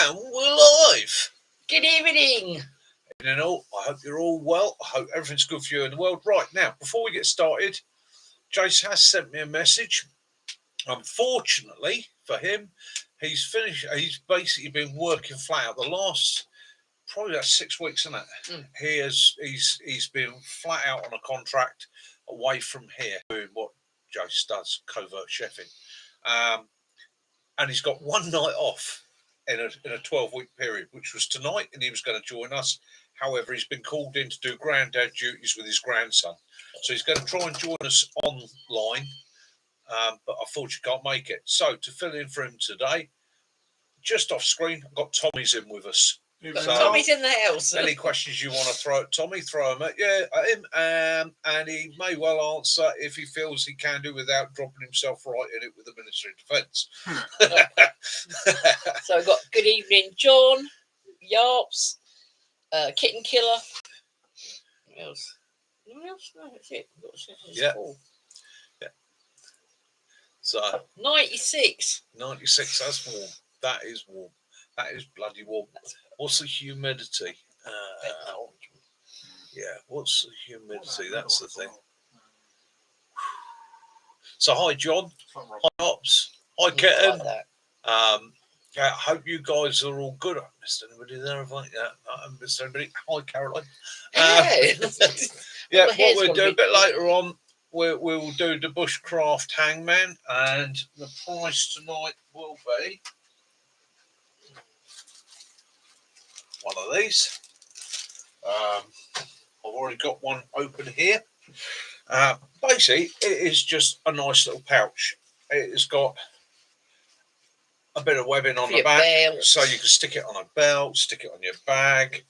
And we're live. Good evening. I hope you're all well. I hope everything's good for you in the world. Right, now, before we get started, Jace has sent me a message. Unfortunately for him, he's finished. He's basically been working flat out the last probably about 6 weeks, isn't it? He's been flat out on a contract away from here, doing what Jace does, covert chefing. And he's got one night off in a 12-week period, which was tonight, and he was going to join us. However, he's been called in to do granddad duties with his grandson. So he's going to try and join us online, but unfortunately can't make it. So to fill in for him today, just off screen, I've got Tommy's in with us. So, Tommy's in the house. Any questions you want to throw at Tommy, throw them at him, and he may well answer if he feels he can do without dropping himself right in it with the Ministry of Defence. So we've got good evening, John, Yarps, Kitten Killer. What else? Anyone else? No, that's it. Yeah. So 96. 96. That's warm. That is warm. That is bloody warm. What's the humidity? What's the humidity? That's the thing. So hi John, hi Ops, hi Kitten. I hope you guys are all good. I missed anybody there? I missed anybody. Hi Caroline. What we'll do a bit later on, we'll do the bushcraft hangman, and the price tonight will be one of these. I've already got one open here. Basically, it is just a nice little pouch. It has got a bit of webbing on the back, so you can stick it on a belt, stick it on your bag.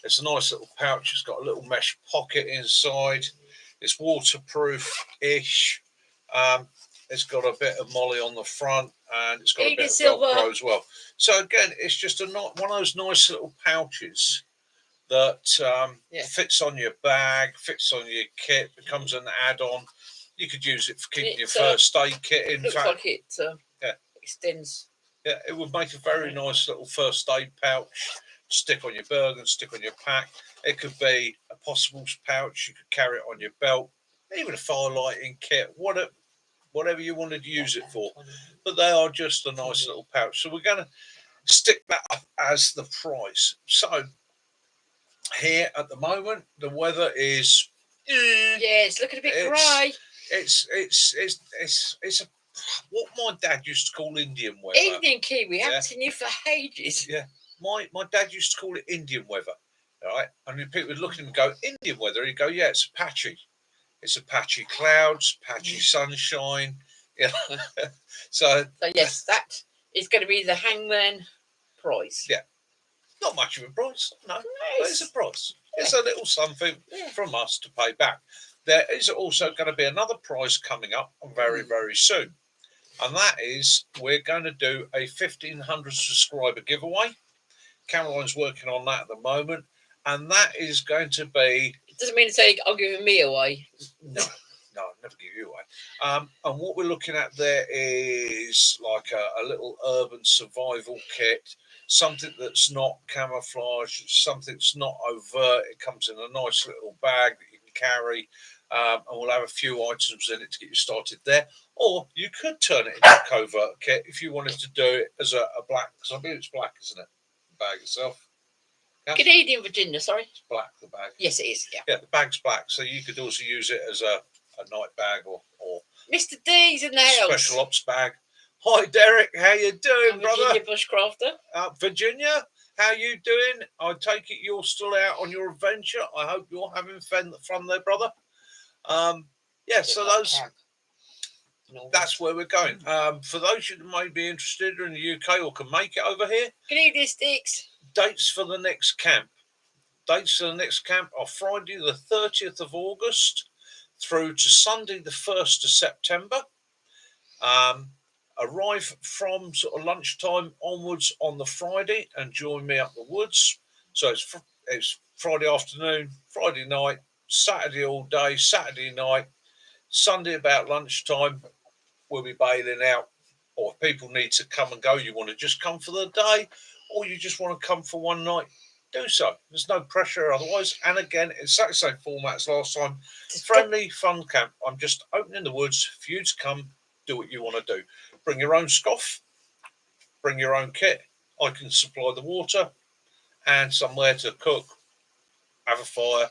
It's a nice little pouch. It's got a little mesh pocket inside. It's waterproof-ish. It's got a bit of molly on the front, and it's got a bit of Velcro as well. So again, it's just one of those nice little pouches that fits on your bag, fits on your kit, becomes an add-on. You could use it for keeping your first aid kit in. Looks like it extends. Yeah, it would make a very nice little first aid pouch. Stick on your burden, stick on your pack. It could be a possible pouch. You could carry it on your belt, even a fire lighting kit, whatever you wanted to use it for. But they are just a nice little pouch. So we're going to stick that up as the price. So here at the moment, the weather is it's looking a bit grey. It's what my dad used to call Indian weather. Indian Kiwi. Haven't seen you for ages. Yeah. My dad used to call it Indian weather, right? And when people would look at him and go, Indian weather, he'd go, yeah, it's patchy. It's a patchy clouds, patchy sunshine. Yeah. So yes, that is going to be the hangman price. Yeah. Not much of a price, no. But it's a price. Yeah. It's a little something from us to pay back. There is also going to be another prize coming up very, very soon. And that is, we're going to do a 1,500 subscriber giveaway. Caroline's working on that at the moment, and that is going to be. It doesn't mean to say I'll give me away. No, I'll never give you away. And what we're looking at there is like a little urban survival kit, something that's not camouflage, something that's not overt. It comes in a nice little bag that you can carry, and we'll have a few items in it to get you started there. Or you could turn it into a covert kit if you wanted to do it as a black, because I believe it's black, isn't it? Bag itself. Canadian Virginia, sorry. It's black, the bag. Yes, it is. Yeah, the bag's black, so you could also use it as a night bag or Mr. D's in the house. Special ops bag. Hi, Derek. How you doing, brother? Virginia bushcrafter. Virginia, how you doing? I take it you're still out on your adventure. I hope you're having fun there, brother. So that's where we're going. For those who may be interested in the UK or can make it over here, good evening, Sticks. Dates for the next camp. Dates for the next camp are Friday the 30th of August through to Sunday the 1st of September. Arrive from sort of lunchtime onwards on the Friday and join me up the woods. So it's Friday afternoon, Friday night, Saturday all day, Saturday night, Sunday about lunchtime. We'll be bailing out or if people need to come and go, you want to just come for the day, or you just want to come for one night, do so. There's no pressure otherwise. And again, it's exactly the same format as last time. Friendly, fun camp. I'm just opening the woods for you to come, do what you want to do. Bring your own scoff, bring your own kit. I can supply the water and somewhere to cook, have a fire,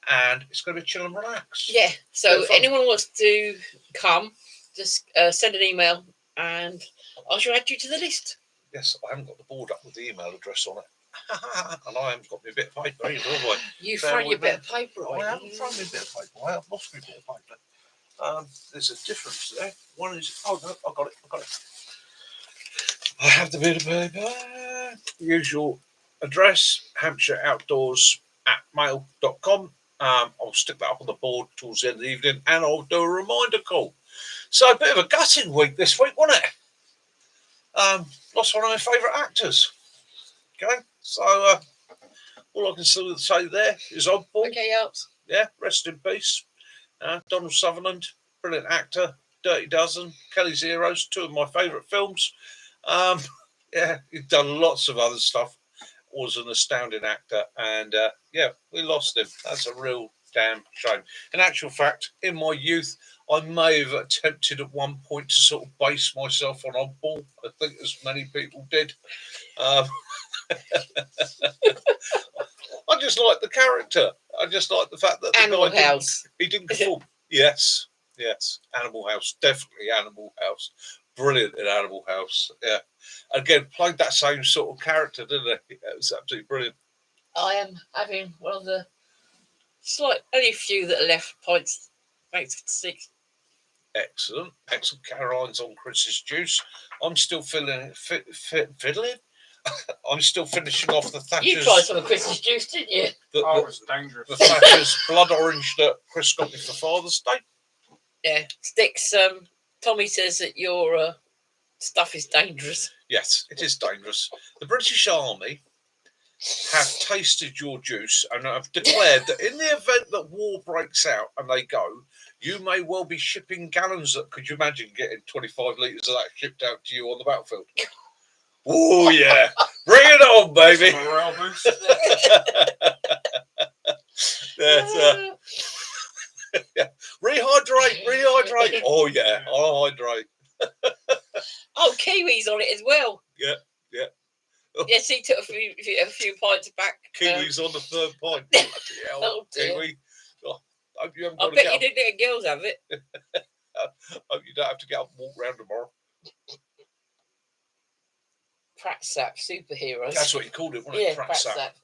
and it's going to be chill and relax. Yeah. So anyone wants to come, just send an email and I shall add you to the list. Yes, I haven't got the board up with the email address on it. And I haven't got my bit of paper either, have I? You've thrown your bit of paper away. I haven't thrown my bit of paper away. I've lost my bit of paper. There's a difference there. One is, oh no, I got it. I have the bit of paper. Usual address, Hampshire Outdoors @mail.com. I'll stick that up on the board towards the end of the evening, and I'll do a reminder call. So a bit of a gutting week this week, wasn't it? Lost one of my favourite actors. Okay, so all I can say there is oddball. Okay, Alps. Yeah, rest in peace. Donald Sutherland, brilliant actor. Dirty Dozen, Kelly's Heroes, two of my favourite films. Yeah, he's done lots of other stuff. Was an astounding actor, and yeah, we lost him. That's a real damn shame. In actual fact, in my youth, I may have attempted at one point to sort of base myself on oddball. I think as many people did. I just like the character. I just like the fact that the Animal guy House. He didn't conform. Yes. Animal House, definitely Animal House. Brilliant in Animal House. Yeah. Again, played that same sort of character, didn't he? It was absolutely brilliant. I am having one of the only few that are left points. Thanks to 6. Excellent. Caroline's on Chris's juice. I'm still fiddling. I'm still finishing off the Thatcher's. You tried some of Chris's juice, didn't you? It was dangerous. The Thatcher's blood orange that Chris got me for Father's Day. Yeah. Sticks. Tommy says that your stuff is dangerous. Yes, it is dangerous. The British Army have tasted your juice and have declared that in the event that war breaks out and they go, you may well be shipping gallons that, could you imagine getting 25 litres of that shipped out to you on the battlefield? Oh, yeah. Bring it on, baby. Yeah. Rehydrate. Oh, yeah. I'll hydrate. Oh, Kiwi's on it as well. Yeah. Yes, he took a few pints back. Kiwi's on the third pint. Oh, dear. Kiwi. Oh, hope you haven't I got bet to you didn't let girls have it. Hope you don't have to get up and walk around tomorrow. Crack sap superheroes. That's what you called it, wasn't it? Yeah, crack sap.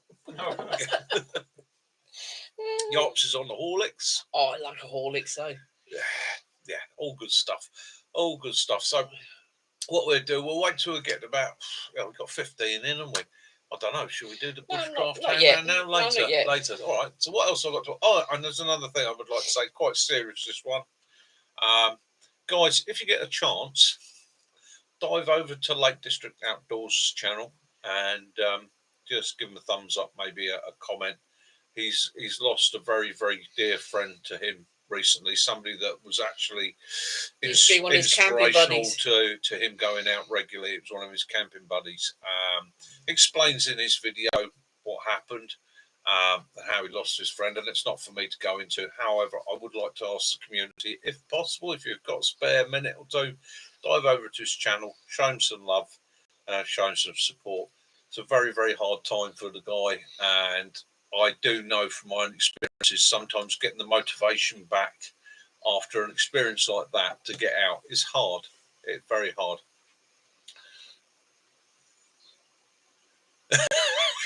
Yachts is on the Horlicks. Oh, I like a Horlicks, though. Yeah, all good stuff. So what we'll do, we'll wait till we get about, we've got 15 in, haven't we? I don't know, should we do the bushcraft hand now? Later. All right, so what else I've got to... Oh, and there's another thing I would like to say, quite serious, this one. Guys, if you get a chance, dive over to Lake District Outdoors channel and just give him a thumbs up, maybe a comment. He's lost a very, very dear friend to him recently, somebody that was actually inspirational to him going out regularly. It was one of his camping buddies. Explains in his video what happened and how he lost his friend, and it's not for me to go into. However, I would like to ask the community, if possible, if you've got a spare minute or two, dive over to his channel, show him some love, show him some support. It's a very, very hard time for the guy, and I do know from my own experiences, sometimes getting the motivation back after an experience like that to get out is hard. It's very hard.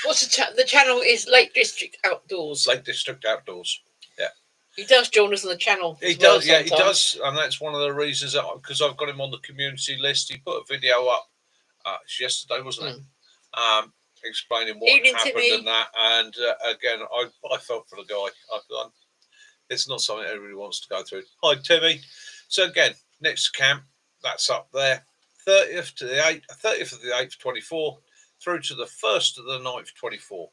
What's the channel is Lake District Outdoors. Lake District Outdoors. Yeah. He does join us on the channel. He does, yeah, he does, and that's one of the reasons that, because I've got him on the community list. He put a video up. It's yesterday, wasn't it? Explaining what happened and that. And again, I felt for the guy. It's not something everybody wants to go through. Hi, Timmy. So again, next camp, that's up there. 30th of the 8th, 24, through to the 1st of the 9th, 24.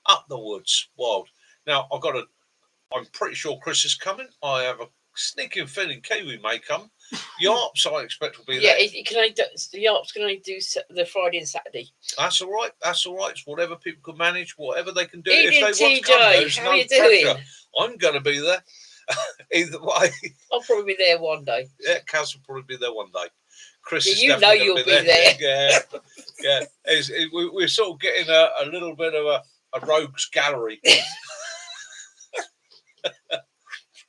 Up the woods, wild. Now, I'm pretty sure Chris is coming. I have a sneaking feeling Kiwi may come. Yarps, I expect, will be Yeah, there. can I do, the Yarps can only do the Friday and Saturday. That's all right. That's all right. It's whatever people can manage, whatever they can do. Evening, If they want to come, TJ, there's how no you pressure. doing? I'm going to be there. Either way. I'll probably be there one day. Yeah, Kaz will probably be there one day. Chris Yeah, is you know definitely you'll going to be there. Yeah, yeah. We're sort of getting a little bit of a rogues gallery.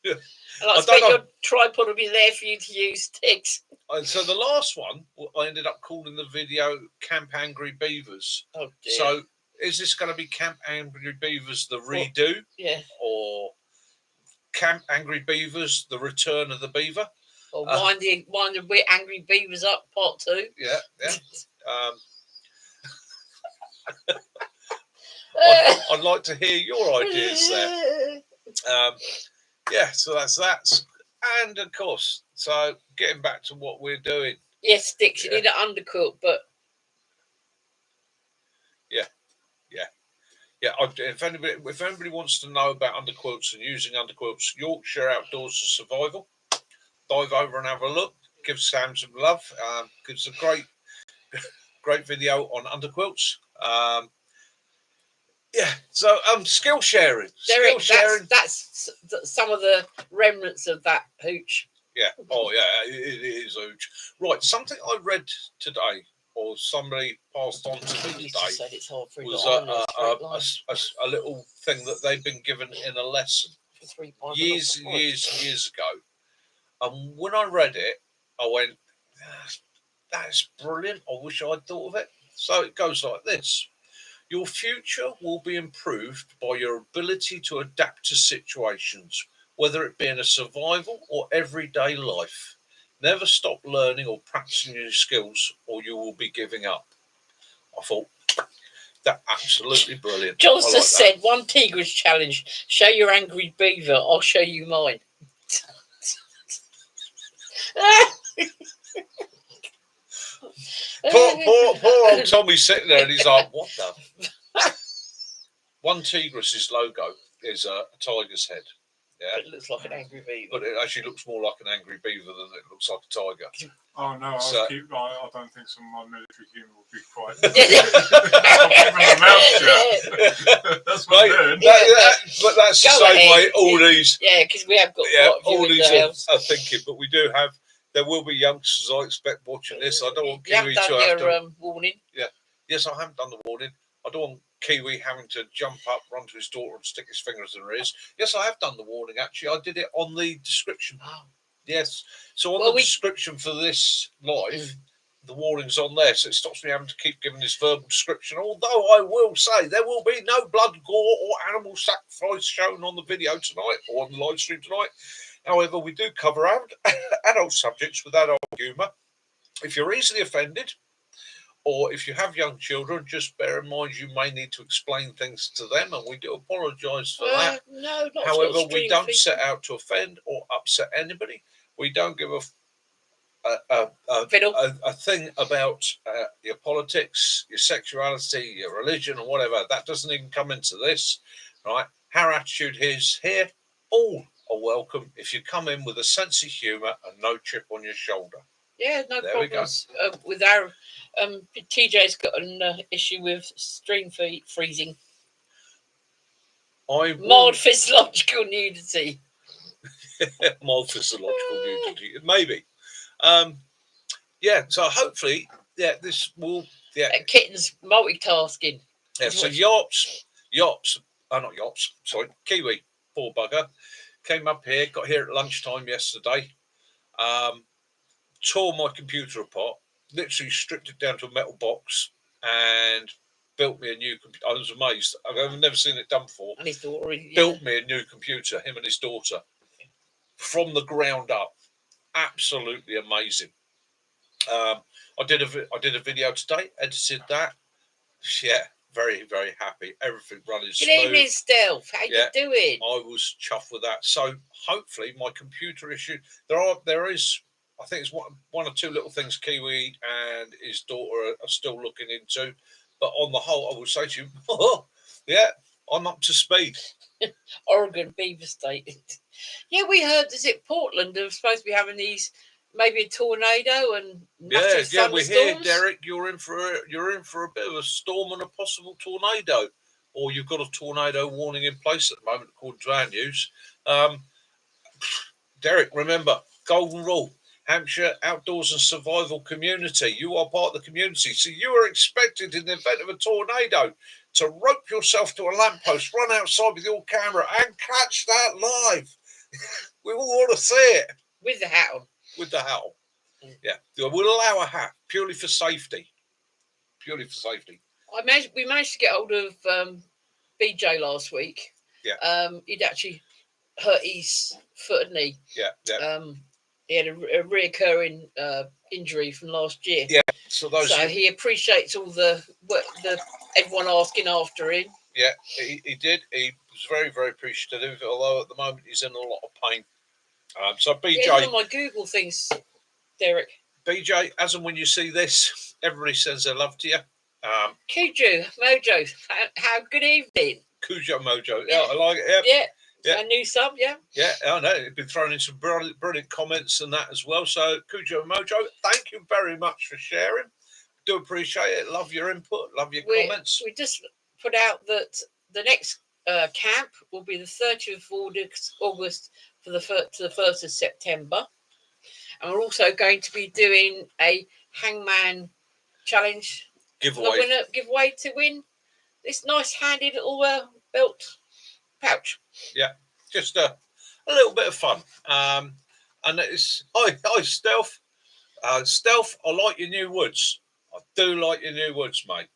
And I expect your tripod will be there for you to use sticks. And so the last one, I ended up calling the video Camp Angry Beavers. Oh dear. So is this going to be Camp Angry Beavers the redo? Yeah. Or Camp Angry Beavers, the Return of the Beaver? Or wind the Angry Beavers up, part 2. Yeah, yeah. I'd like to hear your ideas there. Yeah, so that's that. And of course, so getting back to what we're doing. Yes, sticks. You need an underquilt, but yeah. If anybody wants to know about underquilts and using underquilts, Yorkshire Outdoors and Survival, dive over and have a look. Give Sam some love. Gives a great video on underquilts. Yeah, so skill sharing. Derek, that's some of the remnants of that hooch. Yeah. Oh, yeah. It is huge. Right. Something I read today, or somebody passed on to me today, was a little thing that they've been given in a lesson years ago. And when I read it, I went, "That's brilliant. I wish I'd thought of it." So it goes like this. Your future will be improved by your ability to adapt to situations, whether it be in a survival or everyday life. Never stop learning or practicing new skills, or you will be giving up. I thought that absolutely brilliant. Johnson said, "One Tigris challenge. Show your angry beaver. I'll show you mine." Poor old Tommy's sitting there and he's like, "What the?" One Tigris's logo is a tiger's head. Yeah, it looks like an angry beaver. But it actually looks more like an angry beaver than it looks like a tiger. Oh no, I don't think some of my military humour will be quite. That's what I'm doing. But that's the same way all these. Yeah, because we have got all these are thinking, but we do have. There will be youngsters, I expect, watching this. I don't want Kiwi to have to. Warning. Yeah. Yes, I haven't done the warning. I don't want Kiwi having to jump up, run to his daughter and stick his fingers in her ears. Yes, I have done the warning, actually. I did it on the description. Oh. Yes. So on the description for this live, the warning's on there. So it stops me having to keep giving this verbal description. Although I will say there will be no blood, gore or animal sacrifice shown on the video tonight or on the live stream tonight. However, we do cover adult subjects with adult humour. If you're easily offended, or if you have young children, just bear in mind you may need to explain things to them, and we do apologise for that. No, not However, we don't set out to offend or upset anybody. We don't give a thing about your politics, your sexuality, your religion, or whatever. That doesn't even come into this, right? Our attitude is here. All are welcome if you come in with a sense of humour and no chip on your shoulder. Yeah, no problems with our. TJ's got an issue with stream freezing. Mild physiological nudity. Mild physiological nudity, maybe. Yeah, so hopefully, this will. Yeah, Kitten's multitasking. Yeah, so Kiwi, poor bugger, came up here, got here at lunchtime yesterday, tore my computer apart, literally stripped it down to a metal box and built me a new computer. I was amazed. I've never seen it done before. And his daughter built me a new computer, him and his daughter, from the ground up. Absolutely amazing. I did a video today, edited that. Yeah, very, very happy. Everything running smooth. Good evening, Stealth. How you doing? I was chuffed with that. So hopefully my computer issue, there is, I think it's one or two little things Kiwi and his daughter are still looking into. But on the whole, I would say to you, yeah, I'm up to speed. Oregon Beaver State. Yeah, we heard. Is it Portland? Are supposed to be having these maybe a tornado and massive Yeah, we hear, thunderstorms. Derek, you're in for a bit of a storm and a possible tornado, or you've got a tornado warning in place at the moment, according to our news. Derek, remember, golden rule: Hampshire outdoors and survival community. You are part of the community, so you are expected, in the event of a tornado, to rope yourself to a lamppost, run outside with your camera, and catch that live. We all want to see it with the hat on. with the hat on. Yeah, we'll allow a hat purely for safety. Purely for safety. We managed to get hold of BJ last week. Yeah. He'd actually hurt his foot and knee. Yeah. He had a reoccurring injury from last year. Yeah. So he appreciates all the everyone asking after him. Yeah, he did. He was very, very appreciative. Although at the moment he's in a lot of pain. So BJ, yeah, one of my Google things, Derek. BJ, as and when you see this, everybody sends their love to you. Cujo Mojo, how good evening. Cujo Mojo, yeah, I like it. Yeah. A new sub, yeah. Yeah, I know. You've been throwing in some brilliant comments and that as well. So Cujo Mojo, thank you very much for sharing. Do appreciate it. Love your input. Love your comments. We just put out that the next camp will be the 30th of August to the 1st of September. And we're also going to be doing a hangman challenge giveaway to win this nice handy little belt pouch. Yeah, just a little bit of fun. And it's hi Stealth. Stealth, I like your new woods. I do like your new woods, mate.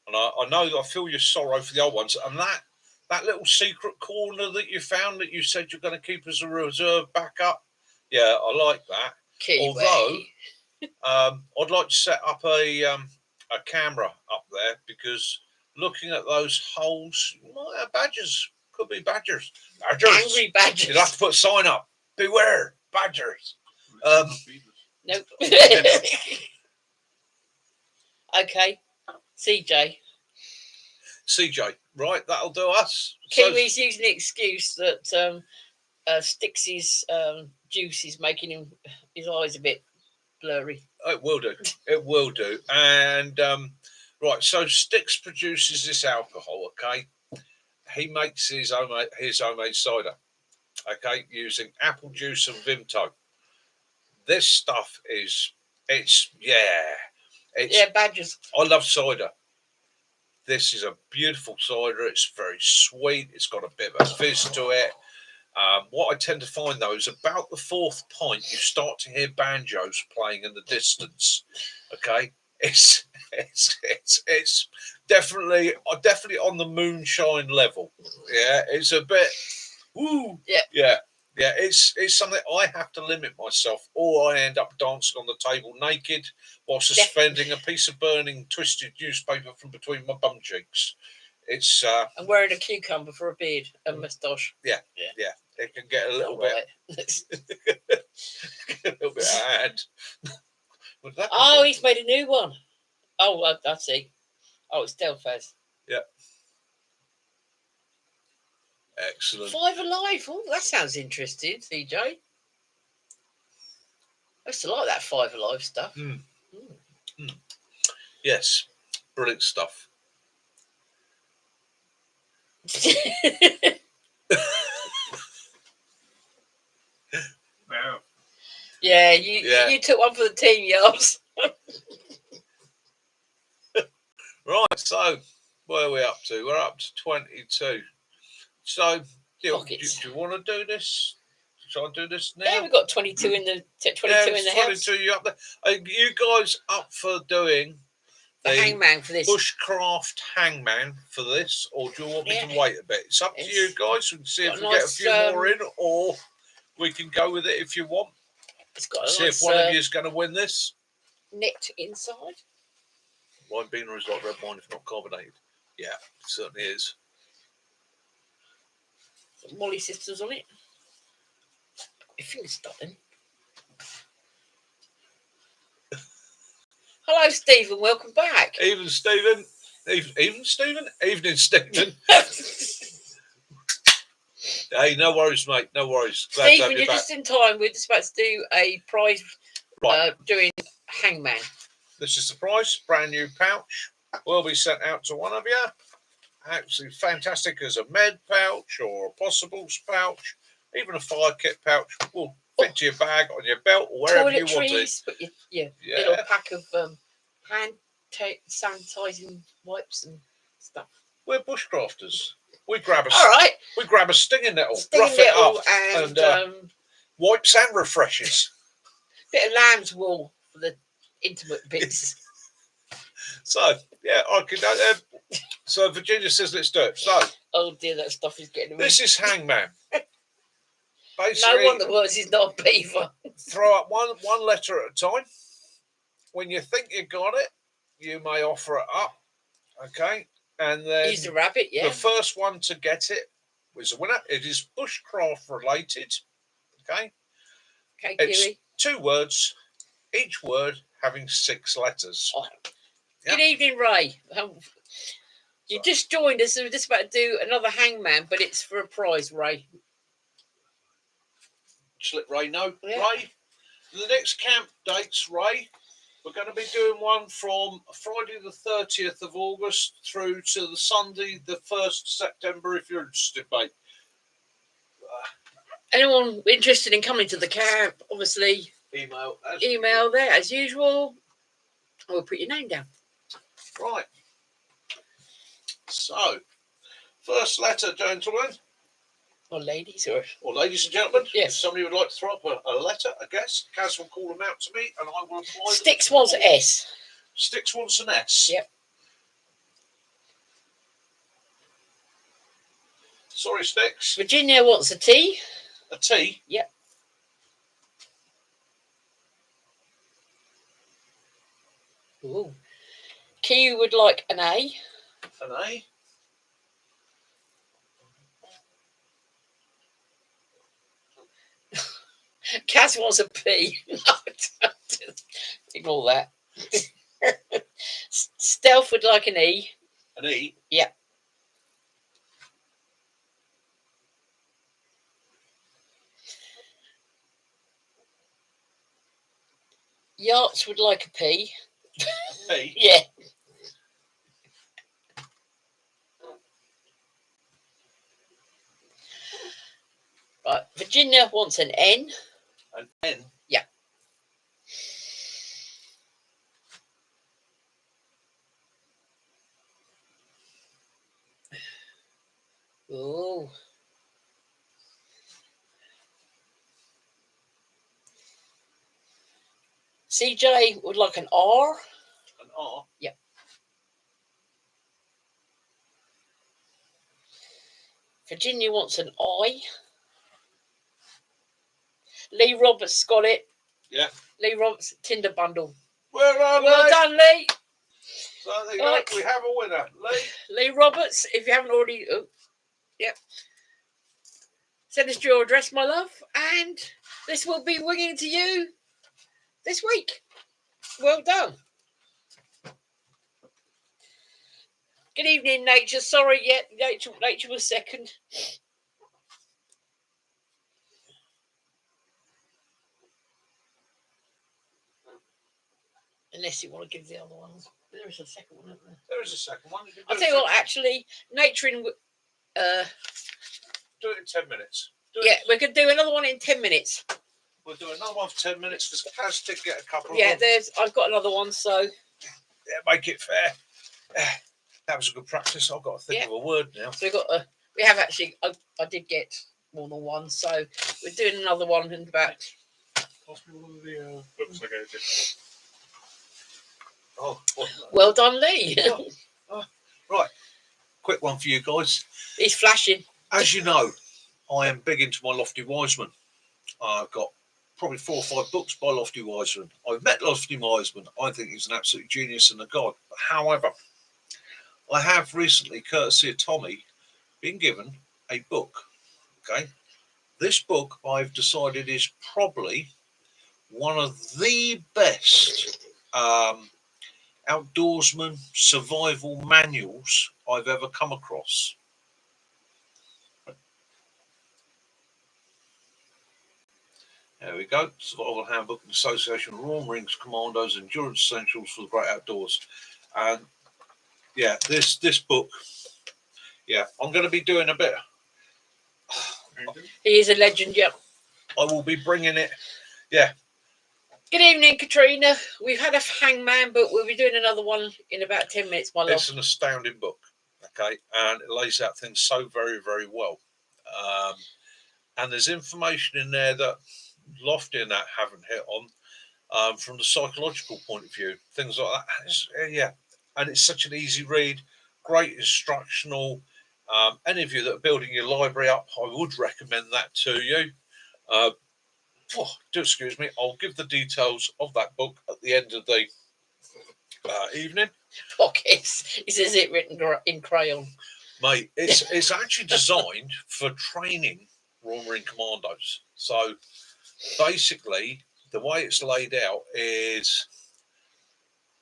And I know I feel your sorrow for the old ones. And that little secret corner that you found that you said you're going to keep as a reserve backup. Yeah, I like that. Although I'd like to set up a camera up there, because looking at those holes, you might have badgers. Could be badgers. Angry badgers. You'd have to put a sign up. Beware, badgers. Nope. Okay. CJ, right, that'll do us. Kiwi's using the excuse that Stix's juice is making his eyes a bit blurry. It will do. It will do. And right, so Stix produces this alcohol. Okay, he makes his homemade cider. Okay, using apple juice and Vimto. This stuff is badgers. I love cider. This is a beautiful cider. It's very sweet. It's got a bit of a fizz to it. What I tend to find, though, is about the fourth pint, you start to hear banjos playing in the distance. Okay, it's definitely on the moonshine level. Yeah, it's a bit. Woo. Yeah. It's something I have to limit myself, or I end up dancing on the table naked while suspending a piece of burning twisted newspaper from between my bum cheeks. It's I'm wearing a cucumber for a beard and moustache. Yeah. It can get a little bit, a little bit out of hand. He's made a new one. Oh, I see. Oh, it's Delphaz. Yeah. Excellent. 5 Alive. Oh, that sounds interesting, CJ. I used to like that 5 Alive stuff. Yes, brilliant stuff. Wow. Yeah, you took one for the team, Yobs. Right, so where are we up to? We're up to 22. So, do you want to do this? Shall I do this now? Yeah, we've got 22 in the 22 in the 22 house. you up there. Are you guys up for doing the hangman for this? Bushcraft hangman for this, or do you want me to wait a bit? It's up to you guys. We can see if we get a few more in, or we can go with it if you want. It's got see if one of you is going to win this. Knit inside. Wine beaner is like red wine if not carbonated. Yeah, it certainly is. Molly Sisters on it. I think it's done. Hello, Stephen. Welcome back. Evening, Stephen. Evening, Stephen. Hey, no worries, mate. No worries. Glad to Stephen, have you you're back. just in time. We're just about to do a prize Right. doing Hangman. This is the prize. Brand new pouch. Will be sent out to one of you. Absolutely fantastic as a med pouch or a possibles pouch, even a fire kit pouch. Will fit to your bag, on your belt, or wherever you want it. Toiletries, but your Yeah. little pack of hand sanitising wipes and stuff. We're bushcrafters. We grab a All right. we grab a stinging nettle, Stinging rough it nettle up, and wipes and refreshes. bit of lamb's wool for the intimate bits. So yeah, I could. So Virginia says let's do it. So Oh dear, that stuff is getting. this is Hangman. Basically, No wonder words is not a beaver. throw up one letter at a time. When you think you got it, you may offer it up. Okay, and then Use the rabbit, yeah. the first one to get it was the winner. It is bushcraft related. Okay, Okay, it's Kiwi. 2 words, each word having 6 letters. Oh. Yep. Good evening, Ray. You just joined us. We're just about to do another Hangman, but it's for a prize, Ray. Just let Ray know. Yeah. Ray, the next camp dates, Ray, we're going to be doing one from Friday the 30th of August through to the Sunday the 1st of September, if you're interested, mate. Anyone interested in coming to the camp, obviously, email there as usual. We'll put your name down. Right. So, first letter, gentlemen. Or ladies, or ladies and gentlemen. Yes. If somebody would like to throw up a letter, I guess, Kaz will call them out to me and I will apply. Sticks wants an S. Sticks wants an S. Yep. Sorry, Sticks. Virginia wants a T. A T? Yep. Ooh. Kiwi would like an A. An A? Kaz wants a P. Ignore that. Stealth would like an E. An E? Yep. Yachts would like a P. P? Yeah. Right. Virginia wants an N. An N? Yeah. Oh. CJ would like an R. An R? Yep. Virginia wants an I. Lee Roberts got it. Yeah. Lee Roberts Tinder bundle. Well done, Lee. So there you go. We have a winner. Lee Roberts, if you haven't already. Oh, yep. Send us your address, my love, and this will be winging to you this week. Well done. Good evening, Nature. Sorry, Nature was second. Unless you want to give the other ones. There is a second one, isn't there? There is a second one. I'll tell you what, actually, Nature in... do it in 10 minutes. We could do another one in 10 minutes. We'll do another one for 10 minutes because Kaz did get a couple of Yeah, them. I've got another one, so... Yeah, make it fair. That was a good practice. I've got to think of a word now. So we have actually... I did get more than one, so we're doing another one in about... Pass me one of the books I gave you. Oh, well done, Lee. Right. Quick one for you guys. He's flashing. As you know, I am big into my Lofty Wiseman. I've got probably 4 or 5 books by Lofty Wiseman. I've met Lofty Wiseman. I think he's an absolute genius and a god. However, I have recently, courtesy of Tommy, been given a book. Okay. This book I've decided is probably one of the best outdoorsman survival manuals I've ever come across. There we go. Survival Handbook in Association with Royal Marines Commandos, Endurance Essentials for the Great Outdoors. And yeah, this book, yeah, I'm going to be doing a bit. He is a legend, yeah. I will be bringing it. Yeah. Good evening, Katrina. We've had a hangman, but we'll be doing another one in about 10 minutes, my love. It's an astounding book, okay, and it lays out things so very, very well. And there's information in there that Lofty and that haven't hit on from the psychological point of view, things like that. Yeah, and it's such an easy read, great instructional. Any of you that are building your library up, I would recommend that to you. Do excuse me, I'll give the details of that book at the end of the evening. Pockets. He says it written in crayon. Mate, it's actually designed for training Royal Marine Commandos. So basically, the way it's laid out is,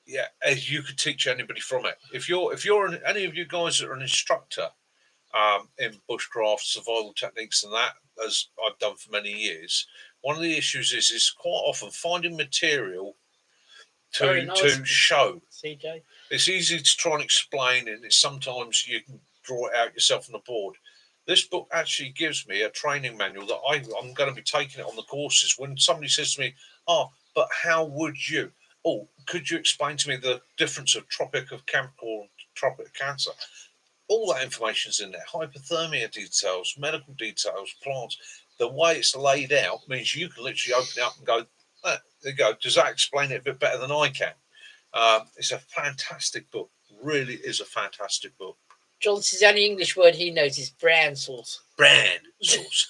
yeah, as you could teach anybody from it. If you're any of you guys that are an instructor in bushcraft, survival techniques, and that, as I've done for many years, one of the issues is quite often finding material to show. CJ. It's easy to try and explain, and it's sometimes you can draw it out yourself on the board. This book actually gives me a training manual that I'm going to be taking it on the courses. When somebody says to me, "Oh, but how would you? Oh, could you explain to me the difference of Tropic of Capricorn and Tropic of Cancer?" All that information's in there. Hypothermia details, medical details, plants. The way it's laid out means you can literally open it up and go, there you go. Does that explain it a bit better than I can? It's a fantastic book. Really is a fantastic book. John says the only English word he knows is brown sauce. Brand sauce.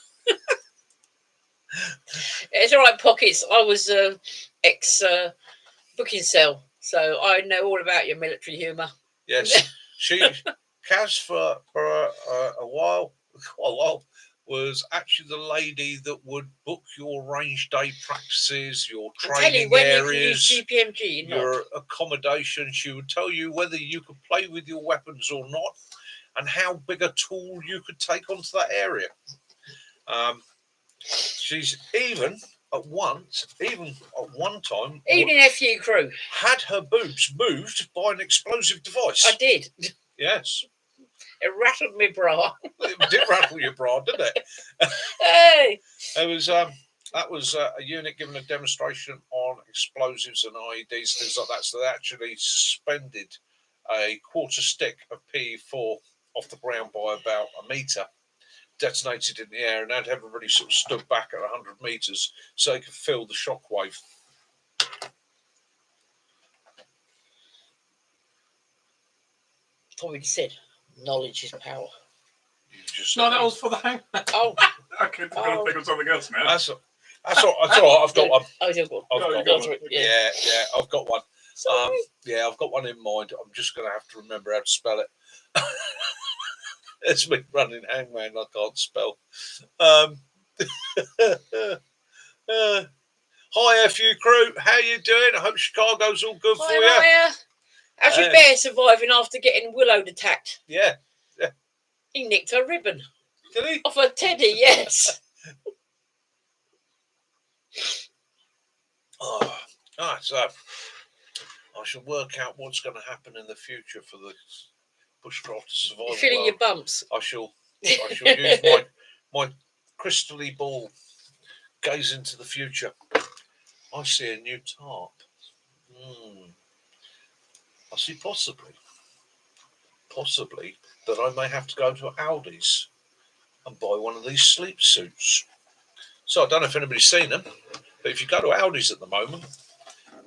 It's all right, Pockets. I was ex booking cell, so I know all about your military humour. Yes, Kaz for a while, quite a while, was actually the lady that would book your range day practices, your training areas, you can use GPMG, your accommodation. She would tell you whether you could play with your weapons or not, and how big a tool you could take onto that area. She's even at one time, even FU crew, had her boobs moved by an explosive device. I did. Yes. It rattled my bra. It did rattle your bra, didn't it? Hey. It was that was a unit giving a demonstration on explosives and IEDs, things like that. So they actually suspended a quarter stick of PE4 off the ground by about a metre, detonated in the air, and had everybody sort of stood back at 100 metres so they could feel the shockwave. Probably said, knowledge is power. No, that was for the hang. Oh, I couldn't think of something else now. That's all right. I've got one. oh, you've got I've got one. yeah. Yeah, I've got one. Sorry. Yeah, I've got one in mind. I'm just going to have to remember how to spell it. It's been running hangman. I can't spell. Hi, FU crew. How you doing? I hope Chicago's all good for you. Hiya. How's your bear surviving after getting Willowed attacked? Yeah. He nicked her ribbon. Did he? Off her teddy, yes. So I shall work out what's going to happen in the future for the bushcraft survival. You're feeling your bumps. I shall use my crystally ball, gaze into the future. I see a new tarp. I see possibly that I may have to go to Aldi's and buy one of these sleep suits. So I don't know if anybody's seen them, but if you go to Aldi's at the moment,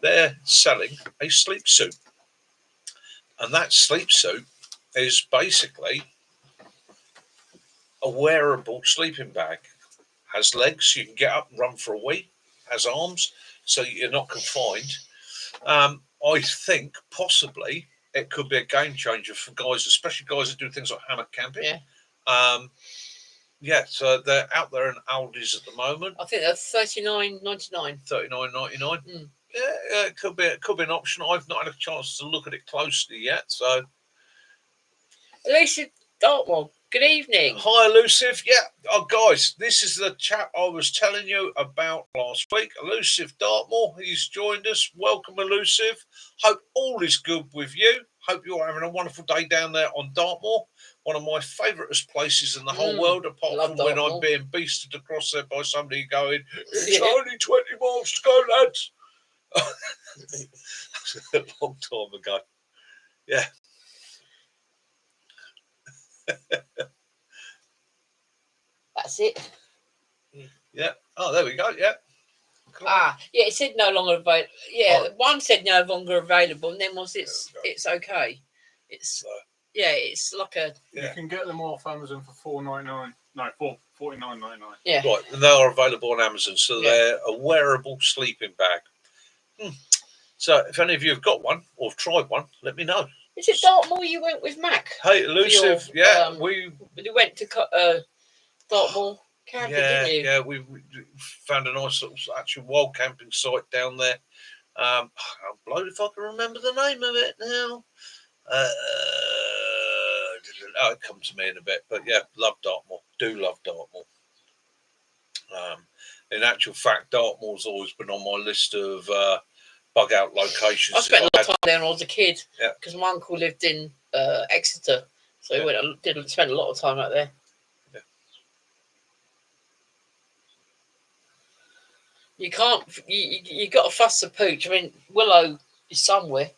they're selling a sleep suit. And that sleep suit is basically a wearable sleeping bag. Has legs, you can get up and run for a week. Has arms, so you're not confined. I think possibly it could be a game changer for guys, especially guys that do things like hammock camping. Yeah. So they're out there in Aldi's at the moment. I think that's $39.99. $39.99. Yeah, it could be an option. I've not had a chance to look at it closely yet. So At least Good evening. Hi, Elusive. Yeah, guys, this is the chap I was telling you about last week. Elusive Dartmoor. He's joined us. Welcome, Elusive. Hope all is good with you. Hope you're having a wonderful day down there on Dartmoor. One of my favouriteest places in the whole world, apart from when I'm being beasted across there by somebody going, "It's only 20 miles to go, lads." A long time ago. Yeah. That's it. Yeah. Oh, there we go. Yeah. Cool. Yeah, it said no longer available. Yeah, one said no longer available, and then it's okay. It's it's like a. You can get them off Amazon for $4.99. No, $49.99. Yeah. Right, and they are available on Amazon, so they're a wearable sleeping bag. So, if any of you have got one or have tried one, let me know. Is it Dartmoor you went with Mac? Hey, Elusive. We went to Dartmoor camping, didn't you? Yeah, we found a nice little actual wild camping site down there. I'm blown if I can remember the name of it now. It'll come to me in a bit, but yeah, love Dartmoor. Do love Dartmoor. In actual fact, Dartmoor's always been on my list of bug out locations. I spent a lot of time there when I was a kid because my uncle lived in Exeter, so he spend a lot of time out there. Yeah. You can't. You got to fuss the pooch. I mean, Willow is somewhere.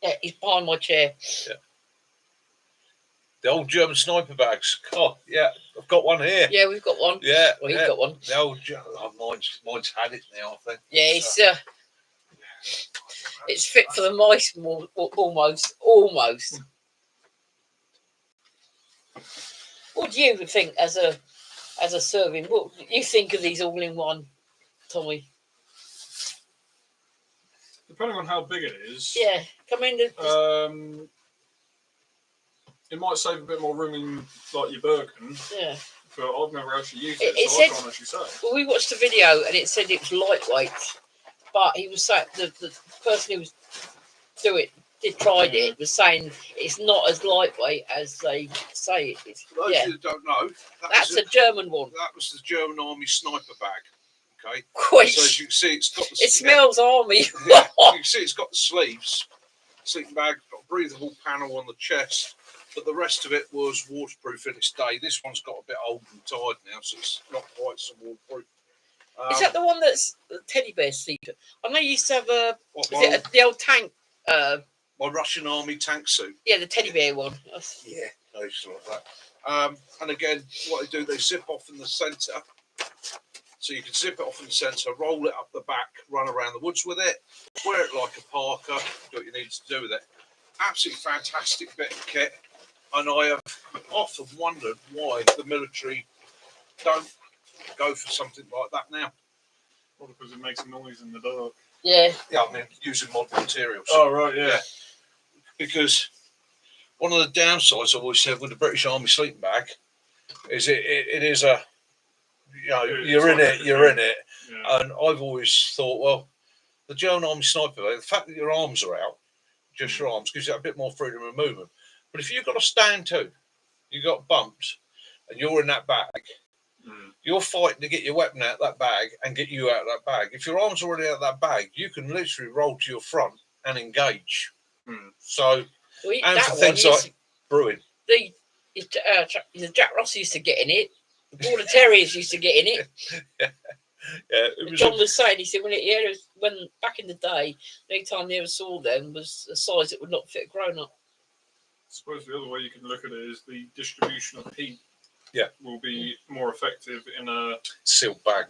Yeah, he's behind my chair. Yeah. The old German sniper bags. God, yeah, I've got one here. Yeah, we've got one. Yeah, well, he's got one. The old mine's had it now, I think. Yeah, it's fit for the mice almost. What do you think as a serving? What do you think of these all-in-one, Tommy? Depending on how big it is. Yeah, come in. It might save a bit more room in like your Birkin. Yeah. But I've never actually used it, so I can't actually say. Well, we watched the video and it said it was lightweight, but he was saying the person who was tried it was saying it's not as lightweight as they say it is. For those of you that don't know, that's a German one. That was the German Army sniper bag. Okay. Which, so as you can see, it's got the. It smells army. You can see it's got the sleeves, sleeping bag, got a breathable panel on the chest. But the rest of it was waterproof in its day. This one's got a bit old and tired now, so it's not quite so waterproof. Is that the one that's the teddy bear sleeper? I know you used to have the old tank. My Russian Army tank suit. Yeah, the teddy bear one. Yeah, I used to like that. And again, what they do, they zip off in the centre. So you can zip it off in the centre, roll it up the back, run around the woods with it, wear it like a parka, do what you need to do with it. Absolutely fantastic bit of kit. And I have often wondered why the military don't go for something like that now. Well, because it makes a noise in the dark. Yeah. Yeah, I mean, using modern materials. Oh, right, yeah. Because one of the downsides I always said with the British Army sleeping bag is it is a, you're in it. Yeah. And I've always thought, well, the German Army sniper bag, the fact that your arms are out, just your arms, gives you a bit more freedom of movement. But if you've got to stand to, you got bumped, and you're in that bag, you're fighting to get your weapon out of that bag and get you out of that bag. If your arm's already out of that bag, you can literally roll to your front and engage. So, and for things like brewing. The Jack Ross used to get in it. The Border Terriers used to get in it. John was saying, he said, when back in the day, the only time they ever saw them was a size that would not fit a grown-up. I suppose the other way you can look at it is the distribution of heat will be more effective in a sealed bag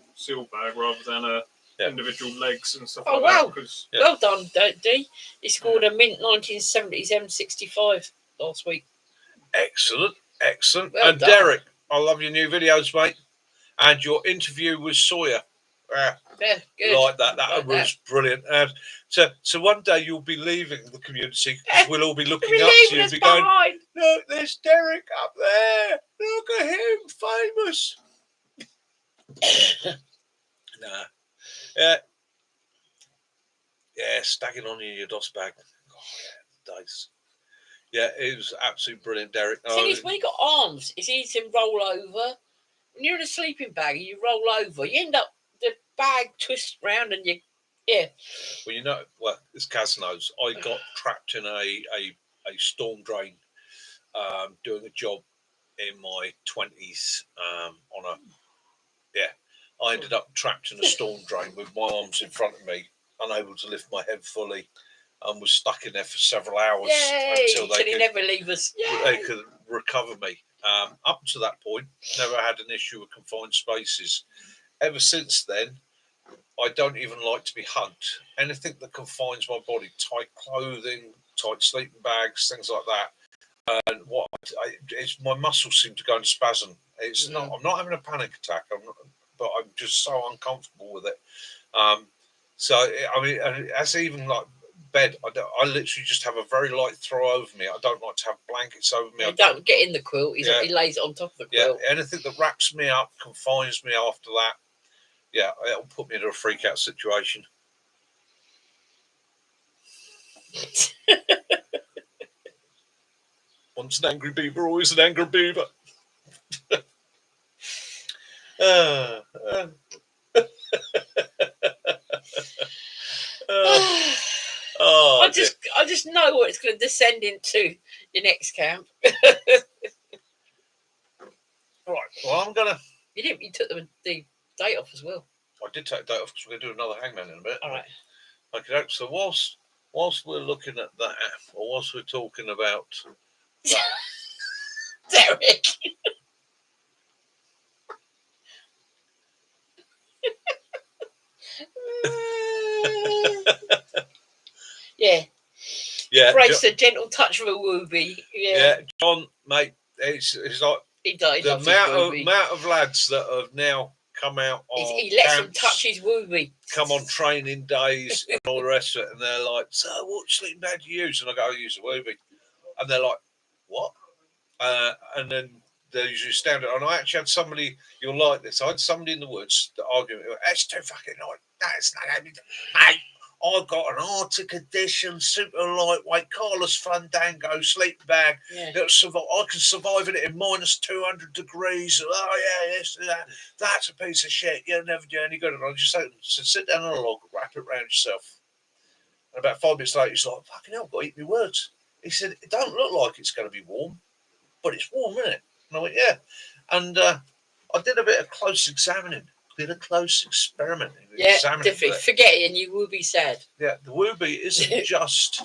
rather than individual legs and stuff like that. Because, well done, D. He scored a mint 1970s M65 last week. Excellent. Well and done. Derek, I love your new videos, mate. And your interview with Sawyer. Yeah, good. Like that. That was brilliant. And so one day you'll be leaving the community because we'll all be looking up to you and be going, look, there's Derek up there. Look at him, famous. Yeah, stagging on you in your DOS bag. Oh, yeah, days. Yeah, it was absolutely brilliant, Derek. The thing is, when you got arms, it's easy to roll over. When you're in a sleeping bag and you roll over, you end up, the bag twists round and you, yeah. Well, as Kaz knows, I got trapped in a storm drain doing a job in my 20s I ended up trapped in a storm drain with my arms in front of me, unable to lift my head fully, and was stuck in there for several hours. Yay! Until they could never leave us. Yay! They could recover me. Up to that point, never had an issue with confined spaces. Ever since then, I don't even like to be hugged. Anything that confines my body, tight clothing, tight sleeping bags, things like that. And it's my muscles seem to go into spasm. It's not. I'm not having a panic attack. But I'm just so uncomfortable with it. That's even like bed. I literally just have a very light throw over me. I don't like to have blankets over me. I don't get in the quilt. He lays it on top of the quilt. Yeah, anything that wraps me up, confines me after that. Yeah, it'll put me into a freak out situation. Once an angry beaver, always an angry beaver. I just know what it's going to descend into your next camp. Right. Well, I'm gonna. You took the date off as well. I did take a date off because we're going to do another hangman in a bit. All right. Okay. So whilst we're looking at that, or whilst we're talking about that, Derek. Yeah. Embrace a gentle touch of a wooby. Yeah, John, mate, it's like he died. The amount of lads that have now come out on he lets them touch his wooby. Come on training days and all the rest of it, and they're like, "So, what sleeping bag do you use?" And I go, "I use a wooby," and they're like, "What?" And then they usually stand it. And I actually had somebody, you'll like this. I had somebody in the woods that argued, "That's too fucking light. That's not happening, mate. I've got an Arctic edition, super lightweight Carlos Fandango sleep bag. Yeah. I can survive in it in minus 200 degrees. Oh, yeah, yes, that's a piece of shit. You'll never do any good." And I just said, sit down on a log, wrap it around yourself. And about 5 minutes later, he's like, "Fucking hell, I've got to eat my words." He said, "It don't look like it's going to be warm, but it's warm, isn't it?" And I went, "Yeah." And I did a bit of close examining. Did a close experiment. Yeah, definitely. Forget it and you will be sad. Yeah, the wooby isn't just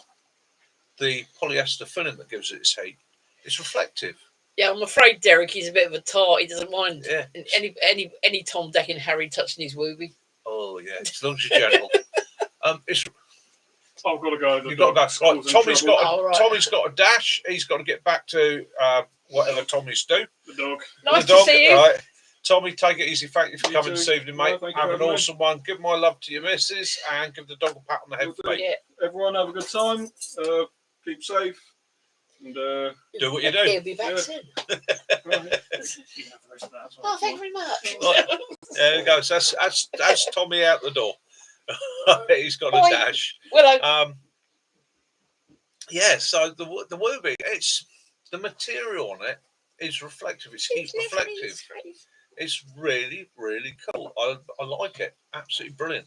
the polyester filling that gives it its heat. It's reflective. Yeah, I'm afraid Derek is a bit of a tart. He doesn't mind any Tom, Dick and Harry touching his wooby. Oh, yeah, as long as you're gentle. I've got to go. You've got to go. Right, Tommy's got a dash. He's got to get back to whatever Tommy's do. The dog. Nice to see you. Right. Tommy, take it easy. Thank you for coming this evening, mate. Have an awesome one. Give my love to your missus and give the dog a pat on the head for me. Yeah. Everyone have a good time. Keep safe. And do what you do. He'll be back soon. Oh, thank you very much. Right. There we go. So that's Tommy out the door. He's got a dash. Well, yeah. So the wooby, it's the material on it is reflective. It's heat reflective. It's really, really cool. I like it. Absolutely brilliant.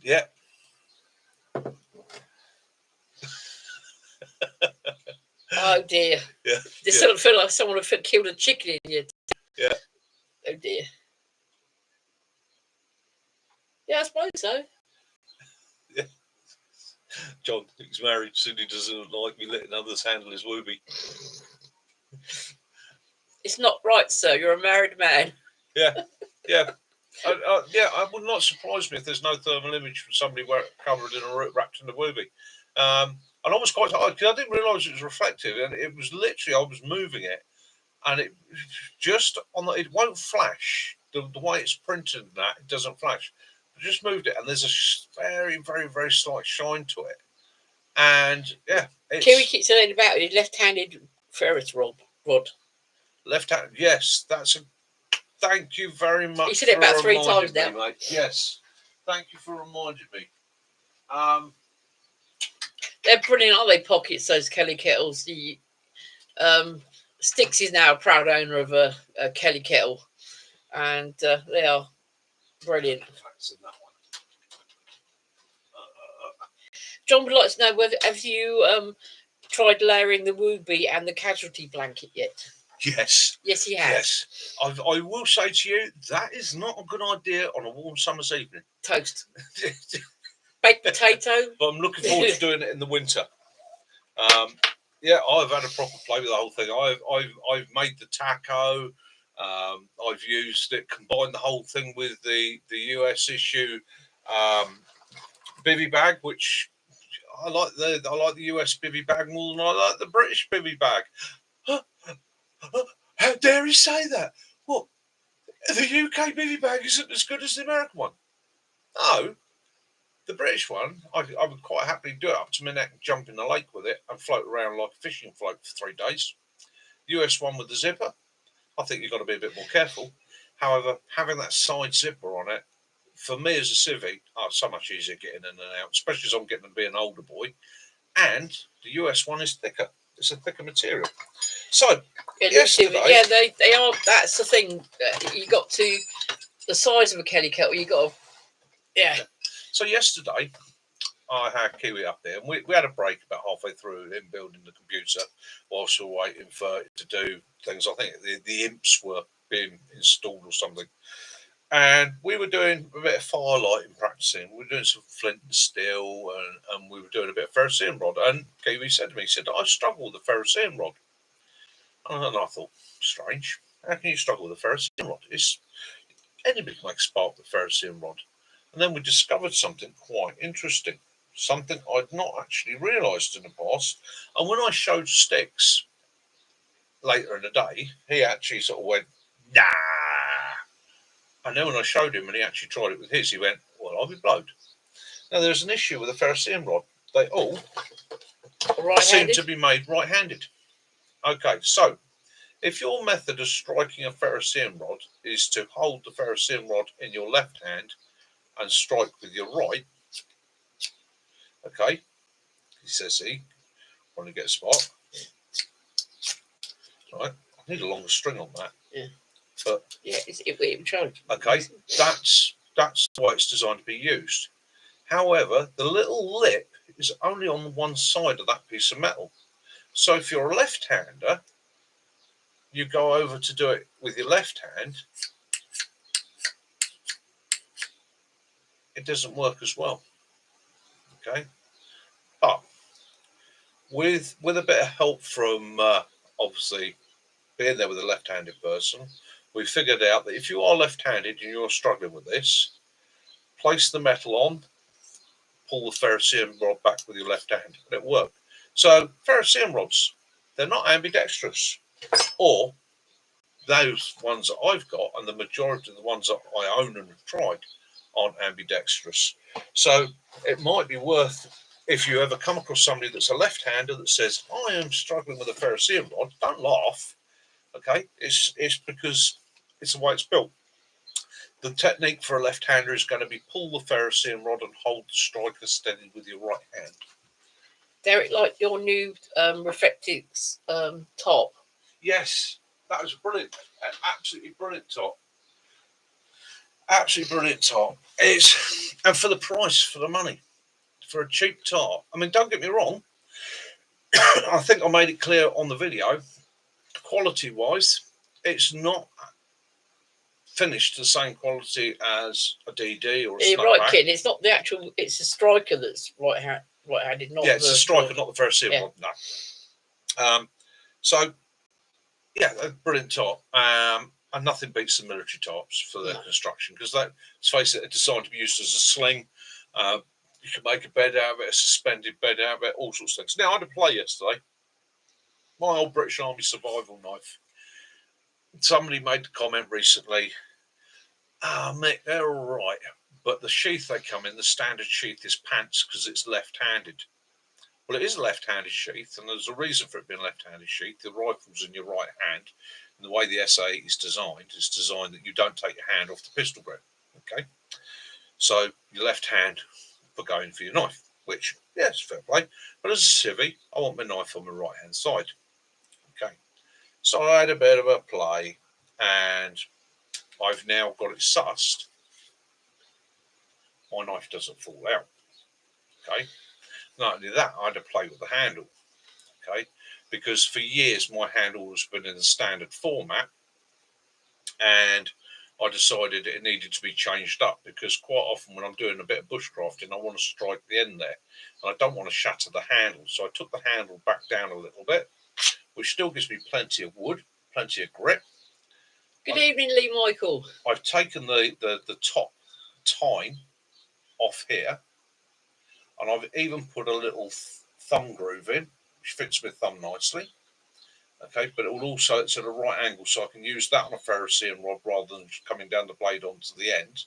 Yeah. Oh dear. Yeah. This sort of feel like someone had killed a chicken in you. Yeah. Oh dear. Yeah, I suppose so. Yeah. John, he's married. Cindy doesn't like me letting others handle his wooby. It's not right, sir. You're a married man. Yeah, yeah. It would not surprise me if there's no thermal image from somebody covered in wrapped in a wooby. And I was quite hard because I didn't realise it was reflective, and it was literally I was moving it, and it just it won't flash the way it's printed. That it doesn't flash. I just moved it, and there's a very, very, very slight shine to it. And yeah, Kiwi keeps saying about his left-handed ferret rod. Left hand, yes, that's a. Thank you very much. He said it about 3 times now, mate. Yes, thank you for reminding me. They're brilliant, aren't they? Pockets, those Kelly kettles. The Sticks is now a proud owner of a Kelly kettle, and they are brilliant. John would like to know whether have you tried layering the Wooby and the casualty blanket yet? Yes. Yes, he has. Yes. I will say to you, that is not a good idea on a warm summer's evening. Toast. Baked potato. But I'm looking forward to doing it in the winter. Yeah, I've had a proper play with the whole thing. I've made the taco. I've used it, combined the whole thing with the US issue bivvy bag, which I like the US bivvy bag more than I like the British bivvy bag. How dare he say that? What? The UK bivvy bag isn't as good as the American one? No. The British one, I would quite happily do it up to my neck, jump in the lake with it and float around like a fishing float for 3 days. The US one with the zipper, I think you've got to be a bit more careful. However, having that side zipper on it, for me as a civvy, so much easier getting in and out, especially as I'm getting to be an older boy. And the US one is thicker. It's a thicker material. So, yesterday, yeah, they are. That's the thing. You got to the size of a Kelly kettle. You got to, yeah. So yesterday, I had Kiwi up there, and we had a break about halfway through him building the computer whilst we were waiting for it to do things. I think the imps were being installed or something. And we were doing a bit of firelighting practicing. We were doing some flint and steel, and we were doing a bit of ferrocerium rod. And Kiwi said to me, he said, I struggle with the ferrocerium rod. And I thought, strange. How can you struggle with the ferrocerium rod? Anybody can make a spark with the ferrocerium rod. And then we discovered something quite interesting, something I'd not actually realised in the past. And when I showed Sticks later in the day, he actually sort of went, nah. And then when I showed him and he actually tried it with his, he went, well, I'll be blowed. Now, there's an issue with the ferrocerium rod. They all seem to be made right-handed. Okay, so if your method of striking a ferrocerium rod is to hold the ferrocerium rod in your left hand and strike with your right, okay, he says want to get a spot. Right, I need a longer string on that. Yeah. But yeah, it choke. Okay, that's why it's designed to be used. However, the little lip is only on one side of that piece of metal. So if you're a left-hander, you go over to do it with your left hand, it doesn't work as well. Okay, but with a bit of help from obviously being there with a left-handed person, we figured out that if you are left-handed and you're struggling with this, place the metal on, pull the ferrocerium rod back with your left hand, and it worked. So ferrocerium rods, they're not ambidextrous, or those ones that I've got, and the majority of the ones that I own and have tried, aren't ambidextrous. So it might be worth, if you ever come across somebody that's a left-hander that says, I am struggling with a ferrocerium rod, don't laugh, okay? It's because it's the way it's built. The technique for a left-hander is going to be pull the ferrocerium rod and hold the striker steady with your right hand. Derek, like your new Reflectix top. Yes, that was brilliant. Absolutely brilliant top. Absolutely brilliant top. And for the price, for the money, for a cheap top. I mean, don't get me wrong. I think I made it clear on the video. Quality-wise, it's not finished the same quality as a DD or a snapback. Right, Ken. It's not the actual. It's the striker that's right-handed, not it's the striker, not the ferrocerium rod. No. So yeah, a brilliant top. And nothing beats the military tops for their construction, because let's face it, they're designed to be used as a sling. You can make a bed out of it, a suspended bed out of it, all sorts of things. Now, I had a play yesterday. My old British Army survival knife. Somebody made the comment recently, Mick, they're all right, but the sheath they come in, the standard sheath is pants because it's left-handed. Well, it is a left-handed sheath, and there's a reason for it being a left-handed sheath. The rifle's in your right hand, and the way the SA is designed that you don't take your hand off the pistol grip, okay? So your left hand for going for your knife, which, yes, fair play. But as a civvy, I want my knife on my right-hand side. Okay. So I had a bit of a play, and I've now got it sussed. My knife doesn't fall out. Okay. Not only that, I had to play with the handle. Okay. Because for years, my handle has been in the standard format, and I decided it needed to be changed up because quite often when I'm doing a bit of bushcrafting, I want to strike the end there, and I don't want to shatter the handle. So I took the handle back down a little bit, which still gives me plenty of wood, plenty of grip. Good evening, Lee Michael. I've taken the top tine off here, and I've even put a little thumb groove in, which fits my thumb nicely. Okay, but it will also, it's at a right angle, so I can use that on a ferrocerium rod rather than just coming down the blade onto the end.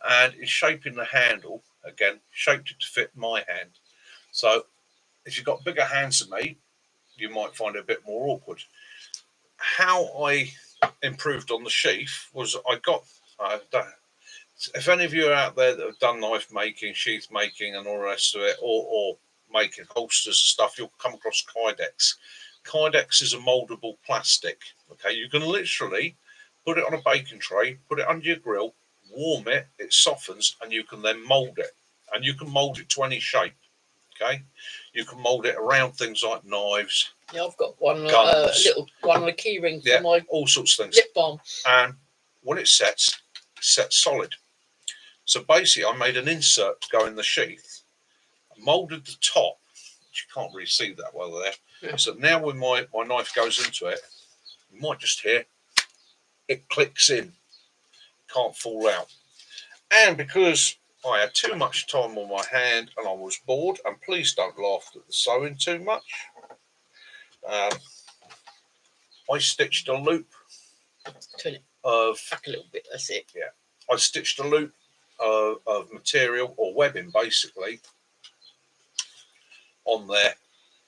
And it's shaping the handle, again, shaped it to fit my hand. So if you've got bigger hands than me, you might find it a bit more awkward. How I improved on the sheath was if any of you are out there that have done knife making, sheath making and all the rest of it, or making holsters and stuff, you'll come across Kydex. Kydex is a moldable plastic. Okay, you can literally put it on a baking tray, put it under your grill, warm it, it softens, and you can then mold it. And you can mold it to any shape. Okay, you can mold it around things like knives. Yeah, I've got one little one with a key ring for my all sorts of things. lip balm. And when it sets solid. So basically, I made an insert to go in the sheath, molded the top, which you can't really see that well there. Yeah. So now when my knife goes into it, you might just hear it clicks in, can't fall out. And because I had too much time on my hand and I was bored, and please don't laugh at the sewing too much, I stitched a loop Turn it back a little bit, that's it. Yeah, I stitched a loop of material or webbing basically on there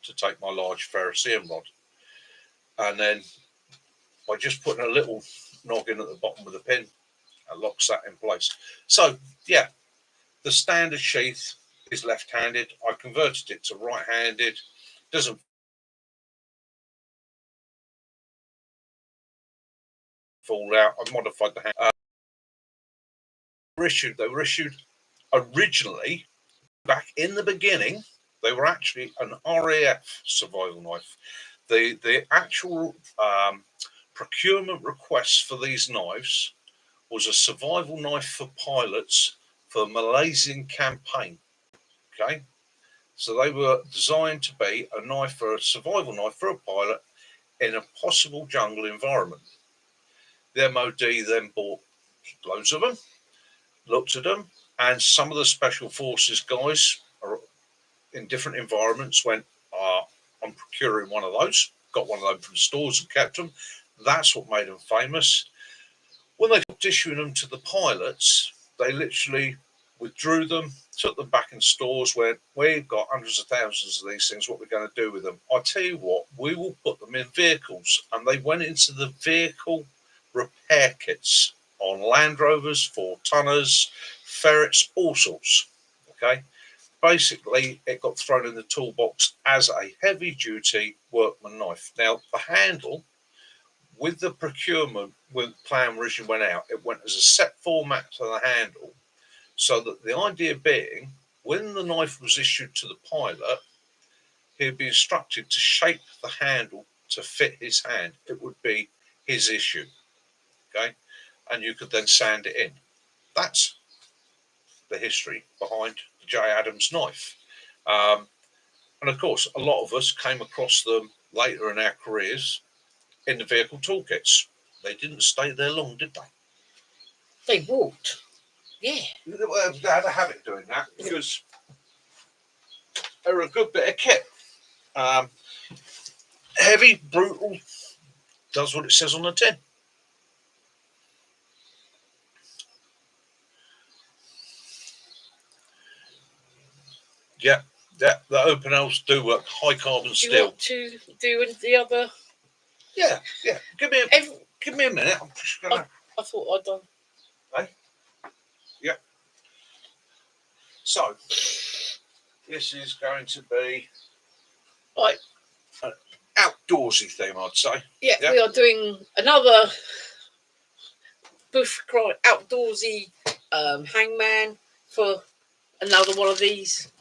to take my large ferrocerium rod, and then by just putting a little noggin at the bottom with a pin, it locks that in place. So yeah, the standard sheath is left-handed. I converted it to right-handed. Doesn't fall out. I modified the hand. They were issued originally back in the beginning. They were actually an RAF survival knife. The actual procurement request for these knives was a survival knife for pilots for a Malaysian campaign. Okay, so they were designed to be a survival knife for a pilot in a possible jungle environment. The MOD then bought loads of them, looked at them, and some of the special forces guys are in different environments went, I'm procuring one of those, got one of them from stores and kept them. That's what made them famous. When they stopped issuing them to the pilots, they literally withdrew them, took them back in stores, went, we've got hundreds of thousands of these things, what we're going to do with them? I tell you what, we will put them in vehicles. And they went into the vehicle repair kits on Land Rovers, 4-tonners, ferrets, all sorts. Okay, basically it got thrown in the toolbox as a heavy-duty workman knife. Now the handle, with the procurement when plan originally went out, it went as a set format to the handle, so that the idea being, when the knife was issued to the pilot, he'd be instructed to shape the handle to fit his hand. It would be his issue. Okay, and you could then sand it in. That's the history behind the J. Adams knife. And of course, a lot of us came across them later in our careers in the vehicle toolkits. They didn't stay there long, did they? They walked. Yeah. They had a habit doing that because they're a good bit of kit. Heavy, brutal, does what it says on the tin. Yeah, the open L's do work. High carbon steel. Do you want to do the other? Yeah. Give me a minute. I'm just gonna. I thought I'd done. Hey. Yeah. So This is going to be like an outdoorsy theme, I'd say. Yeah, we are doing another bushcraft outdoorsy hangman for another one of these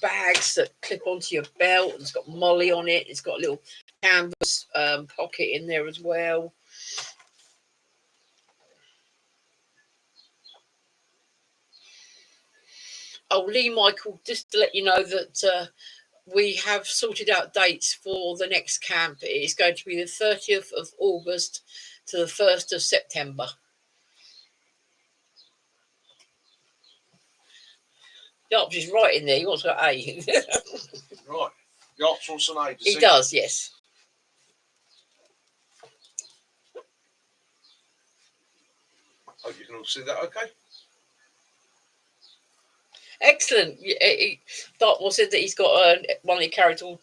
bags that clip onto your belt. It's got molly on it. It's got a little canvas pocket in there as well. Oh, Lee Michael, just to let you know that we have sorted out dates for the next camp. It's going to be the 30th of August to the 1st of September. Yarps is right in there. He wants to go A. Right. Yarps wants an A. He does, yes. Hope you can all see that okay. Excellent. Dartmoor said that he's got one he carries all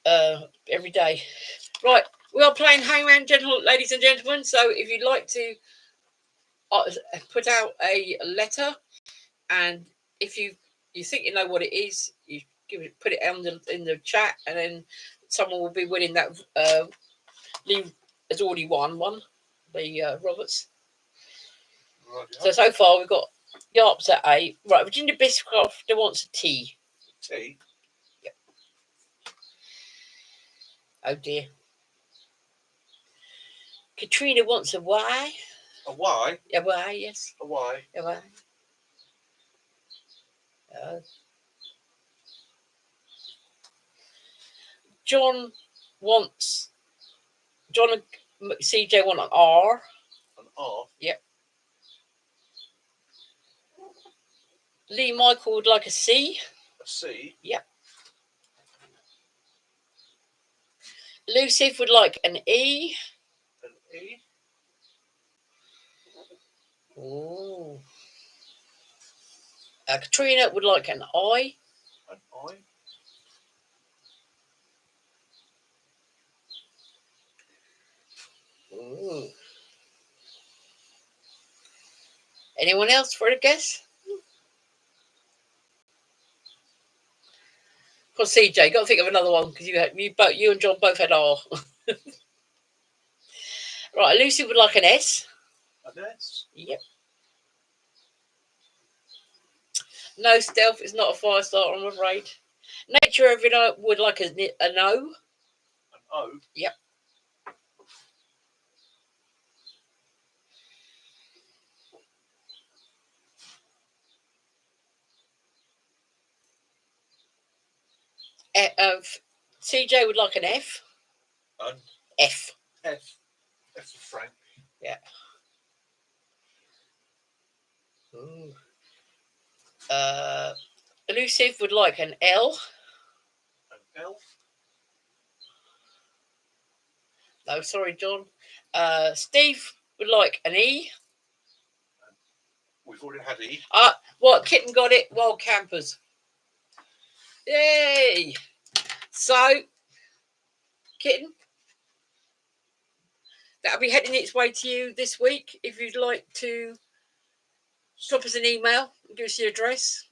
every day. Right, we are playing Hangman, ladies and gentlemen. So if you'd like to put out a letter, and if you think you know what it is, you put it in the chat, and then someone will be winning that. Lee has already won one, the Roberts. Right, yeah. So far we've got Yarps at A. Right, Virginia Biscrofter wants a T. T? Yep. Oh dear. Katrina wants a Y. A Y? A Y, yes. A Y. A Y. John and CJ want an R. An R? Yep. Lee Michael would like a C. A C? Yep. Lucifer would like an E. An E? Oh. Katrina would like an I. An I? Ooh. Anyone else for a guess? Of course, CJ, got to think of another one because you and John both had R. Right, Lucy would like an S. An S? Yep. No, Stealth is not a 5-star, I'm afraid. Nature Everyday would like an O. An O? Yep. CJ would like an F. An F. F. F for Frank. Yeah. Ooh. Elusive would like an L. An L? No, sorry, John. Steve would like an E. We've already had E. What? Kitten got it. Wild Campers. Yay! So, Kitten, that'll be heading its way to you this week. If you'd like to drop us an email and give us your address.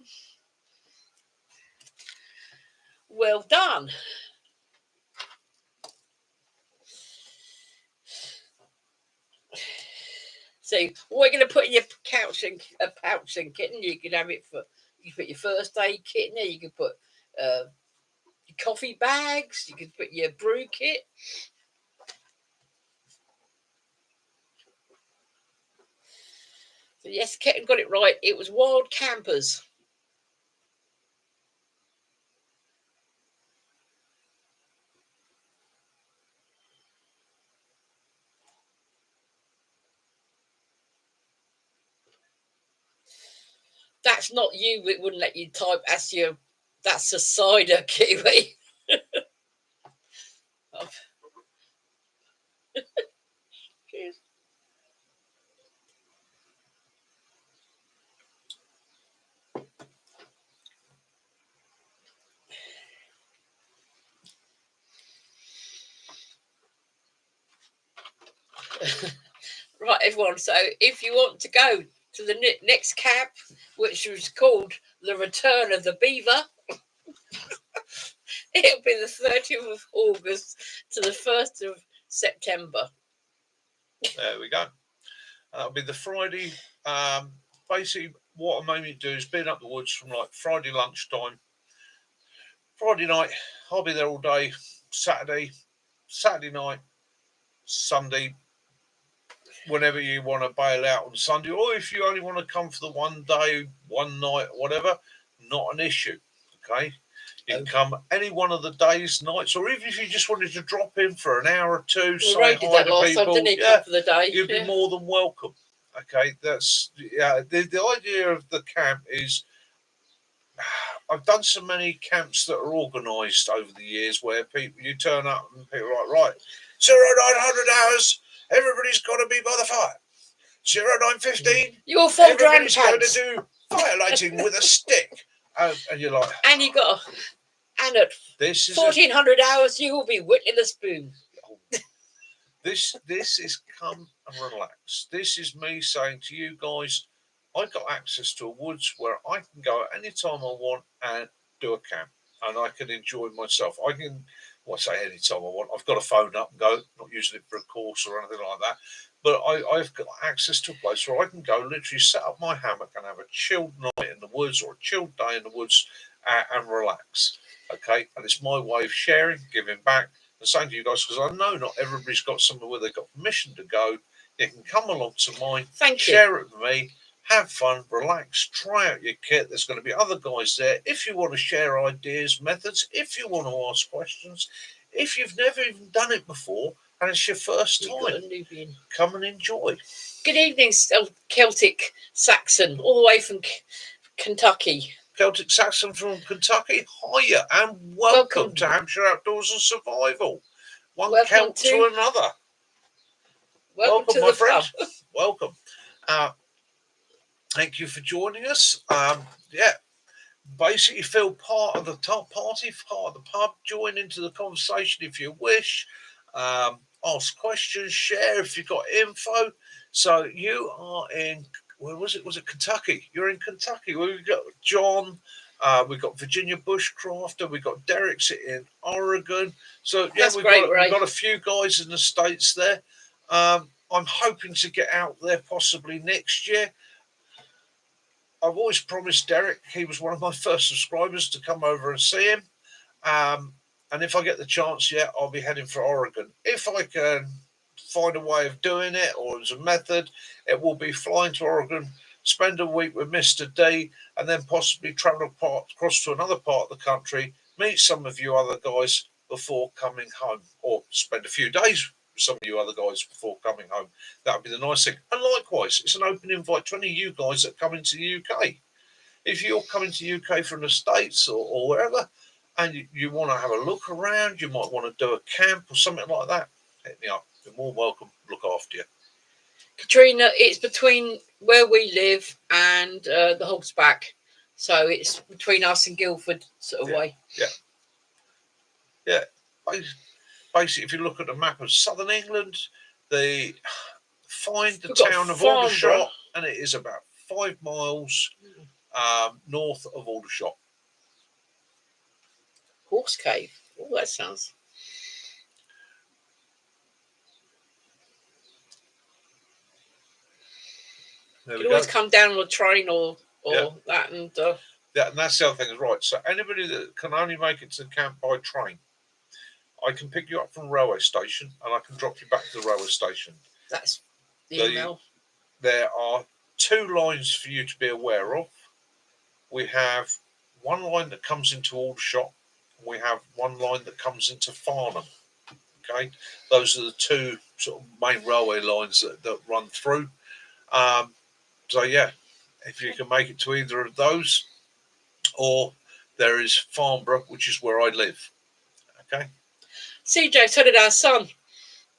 Well done. So, what are you going to put in your pouch and Kitten? You can have it for. You can put your first aid kit in there. You can put your coffee bags. You can put your brew kit. So yes, Kitten got it right. It was Wild Campers. That's not you. It wouldn't let you type. That's a cider, Kiwi. Right, everyone. So if you want to go to the next camp, which was called the return of the beaver. It'll be the 30th of August to the 1st of September. There we go. That'll be the Friday. Basically, what I'm aiming to do is been up the woods from like Friday lunchtime. Friday night, I'll be there all day. Saturday night, Sunday, whenever you want to bail out on Sunday, or if you only want to come for the one day, one night, whatever, not an issue. Okay. You can come any one of the days, nights, or even if you just wanted to drop in for an hour or two, say hi to people, come for the day. You'd be more than welcome. Okay, that's the idea of the camp is. I've done so many camps that are organised over the years where you turn up and people are like, right, 0900 hours, everybody's got to be by the fire. 0915, you're full everybody's going to do fire lighting with a stick. And you're like, and you got, and at this is 1400 hours, you will be whittling a spoon. This is come and relax. This is me saying to you guys, I've got access to a woods where I can go any time I want and do a camp, and I can enjoy myself. I can, say any time I want. I've got a phone up and go, not using it for a course or anything like that. But I've got access to a place where I can go, literally set up my hammock and have a chilled night in the woods or a chilled day in the woods and relax. Okay, and it's my way of sharing, giving back, and saying to you guys, because I know not everybody's got somewhere where they've got permission to go. You can come along to mine, share it with me. Have fun, relax, try out your kit. There's going to be other guys there. If you want to share ideas, methods, if you want to ask questions, if you've never even done it before and it's your first time, come and enjoy. Good evening, Celtic Saxon, all the way from Kentucky. Celtic Saxon from Kentucky, hiya and welcome to Hampshire Outdoors and Survival. One Celt to another. Welcome my friend. Welcome. Thank you for joining us. Basically feel part of the party, part of the pub. Join into the conversation if you wish. Ask questions, share if you've got info. So you are in, where was it? Was it Kentucky? You're in Kentucky. We've got John. We've got Virginia Bushcrafter. We've got Derek's in Oregon. So yeah, we've got a few guys in the States there. I'm hoping to get out there possibly next year. I've always promised Derek, he was one of my first subscribers, to come over and see him. And if I get the chance, I'll be heading for Oregon. If I can find a way of doing it, or as a method, it will be flying to Oregon, spend a week with Mr. D, and then possibly travel across to another part of the country, meet some of you other guys before coming home, or spend a few days some of you other guys before coming home. That would be the nice thing. And likewise, it's an open invite to any of you guys that come into the UK. If you're coming to the UK from the States or wherever, and you want to have a look around, you might want to do a camp or something like that, hit me up. You're more welcome. Look after you. Katrina, it's between where we live and the Hog's Back. So it's between us and Guildford sort of way. Yeah. Basically, if you look at the map of southern England, find the town of Aldershot, and it is about 5 miles north of Aldershot. Horse Cave. Oh, that sounds. You can always come down on a train or that, and and that's the other thing, is right. So anybody that can only make it to the camp by train, I can pick you up from the railway station and I can drop you back to the railway station. That's the email. There are 2 lines for you to be aware of. We have one line that comes into Aldershot. We have one line that comes into Farnham. Okay, those are the 2 sort of main railway lines that run through. So yeah, if you can make it to either of those, or there is Farnborough, which is where I live. Okay. CJ, so did our son.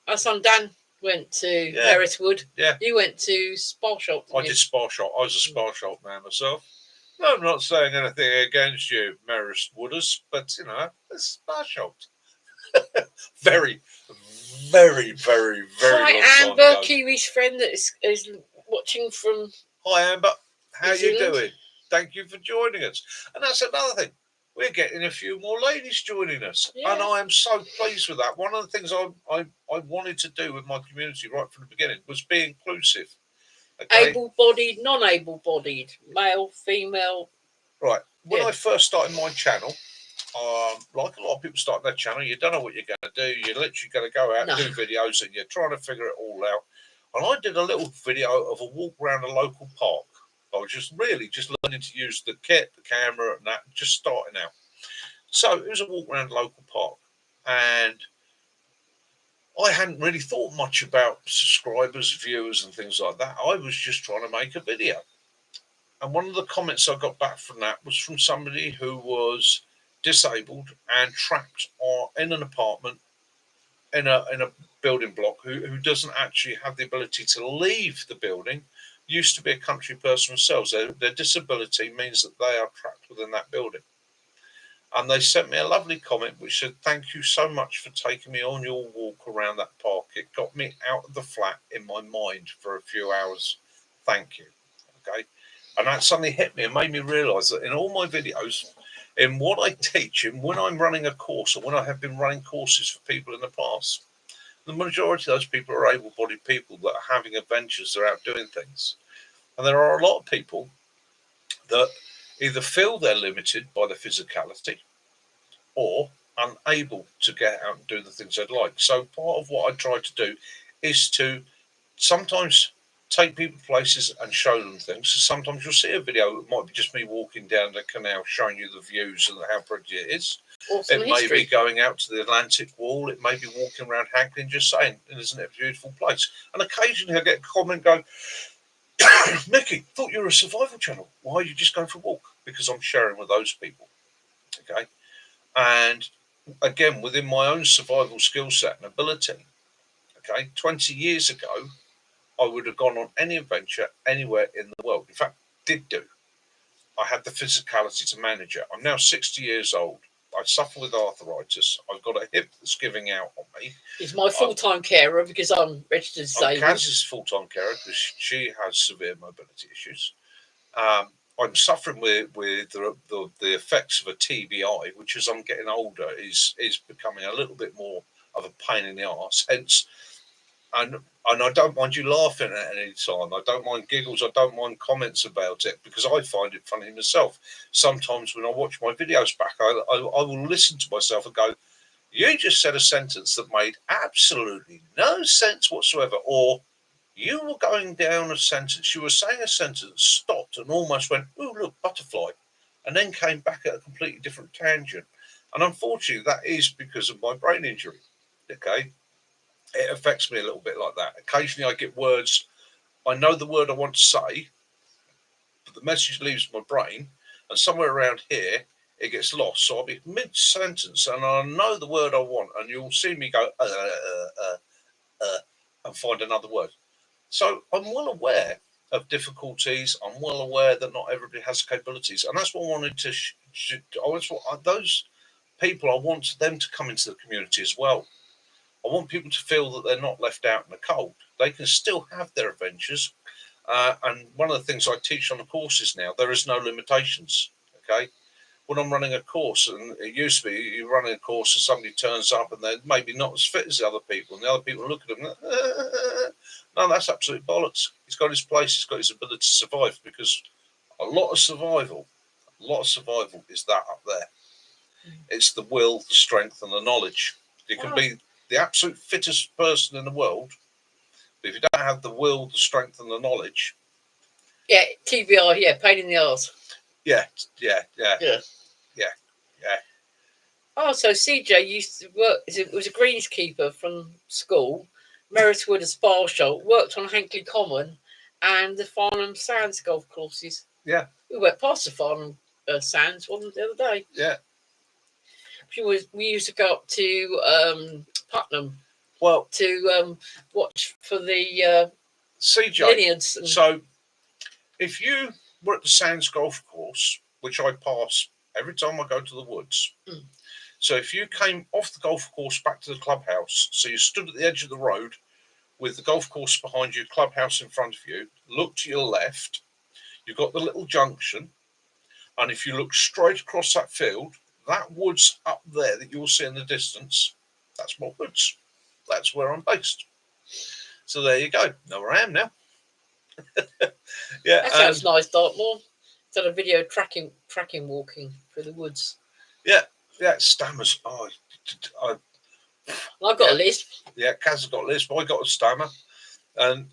Our son Dan went to Herriswood. Yeah. You went to Sparshot. I did Sparshot. I was a Sparshot man myself. No, I'm not saying anything against you, Herriswooders, but it's Sparshot. Very, very, very, very Hi, long time Amber, ago. Kiwi's friend that is watching from. Hi, Amber. How are you doing? Thank you for joining us. And that's another thing. We're getting a few more ladies joining us. Yeah. And I am so pleased with that. One of the things I wanted to do with my community right from the beginning was be inclusive. Okay? Able-bodied, non-able-bodied, male, female. Right. When I first started my channel, like a lot of people starting their channel, you don't know what you're going to do. You're literally going to go out and do videos and you're trying to figure it all out. And I did a little video of a walk around a local park. I was just learning to use the kit, the camera and that, just starting out. So it was a walk around a local park. And I hadn't really thought much about subscribers, viewers and things like that. I was just trying to make a video. And one of the comments I got back from that was from somebody who was disabled and trapped in an apartment in a building block who doesn't actually have the ability to leave the building. Used to be a country person themselves. Their disability means that they are trapped within that building. And they sent me a lovely comment which said, "Thank you so much for taking me on your walk around that park. It got me out of the flat in my mind for a few hours. Thank you." Okay. And that suddenly hit me and made me realise that in all my videos, in what I teach, and when I'm running a course, or when I have been running courses for people in the past, the majority of those people are able-bodied people that are having adventures, they're out doing things. And there are a lot of people that either feel they're limited by the physicality or unable to get out and do the things they'd like. So part of what I try to do is to sometimes take people places and show them things. So sometimes you'll see a video, it might be just me walking down the canal showing you the views and how pretty it is. Awesome. It may be going out to the Atlantic Wall, it may be walking around Hackney and just saying, isn't it a beautiful place? And occasionally I get a comment going, "Mickey, thought you were a survival channel. Why are you just going for a walk?" Because I'm sharing with those people. Okay. And again, within my own survival skill set and ability, okay, 20 years ago, I would have gone on any adventure anywhere in the world. In fact, did do. I had the physicality to manage it. I'm now 60 years old. I suffer with arthritis. I've got a hip that's giving out on me. He's my full-time carer because I'm registered disabled. Kaz's full-time carer because she has severe mobility issues. I'm suffering with the effects of a TBI, which as I'm getting older is becoming a little bit more of a pain in the arse. Hence, and I don't mind you laughing at any time. I don't mind giggles. I don't mind comments about it because I find it funny myself. Sometimes when I watch my videos back, I will listen to myself and go, "You just said a sentence that made absolutely no sense whatsoever," or "You were going down a sentence, you were saying a sentence, stopped and almost went, oh, look, butterfly," and then came back at a completely different tangent." And unfortunately, that is because of my brain injury. Okay. It affects me a little bit like that. Occasionally I get words, I know the word I want to say, but the message leaves my brain, and somewhere around here, it gets lost. So I'll be mid-sentence, and I know the word I want, and you'll see me go, and find another word. So I'm well aware of difficulties. I'm well aware that not everybody has capabilities. And that's what I wanted to those people, I want them to come into the community as well. I want people to feel that they're not left out in the cold. They can still have their adventures. And one of the things I teach on the courses now, there is no limitations. Okay. When I'm running a course, and it used to be you're running a course and somebody turns up and they're maybe not as fit as the other people, and the other people look at them, no, that's absolute bollocks. He's got his place, he's got his ability to survive, because a lot of survival is that up there. It's the will, the strength, and the knowledge. You can be the absolute fittest person in the world, but if you don't have the will, the strength, and the knowledge. Yeah, TBR, yeah, pain in the arse. Yeah. Oh, so CJ used to work, was a greenskeeper from school, Merritwood Spa Shop, worked on Hankley Common and the Farnham Sands golf courses. Yeah. We went past the Farnham Sands one the other day. Yeah. We used to go up to Putnam. Well, to watch for the CJ. Lineards. So if you were at the Sands golf course, which I pass every time I go to the woods. So if you came off the golf course back to the clubhouse, so you stood at the edge of the road with the golf course behind you, clubhouse in front of you, look to your left, you've got the little junction, And if you look straight across that field, that woods up there that you'll see in the distance, that's my woods. That's where I'm based. So there you go. Know where I am now. Yeah, that sounds nice, Dartmoor. It's on a video tracking walking through the woods. Yeah, stammers. I've got a lisp. Yeah, Kaz has got a lisp. I got a stammer, and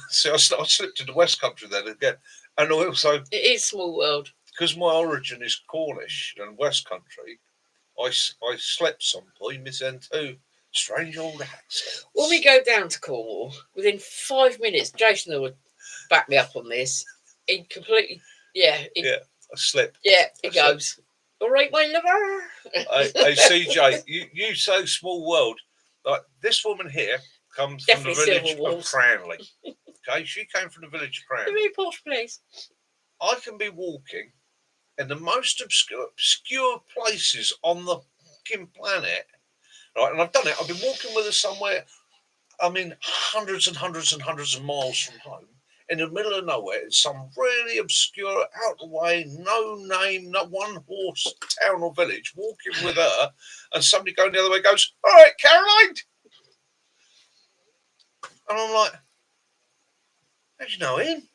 so I slipped into West Country then again, and also it is small world because my origin is Cornish and West Country. I slept sometimes into strange old accents. When we go down to Cornwall, within 5 minutes, Jason will back me up on this. He completely, I slipped. Yeah, it goes. All right, my lover. Hey, CJ, you say small world. Like this woman here comes Definitely from the village of Cranley. Okay, she came from the village of Cranley. A very posh place. I can be walking in the most obscure places on the fucking planet, right? And I've done it. I've been walking with her somewhere, I mean, hundreds and hundreds and hundreds of miles from home, in the middle of nowhere, in some really obscure, out of the way, no name, not one horse town or village, walking with her, and somebody going the other way goes, "All right, Caroline." And I'm like, "How do you know him?"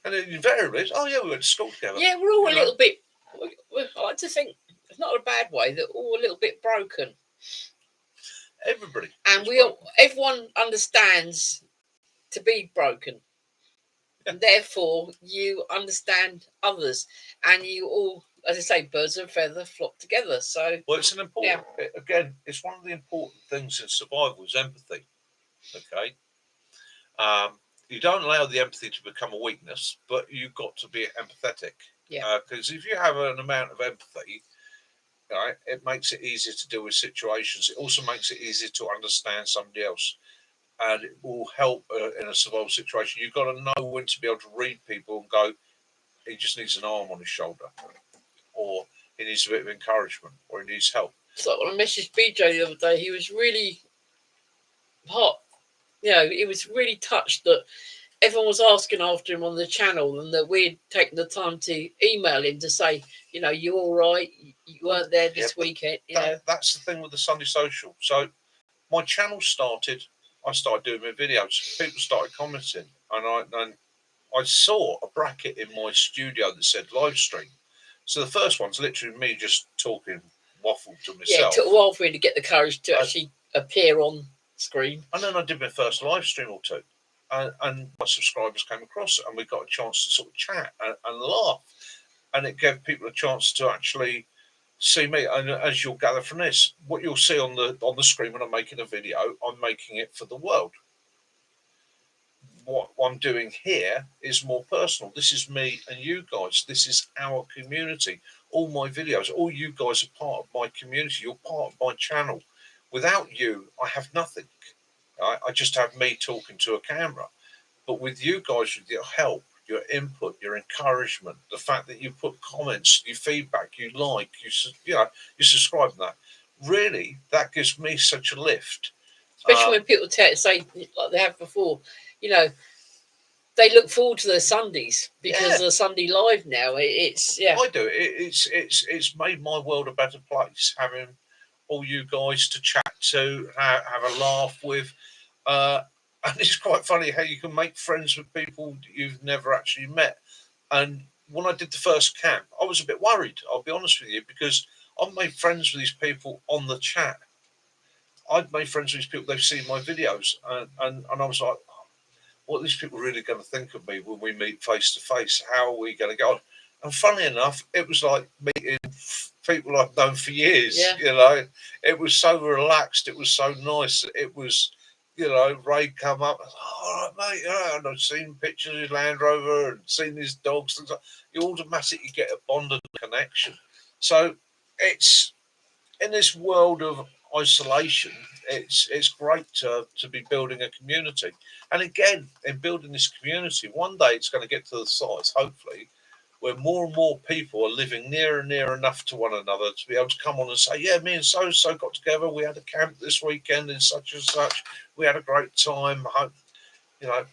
And then invariably, it's, "Oh yeah, we went to school together." Yeah, we're all a little bit. I like to think it's not a bad way that we're all a little bit broken. Everybody, and everyone understands to be broken. And therefore, you understand others, and you all, as I say, birds of a feather flock together. So, well, it's an important. Again, it's one of the important things in survival is empathy. Okay. You don't allow the empathy to become a weakness, but you've got to be empathetic. Yeah. Because if you have an amount of empathy, right, it makes it easier to deal with situations. It also makes it easier to understand somebody else, and it will help in a survival situation. You've got to know when to be able to read people and go, he just needs an arm on his shoulder, or he needs a bit of encouragement, or he needs help. So when I messaged BJ the other day, he was really hot. You know, he was really touched that everyone was asking after him on the channel, and that we'd taken the time to email him to say, you know, you all right? You weren't there this weekend. That's the thing with the Sunday Social. So my channel started. I started doing my videos. People started commenting, and I saw a bracket in my studio that said live stream. So the first one's literally me just talking waffle to myself. Yeah, it took a while for me to get the courage to actually appear on screen. And then I did my first live stream or two. And my subscribers came across it, and we got a chance to sort of chat and laugh. And it gave people a chance to actually see me. And as you'll gather from this, what you'll see on the screen when I'm making a video, I'm making it for the world. What I'm doing here is more personal. This is me and you guys. This is our community. All my videos, all you guys are part of my community. You're part of my channel. Without you, I have nothing. I just have me talking to a camera. But with you guys, with your help, your input, your encouragement, the fact that you put comments, you feedback, you like, you subscribe to that, really, that gives me such a lift. Especially when people say, like they have before, you know, they look forward to their Sundays because of the Sunday Live now. I do. It's made my world a better place, having all you guys to chat to, have a laugh with. And it's quite funny how you can make friends with people you've never actually met. And when I did the first camp, I was a bit worried, I'll be honest with you, because I've made friends with these people on the chat. I've made friends with these people, they've seen my videos. And I was like, what are these people really going to think of me when we meet face to face? How are we going to go on? And funnily enough, it was like meeting people I've known for years. You know, it was so relaxed. It was so nice. It was, you know, Ray come up, all right, mate, and I've seen pictures of his Land Rover and seen his dogs. Things like, you automatically get a bonded connection. So it's in this world of isolation, it's great to be building a community. And again, in building this community, one day it's going to get to the size, hopefully, where more and more people are living near and near enough to one another to be able to come on and say, yeah, me and so got together. We had a camp this weekend in such and such. We had a great time. You know,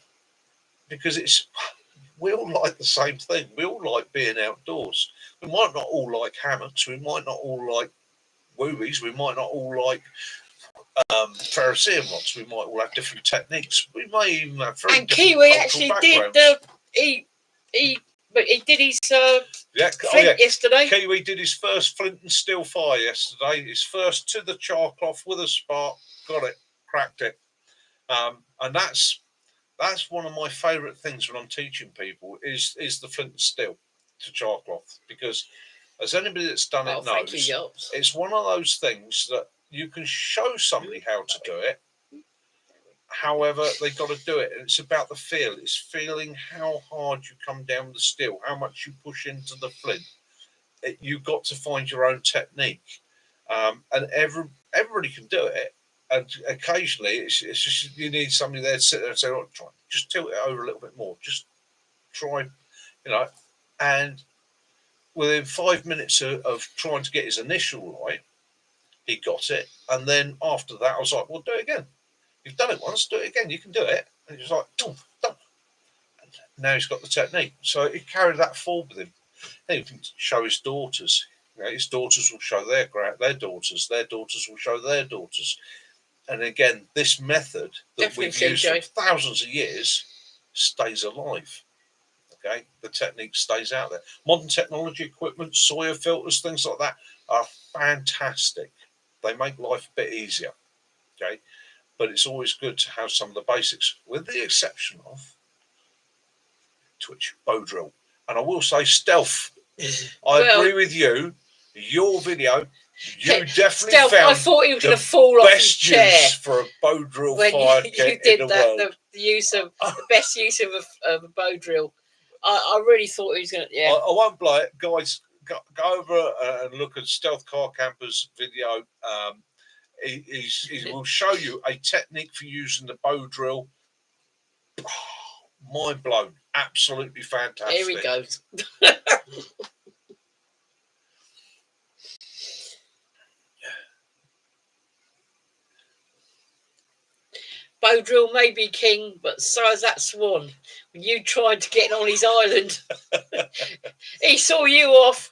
because we all like the same thing. We all like being outdoors. We might not all like hammocks. We might not all like woobies. We might not all like ferrocerium rods. We might all have different techniques. We may even have very and different Kiwi cultural actually backgrounds. he did his flint yesterday. Kiwi did his first flint and steel fire yesterday. His first to the charcloth with a spark. Got it, cracked it. And that's one of my favourite things when I'm teaching people is the flint and steel to charcloth, because as anybody that's done it knows, it's one of those things that you can show somebody how to do it. However, they've got to do it. And it's about the feel. It's feeling how hard you come down the steel, how much you push into the flint. You've got to find your own technique. And everybody can do it. And occasionally, it's just you need somebody there to sit there and say, "Oh, try, just tilt it over a little bit more. Just try, you know." And within 5 minutes of trying to get his initial right, he got it. And then after that, I was like, "Well, do it again. You've done it once. Do it again. You can do it." And he was like, "Oh, done." And now he's got the technique. So he carried that forward with him. Then he can show his daughters. You know, his daughters will show their daughters. Their daughters will show their daughters. And again, this method that we've used for thousands of years stays alive. Okay, the technique stays out there. Modern technology equipment, soil filters, things like that are fantastic. They make life a bit easier. Okay, but it's always good to have some of the basics, with the exception of twitch, bow drill, and I will say stealth. I agree with you. Your video. You definitely found I thought he was going to fall off his chair for a bow drill when fire you kit did in the that. world. The best use of a bow drill. I really thought he was going to. Yeah, I won't blow it, guys. Go over and look at Stealth Car Camper's video. He will show you a technique for using the bow drill. Mind blown, absolutely fantastic. Here he goes. Bow drill may be king, but so is that swan. When you tried to get on his island, he saw you off.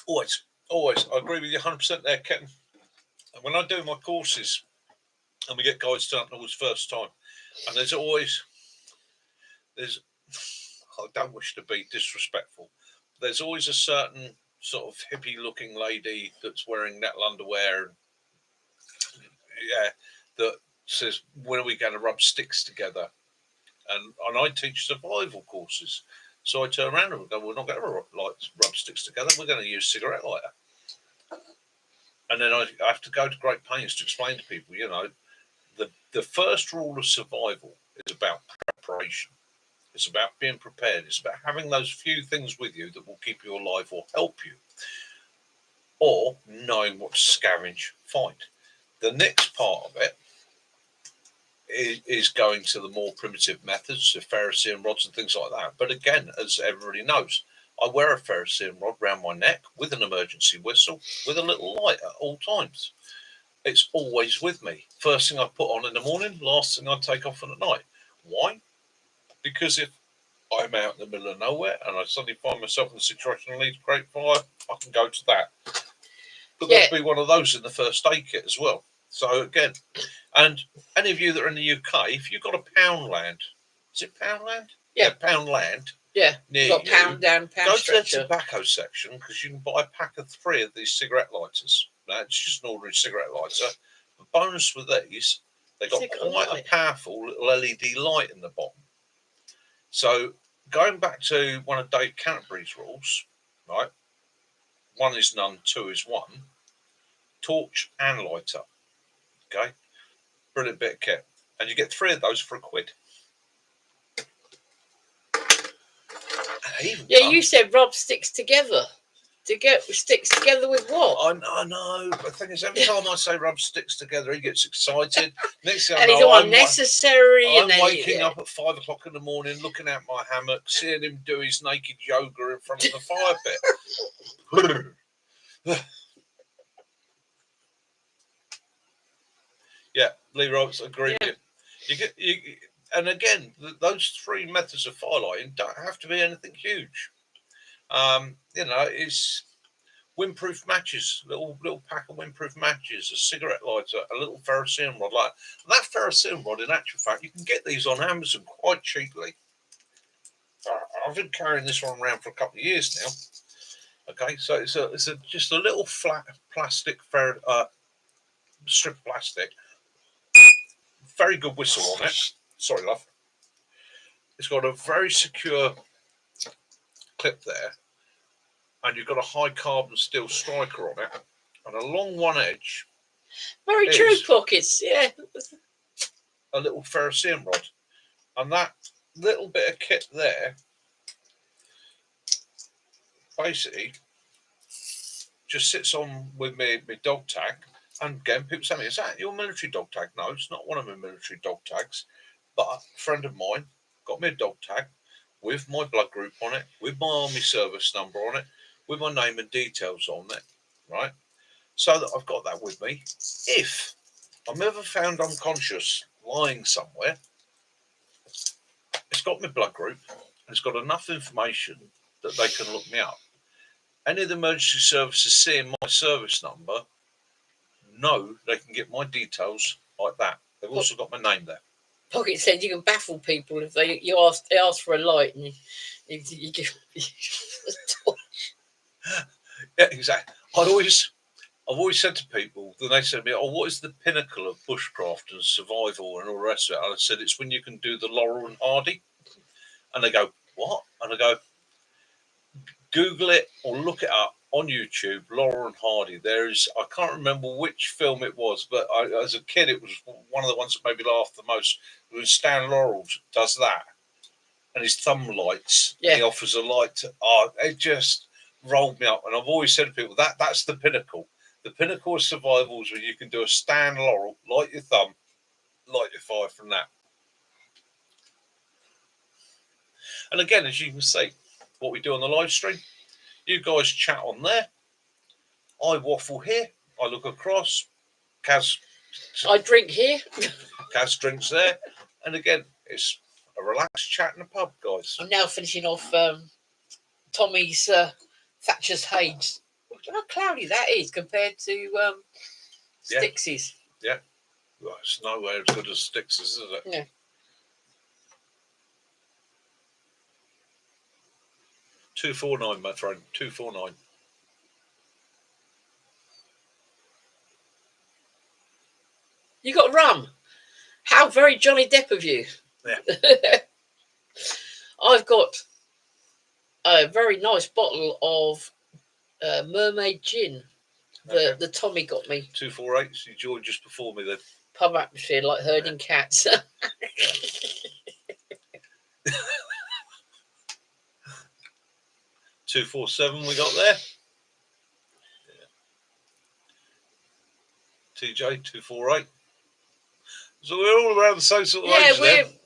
Always. I agree with you 100% there, Ken. And when I do my courses, and we get guys starting always first time, and there's I don't wish to be disrespectful. There's always a certain sort of hippie-looking lady that's wearing nettle underwear, that says, "When are we going to rub sticks together?" And I teach survival courses, so I turn around and go, "We're not going to rub sticks together. We're going to use cigarette lighter." And then I have to go to great pains to explain to people, the first rule of survival is about preparation. It's about being prepared. It's about having those few things with you that will keep you alive or help you, or knowing what to scavenge, find. The next part of it is going to the more primitive methods, the ferrocerium rods and things like that. But again, as everybody knows, I wear a ferrocerium rod around my neck with an emergency whistle, with a little light at all times. It's always with me. First thing I put on in the morning, last thing I take off at night. Why? Because if I'm out in the middle of nowhere and I suddenly find myself in a situation that needs a great fire, I can go to that. But there'll be one of those in the first aid kit as well. So again, and any of you that are in the UK, if you've got a Poundland, is it Poundland? Yeah, Poundland. Yeah, near got pound down, pound go stretcher. to the tobacco section, because you can buy a pack of 3 of these cigarette lighters. Now, it's just an ordinary cigarette lighter. The bonus with these, they've got quite a powerful little LED light in the bottom. So going back to one of Dave Canterbury's rules, right? 1 is none, 2 is 1. Torch and lighter. Okay? Brilliant bit of kit. And you get 3 of those for £1. You said rub sticks together. To get sticks together with what? I know. But the thing is, every time I say rub sticks together, he gets excited. Next thing and I it's know, all unnecessary. I'm waking up at 5 o'clock in the morning, looking out my hammock, seeing him do his naked yoga in front of the fire pit. Yeah, Lee Roberts, agree with you. And again, those three methods of firelighting don't have to be anything huge. It's windproof matches, little pack of windproof matches, a cigarette lighter, a little ferrocerium rod. Like that ferrocerium rod, in actual fact, you can get these on Amazon quite cheaply. I've been carrying this one around for a couple of years now. Okay, so it's just a little flat plastic strip of plastic. Very good whistle on it. Sorry, love. It's got a very secure clip there, and you've got a high carbon steel striker on it, and along one edge. Very true, pockets. Yeah. A little ferrocerium rod, and that little bit of kit there basically just sits on with my dog tag. And again, people say to me, is that your military dog tag? No, it's not one of my military dog tags. But a friend of mine got me a dog tag with my blood group on it, with my army service number on it, with my name and details on it, right? So that I've got that with me. If I'm ever found unconscious lying somewhere, it's got my blood group and it's got enough information that they can look me up. Any of the emergency services seeing my service number know they can get my details like that. They've also got my name there. Pocket said you can baffle people if they ask for a light and you give a torch. Yeah, exactly. I've always said to people, then they said to me, "Oh, what is the pinnacle of bushcraft and survival and all the rest of it?" And I said, "It's when you can do the Laurel and Hardy." And they go, "What?" And I go, "Google it or look it up on YouTube, Laurel and Hardy." I can't remember which film it was, but as a kid, it was one of the ones that made me laugh the most. It was Stan Laurel does that, and his thumb lights. Yeah. And he offers a light. It just rolled me up. And I've always said to people that's the pinnacle. The pinnacle of survival is when you can do a Stan Laurel, light your thumb, light your fire from that. And again, as you can see, what we do on the live stream, you guys chat on there. I waffle here. I look across. Kaz. I drink here. Kaz drinks there. And again, it's a relaxed chat in the pub, guys. I'm now finishing off Tommy's Thatcher's Hage. Look how cloudy that is compared to Stix's. Yeah. Well, it's nowhere as good as Stix's, is it? Yeah. 249, my friend. 249. You got rum? How very Johnny Depp of you. Yeah. I've got a very nice bottle of mermaid gin that the Tommy got me. 248. You joined just before me then. Pub atmosphere like herding cats. 247 we got there. Yeah. TJ 248. So we're all around the same sort of age then.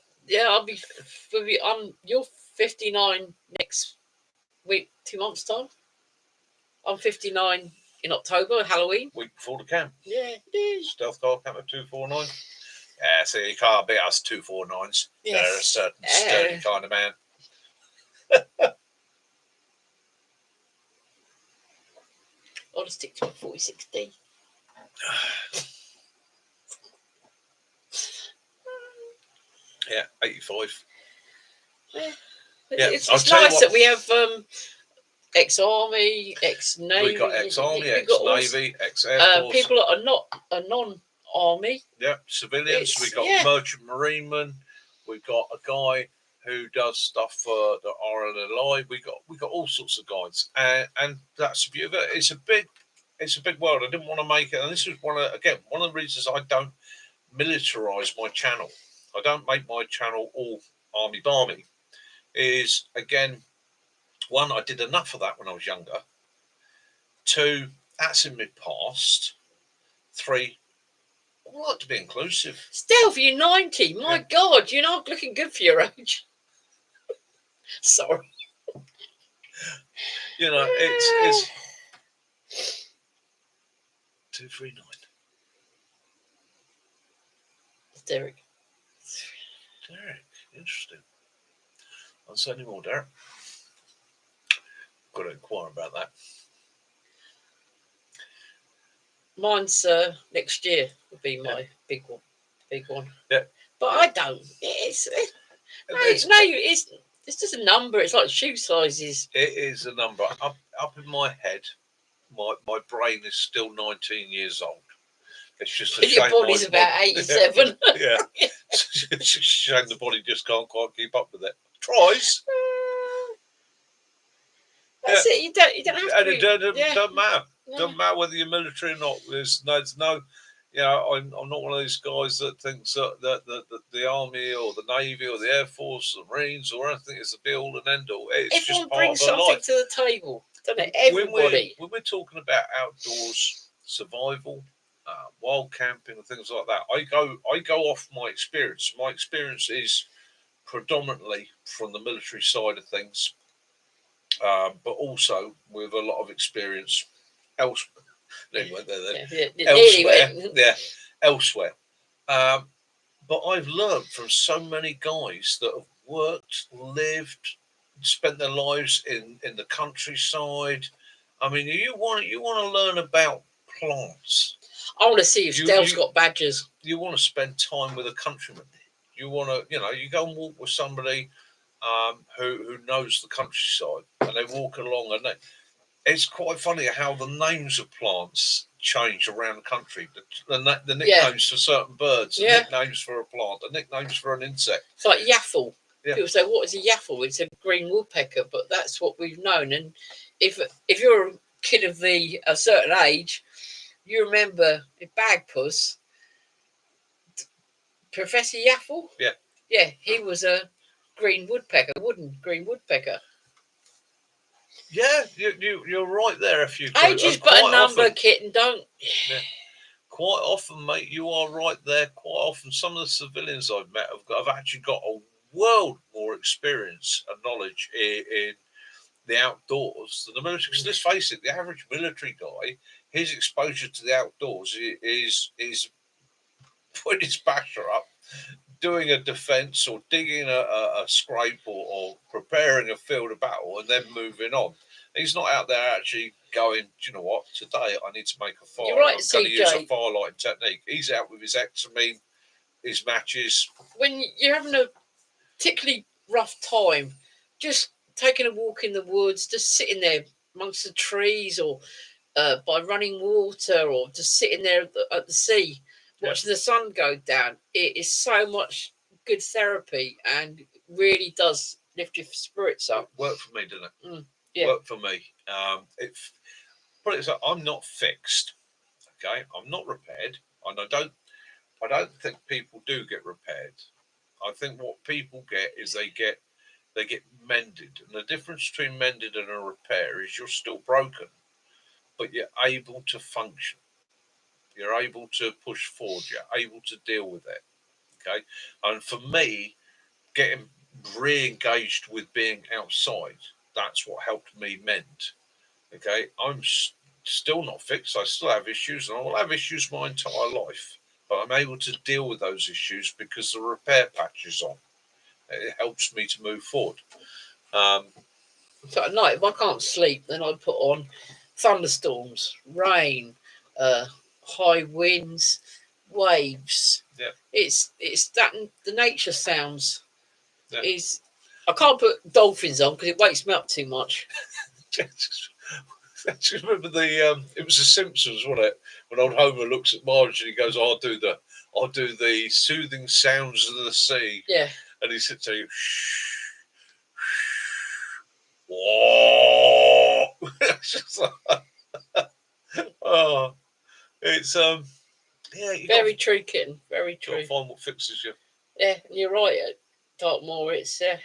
You're 59 next week, 2 months' time. I'm 59 in October, Halloween. Week before the camp. Yeah, it is. Stealth car camp at 249. Yeah, so you can't beat us 249s. Yes. They're a certain sturdy kind of man. I'll just stick to my 46D. Yeah, 85. Yeah. It's nice that we have ex-army, ex-navy. We've got ex-army, ex-navy, ex-air force. People that are not a non-army. Yeah, civilians. We've got merchant marinemen. We've got a guy who does stuff for the RNLI. We got all sorts of guys, and that's the beauty of it. It's a big world. I didn't want to make it, and this was one of the reasons I don't militarize my channel. I don't make my channel all army barmy. Is again, one, I did enough of that when I was younger. 2, that's in my past. 3, I like to be inclusive. Stealth, you're 90. My God, you're not looking good for your age. Sorry. You know, it's 239. Derek. Derek, interesting. I'll say any more, Derek. Got to inquire about that. Mine's next year will be my big one. Yeah. But I don't. It's just a number. It's like shoe sizes. It is a number. Up in my head, my brain is still 19 years old. It's just a shame. Your body's about 87. Yeah. It's a shame the body just can't quite keep up with it. Tries. That's it. You don't have to. It doesn't matter. No. Doesn't matter whether you're military or not. There's no. You know, I'm not one of those guys that thinks that the army or the navy or the air force, or the marines or anything is the be all and end all. It's Everyone just part brings of our something life. to the table, doesn't it? Everybody. When we're talking about outdoors survival, wild camping and things like that, I go off my experience. My experience is predominantly from the military side of things, but also with a lot of experience elsewhere. Elsewhere. But I've learned from so many guys that have worked, lived, spent their lives in the countryside. I mean, you want to learn about plants. I want to see if Dale's got badgers. You want to spend time with a countryman. You want to, you go and walk with somebody who knows the countryside, and they walk along, and it's quite funny how the names of plants change around the country. The nicknames for certain birds, the nicknames for a plant, the nicknames for an insect. It's like yaffle. Yeah. People say, "What is a yaffle?" It's a green woodpecker, but that's what we've known. And if you're a kid of a certain age, you remember a bagpuss, Professor Yaffle. Yeah, he was a green woodpecker, wooden green woodpecker. Yeah, you're right there. If you ages but a number, kitten, don't. Yeah. Quite often, mate, you are right there. Quite often, some of the civilians I've met have actually got a world more experience and knowledge in the outdoors than the military. Because let's face it, the average military guy, his exposure to the outdoors is putting his basher up, doing a defence or digging a scrape or preparing a field of battle and then moving on. He's not out there actually going, do you know what, today I need to make a fire. You're right, I'm going to use a firelighting technique. He's out with his Examine, his matches. When you're having a particularly rough time, just taking a walk in the woods, just sitting there amongst the trees or by running water or just sitting there at the sea, watching the sun go down, it is so much good therapy and really does lift your spirits up. It worked for me, didn't it? Worked for me. Put it so, I'm not fixed. Okay, I'm not repaired, and I don't think people do get repaired. I think what people get is they get mended, and the difference between mended and a repair is you're still broken, but you're able to function. You're able to push forward. You're able to deal with it. Okay, and for me, getting re-engaged with being outside, that's what helped me mend. Okay, I'm still not fixed. I still have issues, and I will have issues my entire life. But I'm able to deal with those issues because the repair patch is on. It helps me to move forward. So at night, if I can't sleep, then I put on thunderstorms, rain, high winds, waves. Yeah, it's that the nature sounds. Yeah. I can't put dolphins on because it wakes me up too much. I just remember it was The Simpsons, wasn't it? When old Homer looks at Marge and he goes, "I'll do the soothing sounds of the sea." Yeah. And he sits there, shh, whoa. It's just like, oh, it's very true, kitten. Very true. Got to find what fixes you. Yeah, you're right. At Dartmoor, it's yeah.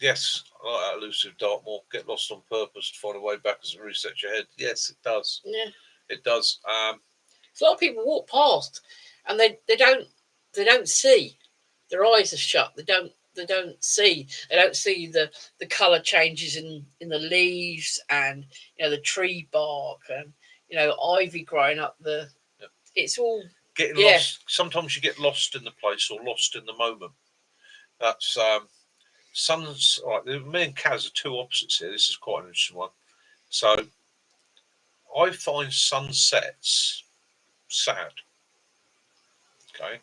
Yes, I like that elusive Dartmoor. Get lost on purpose to find a way back as it resets your head. Yes, it does. Yeah, it does. So a lot of people walk past and they don't see. Their eyes are shut. They don't they don't see the colour changes in the leaves, and the tree bark, and ivy growing up it's all getting lost. Sometimes you get lost in the place or lost in the moment. That's suns. Right, me and Kaz are two opposites here. This is quite an interesting one. So I find sunsets sad. Okay.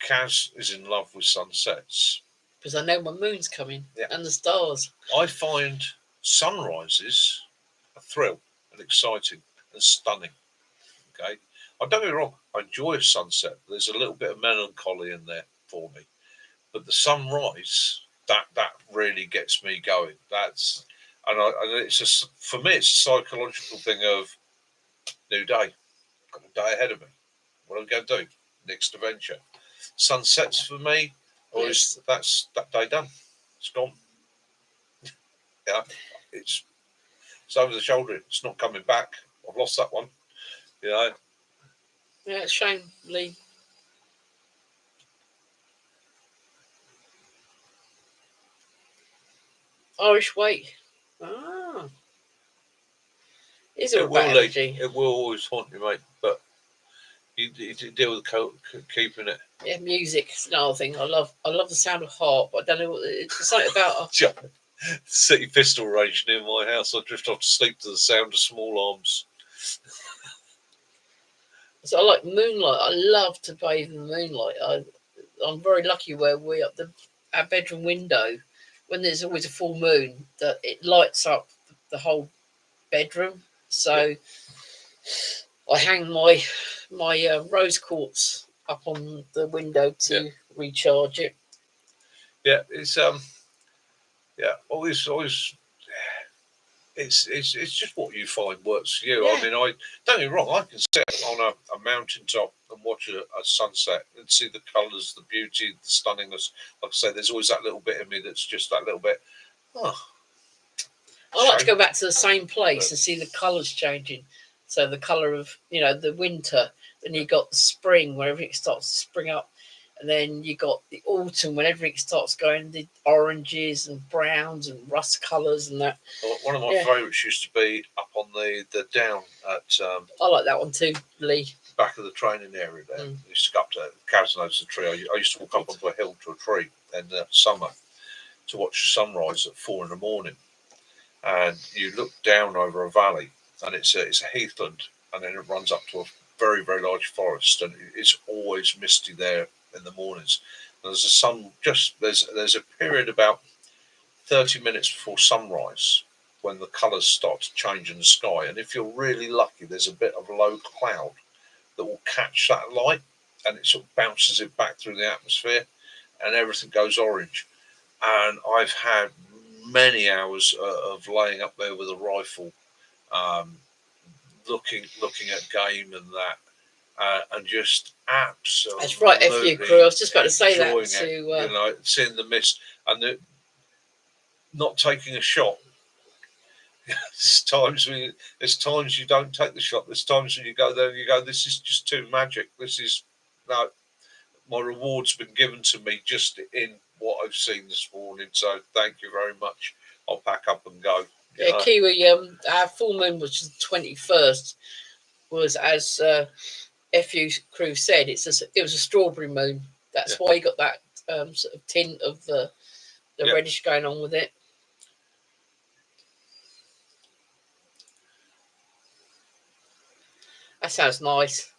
Kaz is in love with sunsets. Because I know my moon's coming and the stars. I find sunrises a thrill and exciting and stunning. Okay. I don't get me wrong, I enjoy a sunset. There's a little bit of melancholy in there for me. But the sunrise, that really gets me going. And it's just, for me, it's a psychological thing of new day. Got a day ahead of me. What am I going to do? Next adventure. Sunsets for me, that's that day done. It's gone. It's over the shoulder. It's not coming back. I've lost that one. Yeah, it's a shame, Lee. Irish Wake. Ah. It will always haunt you, mate. But you deal with keeping it. Yeah, music is another thing. I love the sound of harp. I don't know what it's something about. City Pistol Range near my house. I drift off to sleep to the sound of small arms. So I like moonlight. I love to bathe in the moonlight. I'm very lucky where we up our bedroom window, when there's always a full moon, that it lights up the whole bedroom. So I hang my rose quartz up on the window to recharge it. Yeah, it's always. It's just what you find works for you. Yeah. I mean, don't get me wrong. I can sit on a mountaintop and watch a sunset and see the colours, the beauty, the stunningness. Like I say, there's always that little bit of me that's just that little bit. Oh, I like to go back to the same place and see the colours changing. So the colour of the winter, then you got the spring where everything starts to spring up, and then you got the autumn when everything starts going the oranges and browns and rust colours and that. Well, one of my favourites used to be up on the down at. I like that one too, Lee. Back of the training area there. I used to go up to Kaz knows the tree. I used to walk up onto a hill to a tree in the summer to watch the sunrise at 4 a.m. And you look down over a valley, and it's a heathland, and then it runs up to a very, very large forest, and it's always misty there in the mornings. And there's a sun. There's a period about 30 minutes before sunrise when the colours start to change in the sky, and if you're really lucky, there's a bit of low cloud that will catch that light, and it sort of bounces it back through the atmosphere, and everything goes orange. And I've had many hours of laying up there with a rifle, looking at game and that, and just absolutely. That's right, FU crew. I was just about to say that to seeing the mist and not taking a shot. There's times you don't take the shot. There's times when you go there and you go, this is just too magic. My reward's been given to me just in what I've seen this morning. So thank you very much. I'll pack up and go. Kiwi, our full moon, which is the 21st, was, as FU crew said, it was a strawberry moon. That's why you got that sort of tint of the reddish going on with it. That sounds nice.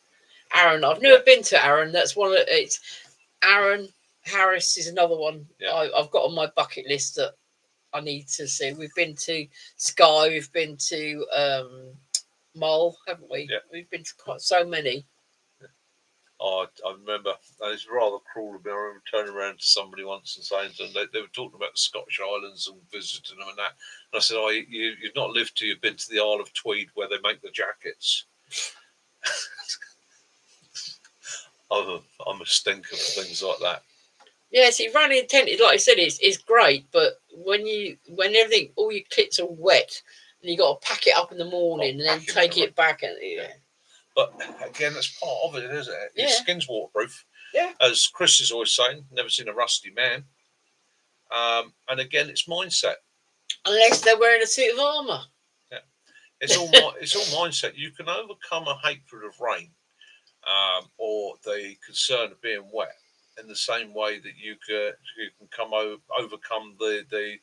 Aaron, I've never been to Aaron. That's one of it's. Aaron Harris is another one I've got on my bucket list that I need to see. We've been to Skye, we've been to Mull, haven't we? Yeah. We've been to quite so many. I remember, and it's rather cruel of me. I remember turning around to somebody once and saying to them, they were talking about the Scottish Islands and visiting them and that. And I said, you've not lived till you've been to the Isle of Tweed where they make the jackets. I'm a stinker for things like that. Yeah, see, running intended, like I said, it's great, but when everything, all your kits are wet, and you got to pack it up in the morning and then take it back, and But again, that's part of it, isn't it? Your skin's waterproof. Yeah. As Chris is always saying, never seen a rusty man. And again, it's mindset. Unless they're wearing a suit of armour. Yeah. It's all mindset. You can overcome a hatred of rain, or the concern of being wet, in the same way that you can overcome the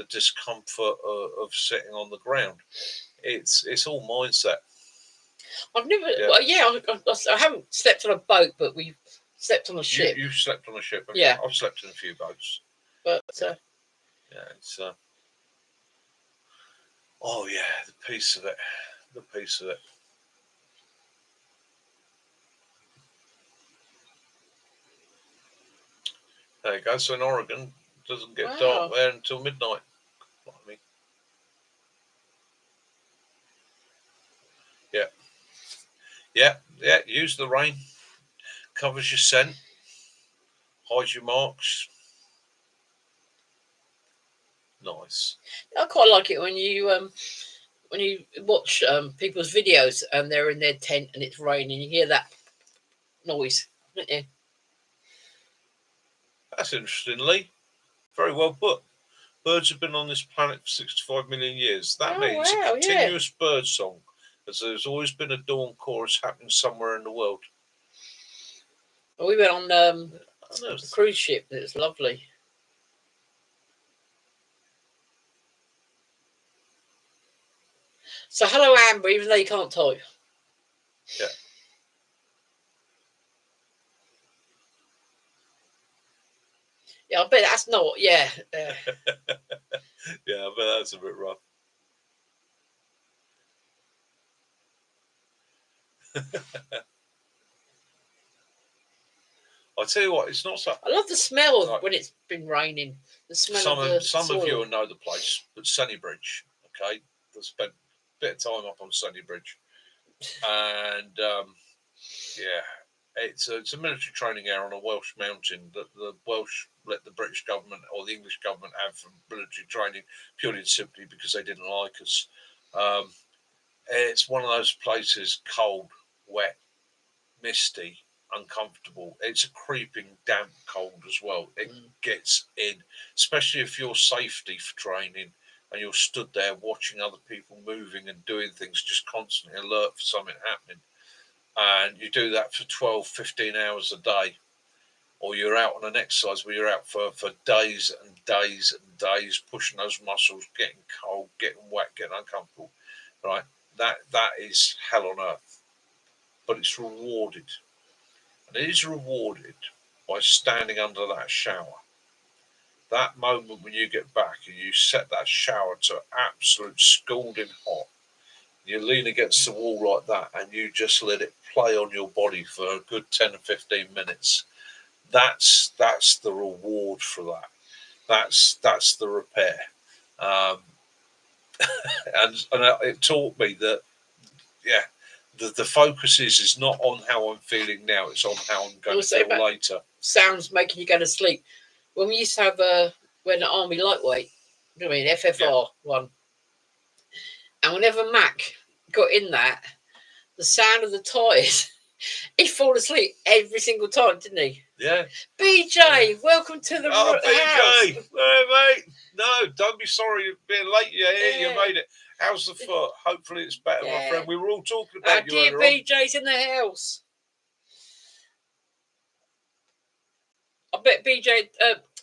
discomfort of sitting on the ground. It's all mindset. I've never. Yeah. I haven't slept on a boat, but we've slept on a ship. You slept on a ship. Yeah. I've slept in a few boats. But yeah, it's. Oh yeah, the piece of it. There you go. So in Oregon, it doesn't get dark there until midnight. Yeah. Use the rain. Covers your scent. Hides your marks. Nice. I quite like it when you watch people's videos and they're in their tent and it's raining. You hear that noise, don't you? That's interesting, Lee. Very well put. Birds have been on this planet for 65 million years. That means a continuous bird song, as there's always been a dawn chorus happening somewhere in the world. Well, we went on a cruise ship. It was lovely. So hello, Amber, even though you can't type. Yeah. Yeah, I bet that's not. Yeah. Yeah, I bet that's a bit rough. I tell you what, it's not so. I love the smell of when it's been raining. The smell of the some soil. of you will know the place, but Sunnybridge. Okay, I spent a bit of time up on Sunnybridge, and it's a military training area on a Welsh mountain that the Welsh let the British government or the English government have for military training purely and simply because they didn't like us. It's one of those places, cold, wet, misty, uncomfortable. It's a creeping damp cold as well. It gets in, especially if you're safety for training and you're stood there watching other people moving and doing things, just constantly alert for something happening. And you do that for 12, 15 hours a day, or you're out on an exercise where you're out for days and days and days, pushing those muscles, getting cold, getting wet, getting uncomfortable, right? That is hell on earth, but it's rewarded. And it is rewarded by standing under that shower. That moment when you get back and you set that shower to absolute scalding hot, you lean against the wall like that and you just let it play on your body for a good 10 or 15 minutes. That's the reward for that. That's the repair. And it taught me that, the focus is not on how I'm feeling now. It's on how I'm going to feel later. Sounds making you go to sleep. When we used to have when the Army Lightweight, FFR one, and whenever Mac got in that, the sound of the tyres, he'd fall asleep every single time, didn't he? Yeah. BJ, welcome to the house. BJ, hey, mate. No, don't be sorry you're being late. You made it. How's the foot? Hopefully it's better, my friend. We were all talking about you earlier on. BJ's in the house. I bet BJ,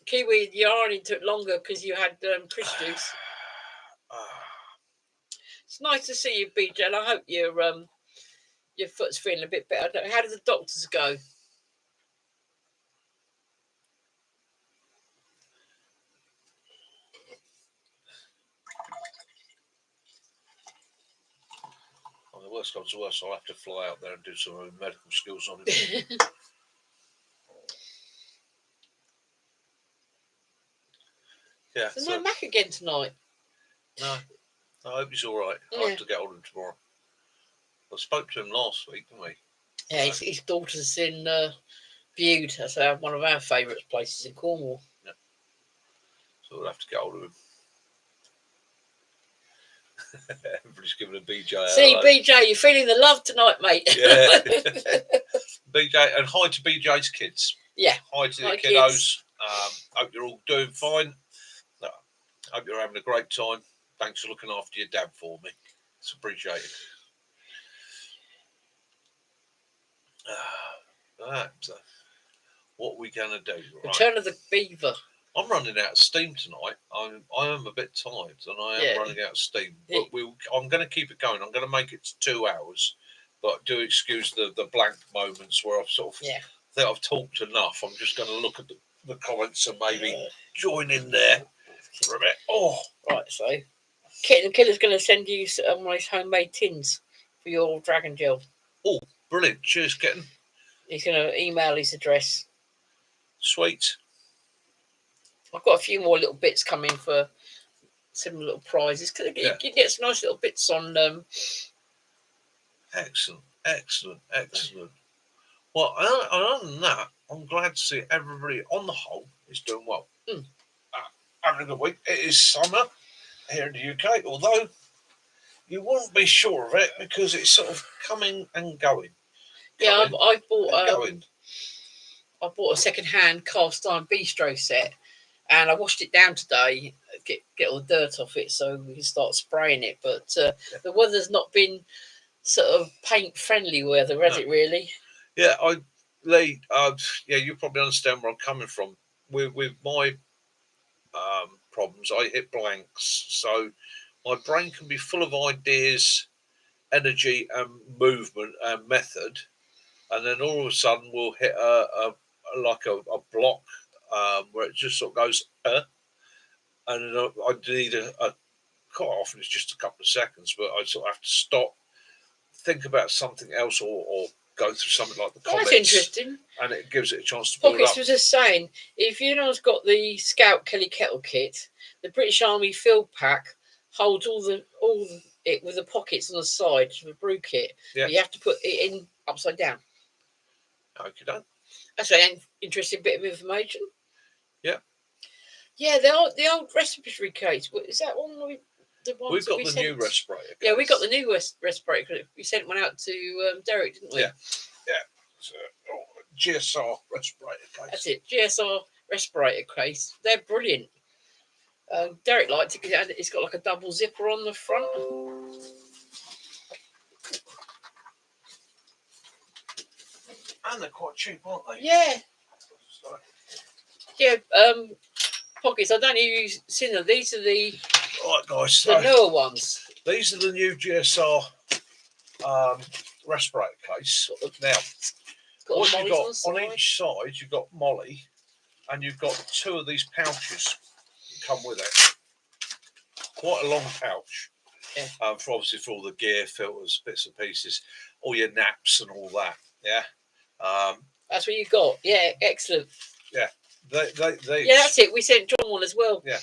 Kiwi, the ironing took longer because you had Chris juice. It's nice to see you, BJ, and I hope your foot's feeling a bit better. How did the doctors go? The worst comes to worst, I'll have to fly out there and do some medical skills on him. Yeah. So no Mac again tonight. No, I hope he's all right. I'll have to get hold of him tomorrow. I spoke to him last week, didn't we? Yeah, his daughter's in Bude. That's one of our favourite places in Cornwall. Yeah. So we'll have to get hold of him. Everybody's giving a BJ. See, BJ, you're feeling the love tonight, mate. Yeah. BJ, and hi to BJ's kids. Yeah. Hi to the kiddos. Hope you're all doing fine. Hope you're having a great time. Thanks for looking after your dad for me. It's appreciated. What are we going to do? Right? Return of the Beaver. I'm running out of steam tonight. I am a bit tired and I am running out of steam. But I'm going to keep it going. I'm going to make it to 2 hours. But do excuse the blank moments where I've sort of think I've talked enough. I'm just going to look at the comments and maybe join in there for a bit. Oh, right. So, Killer's going to send you one of his homemade tins for your dragon gel. Oh, brilliant! Cheers, Kitten. He's going to email his address. Sweet. I've got a few more little bits coming for some little prizes because you get some nice little bits on. Excellent. Well, other than that, I'm glad to see everybody on the whole is doing well. Having a good week. It is summer here in the UK, although you wouldn't be sure of it because it's sort of coming and going. I bought a second-hand cast iron bistro set, and I washed it down today. Get all the dirt off it so we can start spraying it. But the weather's not been sort of paint-friendly weather, has it really? Yeah, Lee. You probably understand where I'm coming from. With my problems, I hit blanks, so my brain can be full of ideas, energy, and movement and method, and then all of a sudden we'll hit a block where it just sort of goes, and then I need quite often it's just a couple of seconds, but I sort of have to stop, think about something else, or go through something like the comments. That's interesting. And it gives it a chance to build Pockets up. was just saying, if you know, got the Scout Kelly Kettle Kit, the British Army field pack holds all it with the pockets on the side of the brew kit. Yeah. You have to put it in upside down. Okay, done. That's an interesting bit of information. Yeah. Yeah, the old respiratory case. Is that one? We've got the new respirator case. Yeah, we got the new respirator. We sent one out to Derek, didn't we? Yeah. It's GSR respirator case. That's it, GSR respirator case. They're brilliant. Derek liked it because it's got like a double zipper on the front. And they're quite cheap, aren't they? Yeah. Yeah, Pockets, I don't know if you've seen them. These are the newer ones. These are the new GSR respirator case. Now, what you've got on each side, you've got Molly, and you've got 2 of these pouches that come with it. Quite a long pouch. Yeah. For all the gear, filters, bits and pieces, all your naps and all that. Yeah. That's what you got. Yeah, excellent. Yeah. They that's it. We sent John one as well. Yeah.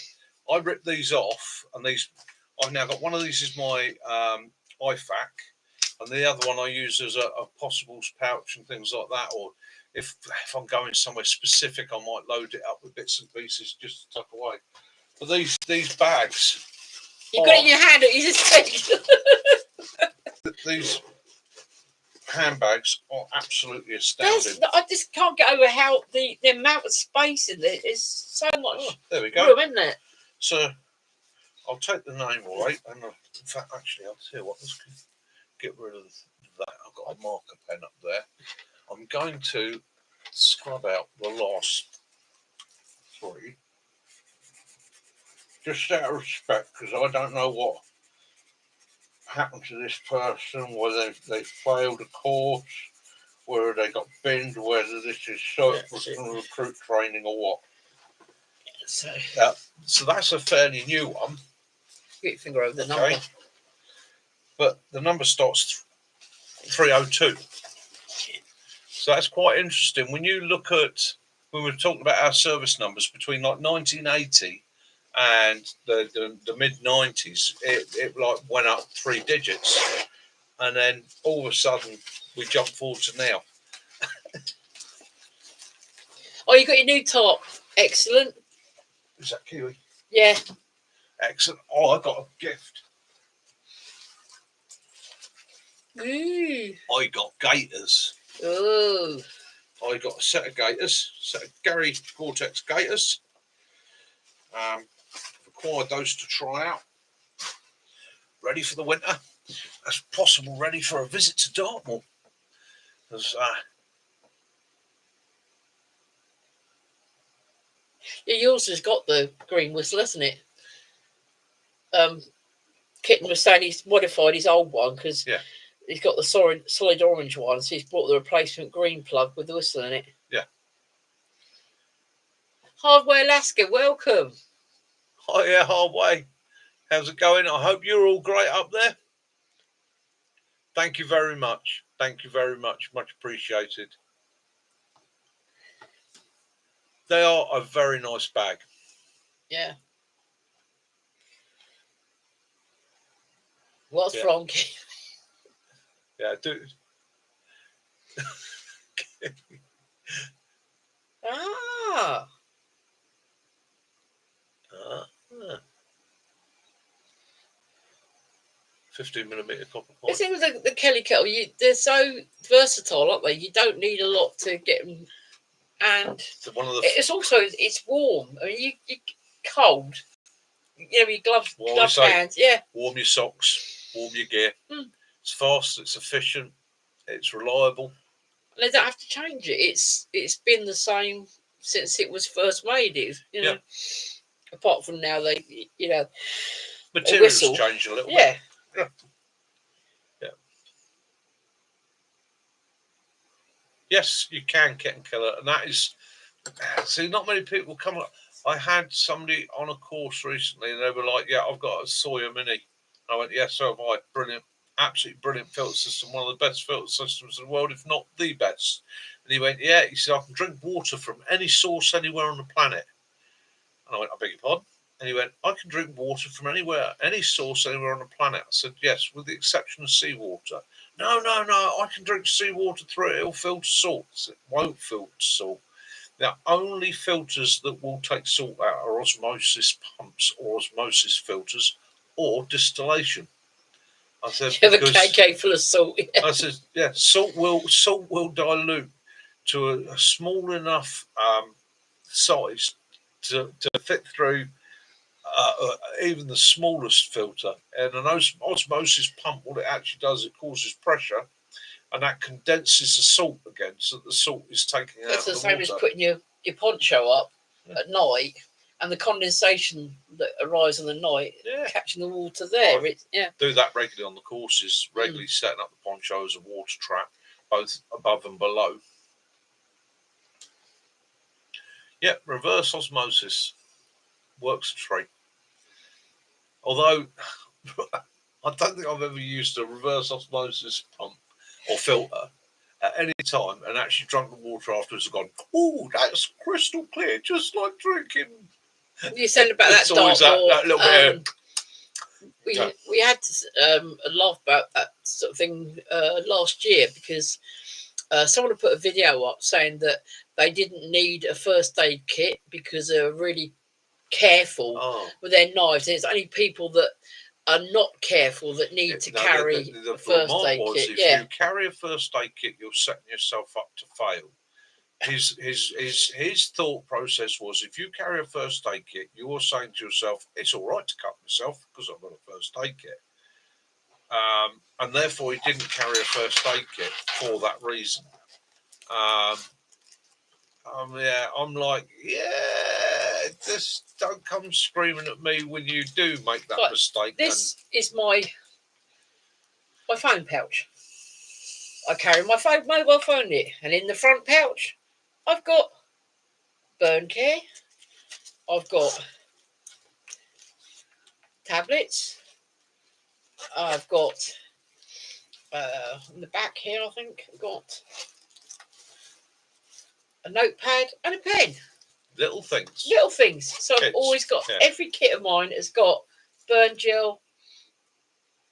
I ripped these off, and I've now got one of these is my IFAC, and the other one I use as a possibles pouch and things like that. Or if I'm going somewhere specific, I might load it up with bits and pieces just to tuck away. But these bags, you got it in your hand. You just these handbags are absolutely astounding. I just can't get over how the amount of space in there is so much. Oh, there we go. Room, isn't it? So I'll take the name away, and in fact, actually, I'll tell you what. Let's get rid of that. I've got a marker pen up there. I'm going to scrub out the last 3, just out of respect, because I don't know what happened to this person, whether they failed a course, whether they got binned, whether this is from recruit training or what. So that's a fairly new one. Get your finger over the number. But the number starts 302. So that's quite interesting. When you look at, we were talking about our service numbers between like 1980 and the mid 90s, it like went up 3 digits, and then all of a sudden we jumped forward to now. Oh, you got your new top. Excellent. Is that Kiwi? Yeah. Excellent. Oh, I got a gift. Ooh. I got gaiters. Oh. I got a set of gaiters, set of Gary Gore-Tex gaiters. Acquired those to try out. Ready for the winter, as possible. Ready for a visit to Dartmoor. Yeah, yours has got the green whistle, hasn't it? Kitten was saying he's modified his old one because he's got the solid orange one, so he's bought the replacement green plug with the whistle in it. Yeah. Hardway Alaska, welcome. Oh yeah, Hardway. How's it going? I hope you're all great up there. Thank you very much. Thank you very much. Much appreciated. They are a very nice bag. Yeah. What's wrong? Yeah, do. Ah. 15mm copper point. The thing with the Kelly kettle, they're so versatile, aren't they? You don't need a lot to get them, and it's warm. I mean, you cold. You know, your gloves hands. Yeah. Warm your socks. Warm your gear. It's fast. It's efficient. It's reliable. And they don't have to change it. It's been the same since it was first made. You know. Apart from now, materials change a little bit. Yeah. Yes, you can kit and killer, and that is. See, not many people come up. I had somebody on a course recently, and they were like, "Yeah, I've got a Sawyer Mini." I went, "Yes, so have I. Brilliant, absolutely brilliant filter system. One of the best filter systems in the world, if not the best." And he went, "Yeah." He said, "I can drink water from any source anywhere on the planet." And I went, "I beg your pardon?" And he went, "I can drink water from anywhere, any source anywhere on the planet." I said, "Yes, with the exception of seawater." No, I can drink seawater through it. It'll filter salt. It won't filter salt. The only filters that will take salt out are osmosis pumps or osmosis filters or distillation. I said, the KK full of salt. Yeah. I said, yeah, salt will dilute to a small enough size to fit through even the smallest filter. And an osmosis pump, what it actually does, it causes pressure, and that condenses the salt again, so that the salt is taken out. That's the same as putting your poncho up at night, and the condensation that arrives in the night, catching the water there. Do that regularly on the courses, regularly setting up the poncho as a water trap, both above and below. Yeah, reverse osmosis works a treat. Although I don't think I've ever used a reverse osmosis pump or filter at any time and actually drunk the water afterwards and gone, "Oh, that's crystal clear, just like drinking." You said about that Dartmoor. That little bit. We had to laugh about that sort of thing last year because someone had put a video up saying that they didn't need a first aid kit because they were really careful with their knives. And it's only people that are not careful that need to carry a first aid kit. If you carry a first aid kit, you're setting yourself up to fail. His thought process was, if you carry a first aid kit, you're saying to yourself, "It's all right to cut myself because I've got a first aid kit," and therefore he didn't carry a first aid kit for that reason. I'm like, just don't come screaming at me when you do make that mistake. This is my phone pouch. I carry my mobile phone in it, and in the front pouch, I've got burn care. I've got tablets. I've got in the back here, I think I've got a notepad and a pen. Little things. So I've always got, every kit of mine has got burn gel,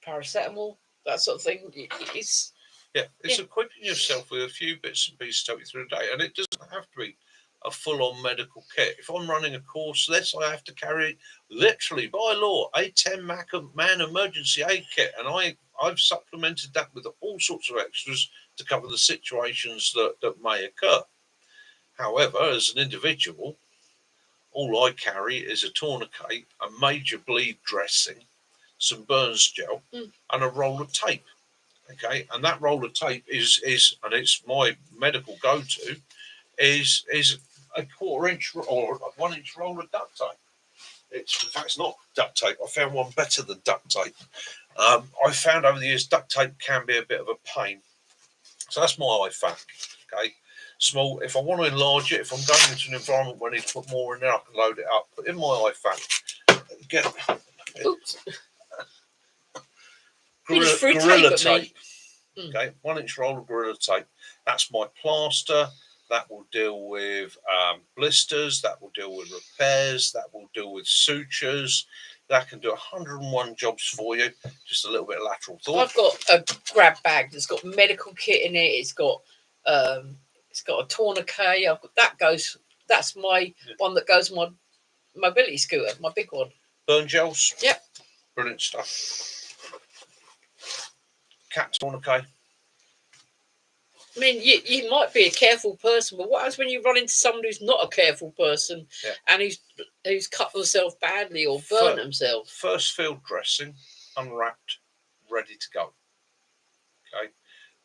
paracetamol, that sort of thing. It's equipping yourself with a few bits and pieces to help you through the day. And it doesn't have to be a full-on medical kit. If I'm running a course, I have to carry, literally, by law, a 10-man emergency aid kit. And I've supplemented that with all sorts of extras to cover the situations that may occur. However, as an individual, all I carry is a tourniquet, a major bleed dressing, some burns gel, and a roll of tape. Okay, and that roll of tape is and it's my medical go-to, is a 1/4 inch or a 1 inch roll of duct tape. In fact, it's not duct tape. I found one better than duct tape. I found over the years duct tape can be a bit of a pain. So that's my IFAC. Okay, small. If I want to enlarge it, if I'm going into an environment where I need to put more in there, I can load it up. But in my IFAC, get gorilla tape. Okay, 1 inch roll of gorilla tape. That's my plaster. That will deal with blisters. That will deal with repairs. That will deal with sutures. That can do 101 jobs for you. Just a little bit of lateral thought. I've got a grab bag that's got medical kit in it. It's got a tourniquet. That's my one that goes on my mobility scooter, my big one. Burn gels. Yep. Brilliant stuff. Cat tourniquet. I mean, you might be a careful person, but what happens when you run into someone who's not a careful person and who's cut themselves badly or burnt themselves? First field dressing, unwrapped, ready to go. Okay,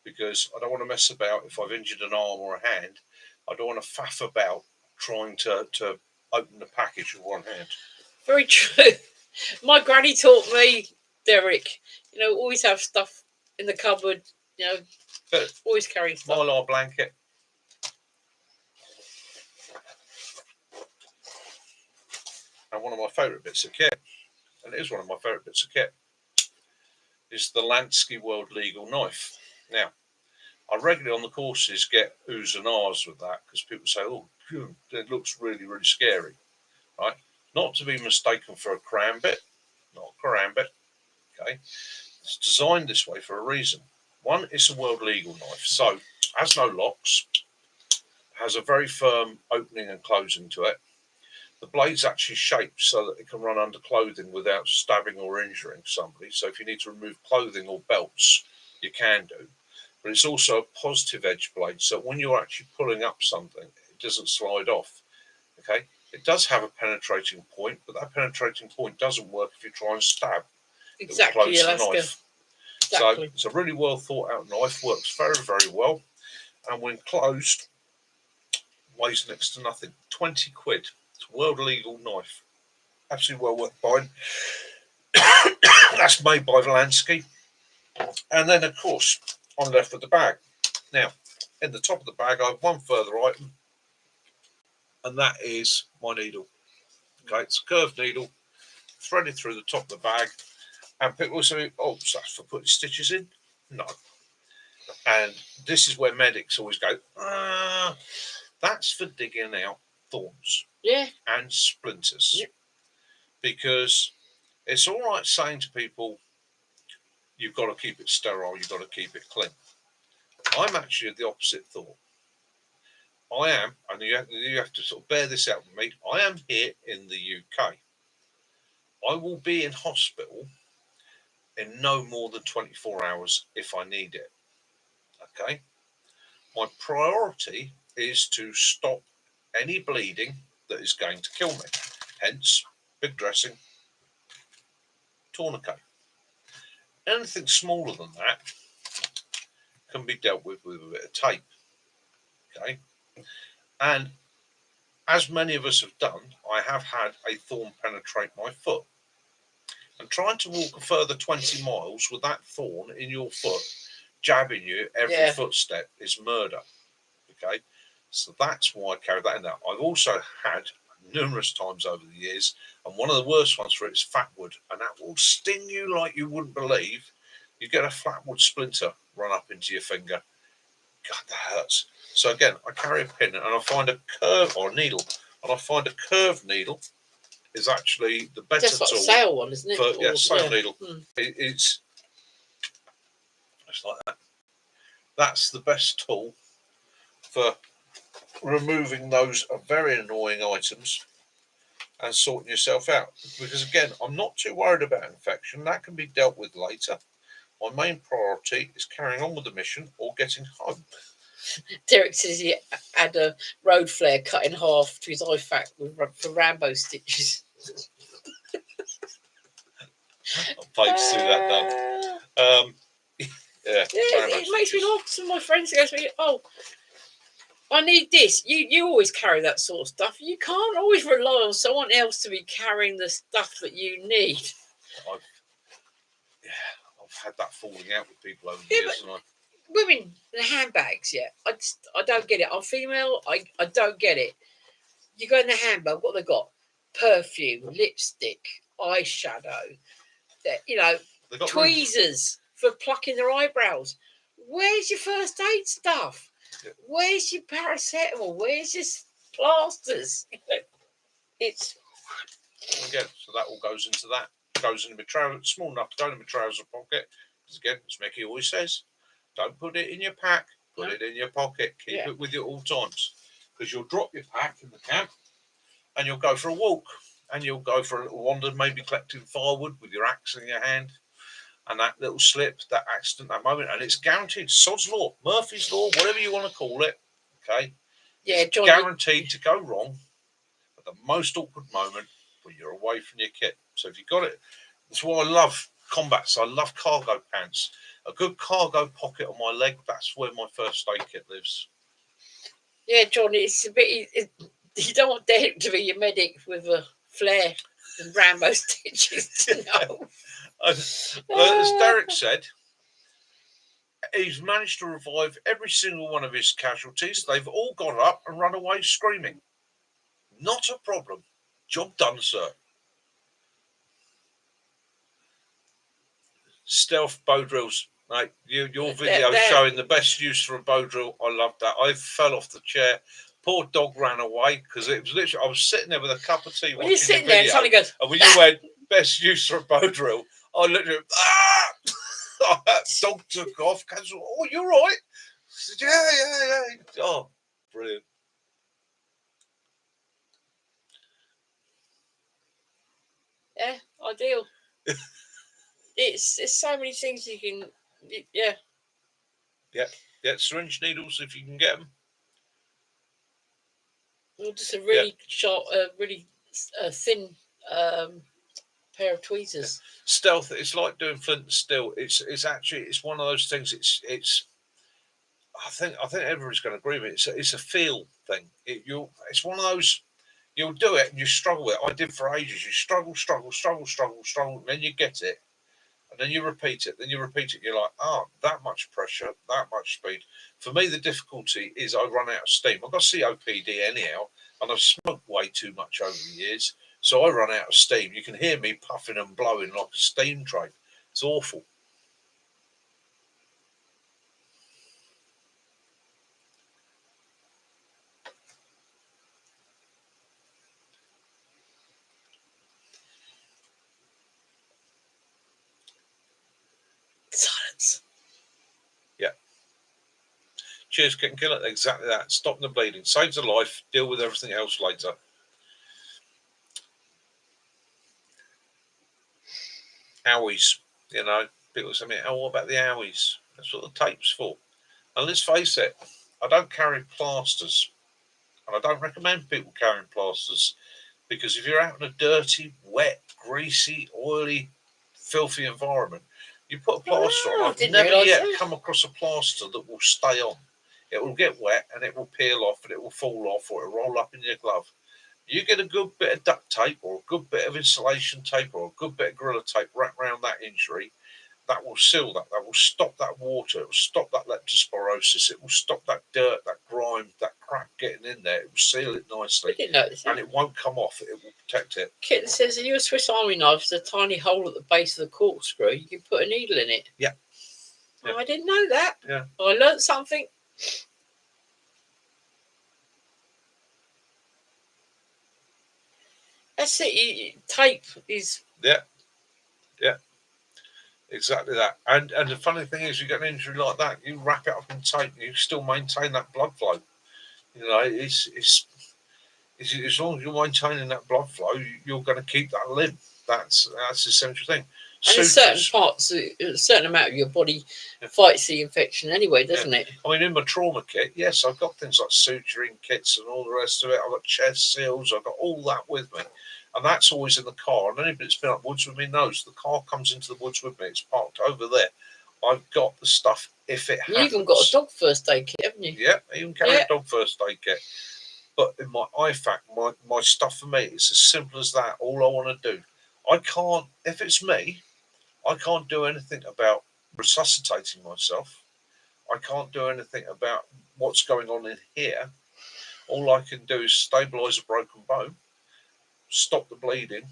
because I don't want to mess about if I've injured an arm or a hand. I don't want to faff about trying to open the package with one hand. Very true. My granny taught me, Derek, always have stuff in the cupboard, always carry stuff. Mylar blanket. And one of my favourite bits of kit, and it is one of my favourite bits of kit, is the Lansky World Legal Knife. Now, I regularly on the courses get oohs and ahs with that because people say, oh, it looks really, really scary. Right? Not to be mistaken for a karambit, not a karambit. Okay? It's designed this way for a reason. One, it's a world legal knife, so has no locks, has a very firm opening and closing to it. The blade's actually shaped so that it can run under clothing without stabbing or injuring somebody. So if you need to remove clothing or belts, you can do. But it's also a positive edge blade, so when you're actually pulling up something, it doesn't slide off. Okay, it does have a penetrating point, but that penetrating point doesn't work if you try and stab. Exactly, Alaska. Exactly. So it's a really well thought out knife, works very, very well. And when closed, weighs next to nothing. 20 quid. It's a world legal knife. Absolutely well worth buying. That's made by Lansky. And then, of course, I'm left with the bag. Now, in the top of the bag, I have one further item, and that is my needle. Okay, it's a curved needle, threaded through the top of the bag. And people say, oh, so that's for putting stitches in? No. And this is where medics always go, that's for digging out thorns and splinters. Yep. Because it's all right saying to people, you've got to keep it sterile, you've got to keep it clean. I'm actually of the opposite thought. I am, and you have to sort of bear this out with me, I am here in the UK. I will be in hospital in no more than 24 hours if I need it. Okay? My priority is to stop any bleeding that is going to kill me. Hence, big dressing, tourniquet. Anything smaller than that can be dealt with a bit of tape. Okay? And as many of us have done, I have had a thorn penetrate my foot. And trying to walk a further 20 miles with that thorn in your foot, jabbing you every footstep is murder. Okay? So that's why I carry that in there. I've also had numerous times over the years, and one of the worst ones for it is fatwood, and that will sting you like you wouldn't believe. You get a flatwood splinter run up into your finger. God, that hurts. So again, I carry a pin, and I find a curve or a needle, and I find a curved needle is actually the better tool. Just like a sail one, isn't it? Sail needle. It's like that. That's the best tool for removing those very annoying items and sorting yourself out. Because again, I'm not too worried about infection. That can be dealt with later. My main priority is carrying on with the mission or getting home. Derek says he had a road flare cut in half to his eye fat for Rambo stitches. I'll pay to see that done. It makes me laugh. Some of my friends go to me, "Oh, I need this." You always carry that sort of stuff. You can't always rely on someone else to be carrying the stuff that you need. I've had that falling out with people over the years. Women, the handbags, I don't get it. I'm female, I don't get it. You go in the handbag, what they got? Perfume, lipstick, eyeshadow, tweezers for plucking their eyebrows. Where's your first aid stuff? Yeah. Where's your paracetamol? Where's your plasters? It's again, so that all goes into that. Goes in my trouser, small enough to go in my trouser pocket. Because again, as Mickey always says, don't put it in your pack, put it in your pocket. Keep it with you at all times. Because you'll drop your pack in the camp and you'll go for a walk and you'll go for a little wander, maybe collecting firewood with your axe in your hand. And that little slip, that accident, that moment, and it's guaranteed. Sod's law, Murphy's law, whatever you want to call it. Okay. Yeah, it's guaranteed to go wrong at the most awkward moment when you're away from your kit. So if you got it, that's why I love combats. I love cargo pants. A good cargo pocket on my leg. That's where my first aid kit lives. Yeah, John, it's a bit. You don't want Derek to be your medic with a flare and Rambo stitches. No. As Derek said, he's managed to revive every single one of his casualties. They've all got up and run away screaming. Not a problem. Job done, sir. Stealth bow drills. Mate, your video showing the best use for a bow drill. I love that. I fell off the chair. Poor dog ran away because it was literally. I was sitting there with a cup of tea. When you're sitting there, somebody goes. And when you went best use for a bow drill, I literally that dog took off. Oh, you're right. I said, yeah. Oh, brilliant. Yeah, ideal. It's so many things you can. Yeah. Syringe needles if you can get them. Or just a really sharp, really thin pair of tweezers. Yeah. Stealth. It's like doing flint and steel. It's one of those things. It's. I think everybody's going to agree with it. It's a feel thing. It's one of those. You'll do it and you struggle with it. I did for ages. You struggle, and then you get it. And then you repeat it. You're like, that much pressure, that much speed. For me, the difficulty is I run out of steam. I've got COPD anyhow, and I've smoked way too much over the years. So I run out of steam. You can hear me puffing and blowing like a steam train. It's awful. Silence. Yeah. Cheers, Kit and Kill It. Exactly that. Stop the bleeding. Saves a life. Deal with everything else later. Owies. People say, what about the owies? That's what the tape's for. And let's face it, I don't carry plasters. And I don't recommend people carrying plasters because if you're out in a dirty, wet, greasy, oily, filthy environment, you put a plaster on. I've never yet come across a plaster that will stay on. It will get wet and it will peel off and it will fall off or it will roll up in your glove. You get a good bit of duct tape or a good bit of insulation tape or a good bit of Gorilla tape wrapped around that injury. That will seal that. That will stop that water. It will stop that leptospirosis. It will stop that dirt, that grime, that crap getting in there. It will seal it nicely. I didn't notice and it won't come off. It will protect it. Kitten says, in your Swiss Army knife, there's a tiny hole at the base of the corkscrew. You can put a needle in it. Yeah. Oh, I didn't know that. Yeah. I learned something. That's it. Tape is. Yeah. Exactly that. And the funny thing is, you get an injury like that, you wrap it up in tape, and you still maintain that blood flow. It's as long as you're maintaining that blood flow, you're going to keep that limb. That's the essential thing. And in certain parts, a certain amount of your body fights the infection anyway, doesn't it? I mean, in my trauma kit, yes, I've got things like suturing kits and all the rest of it. I've got chest seals. I've got all that with me. And that's always in the car. And anybody that's been up woods with me knows the car comes into the woods with me. It's parked over there. I've got the stuff if it happens. You even got a dog first aid kit, haven't you? Yeah, I even carry a dog first aid kit. But in my IFAC, my stuff for me, it's as simple as that. All I want to do. I can't, if it's me, I can't do anything about resuscitating myself. I can't do anything about what's going on in here. All I can do is stabilise a broken bone, stop the bleeding,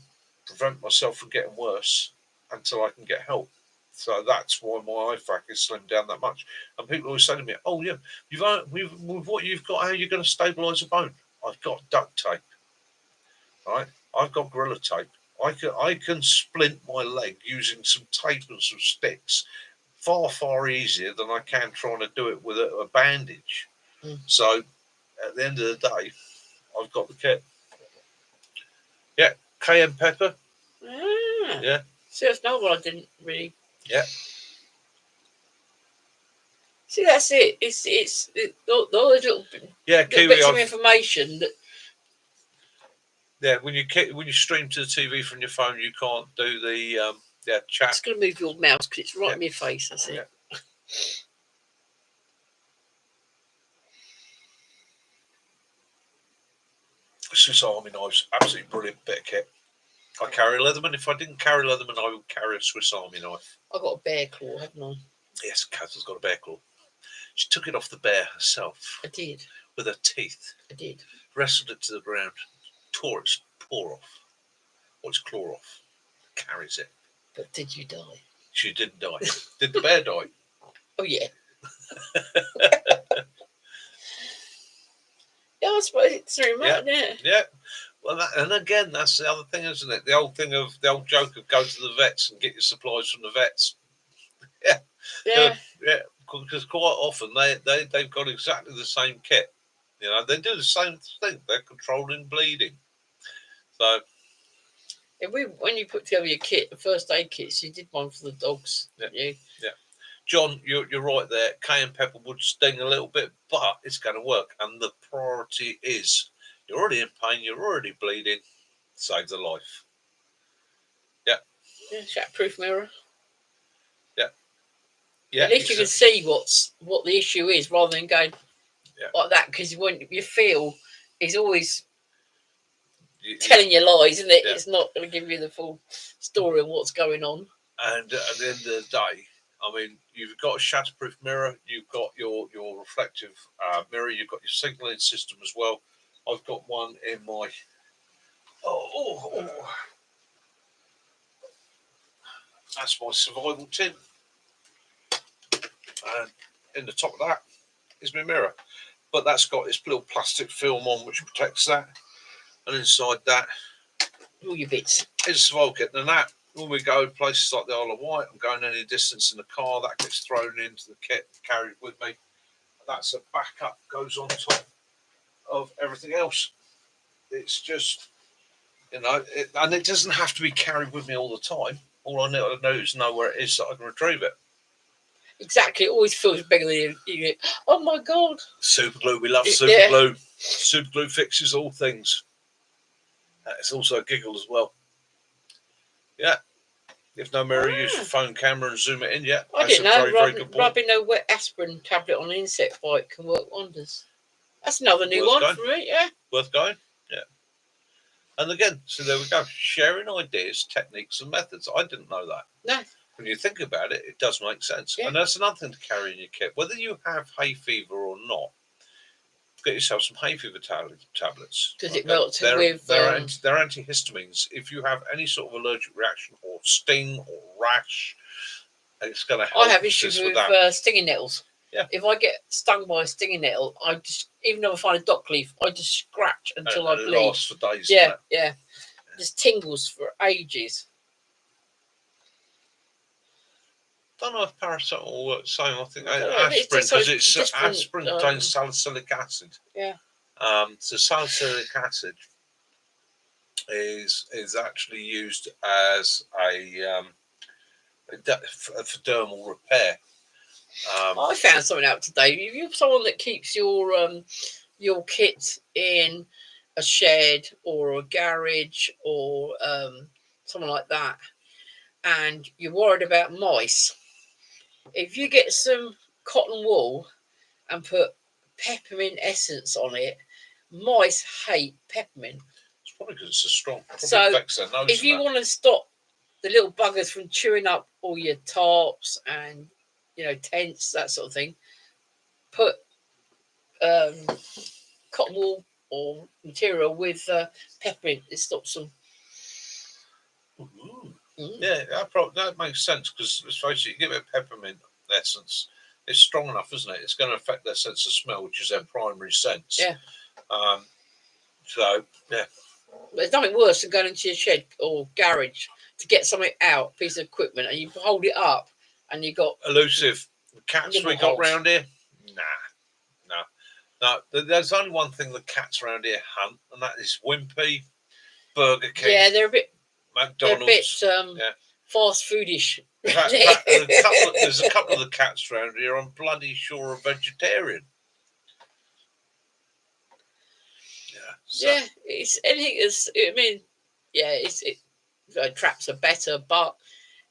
prevent myself from getting worse until I can get help. So that's why my IFAC is slimmed down that much. And people always say to me, "Oh yeah, with what you've got, how are you going to stabilise a bone?" I've got duct tape, right? I've got Gorilla Tape. I can splint my leg using some tape and some sticks far easier than I can trying to do it with a bandage. So at the end of the day, I've got the kit. Yeah, cayenne pepper. Yeah. See, that's not what I didn't really. Yeah. See, that's it. It's all those little bits of information that. Yeah, when you stream to the TV from your phone, you can't do the chat. It's going to move your mouse because it's right in your face. That's it. Yeah. Swiss Army knives, absolutely brilliant bit of kit. I carry a Leatherman. If I didn't carry a Leatherman, I would carry a Swiss Army knife. I got a bear claw, haven't I? Yes, Kath has got a bear claw. She took it off the bear herself. I did. With her teeth. I did. Wrestled it to the ground, tore its paw off, or its claw off, carries it. But did you die? She didn't die. Did the bear die? Oh, yeah. Yeah, I suppose it's very much, isn't it? Yeah. Well, and again, that's the other thing, isn't it? The old joke of go to the vets and get your supplies from the vets. Yeah. Because quite often they've got exactly the same kit. You know, they do the same thing. They're controlling bleeding. So, when you put together your kit, the first aid kits, you did one for the dogs. Yeah. John, you're right there. Cayenne pepper would sting a little bit, but it's going to work. And the priority is you're already in pain, you're already bleeding. Save the life. Yeah. Yeah, shatterproof mirror. Yeah. Yeah. At least you can see what the issue is rather than going like that, because you feel is always telling you lies, isn't it? Yeah. It's not going to give you the full story of what's going on. And at the end of the day, I mean, you've got a shatterproof mirror, you've got your reflective mirror, you've got your signalling system as well. I've got one in my that's my survival tin. And in the top of that is my mirror. But that's got this little plastic film on which protects that. And inside that, all your bits. Is a survival kit. And that, when we go places like the Isle of Wight, I'm going any distance in the car, that gets thrown into the kit, carried with me. That's a backup, goes on top of everything else. It's just, and it doesn't have to be carried with me all the time. All I know is know where it is so I can retrieve it. Exactly. It always feels bigger than you. Oh my God. Super glue. We love super glue. Super glue fixes all things. It's also a giggle as well. Yeah. If no mirror, use your phone camera and zoom it in. Yeah. I didn't know. Rubbing a wet aspirin tablet on an insect bite can work wonders. That's another new one for me. Yeah. Worth going. Yeah. And again, so there we go. Sharing ideas, techniques, and methods. I didn't know that. No. When you think about it, it does make sense. Yeah. And that's another thing to carry in your kit. Whether you have hay fever or not, get yourself some hay fever tablets. Because it melts with... They're antihistamines. If you have any sort of allergic reaction or sting or rash, it's going to help. I have issues with stinging nettles. Yeah. If I get stung by a stinging nettle, I just, even though I find a dock leaf, I just scratch until I bleed. It lasts for days. Yeah. It just tingles for ages. I don't know if paracetamol works the same. I think aspirin, because aspirin contains salicylic acid. Yeah. So salicylic acid is actually used as a for dermal repair. I found something out today. If you're someone that keeps your kit in a shed or a garage or something like that, and you're worried about mice, if you get some cotton wool and put peppermint essence on it, mice hate peppermint. It's probably because it's a strong. So if you want to stop the little buggers from chewing up all your tarps and tents, that sort of thing, put cotton wool or material with peppermint. It stops them. Yeah, that makes sense, because let's face it, you give it peppermint essence, it's strong enough, isn't it? It's going to affect their sense of smell, which is their primary sense. Yeah. So, yeah. There's nothing worse than going into your shed or garage to get something out, piece of equipment, and you hold it up and you got elusive cats we got round here. No. There's only one thing the cats around here hunt, and that is Wimpy, Burger King. Yeah, they're a bit McDonald's. They're a bit fast foodish. There's a couple of the cats around here I'm bloody sure are vegetarian. Yeah, it's anything. Traps are better, but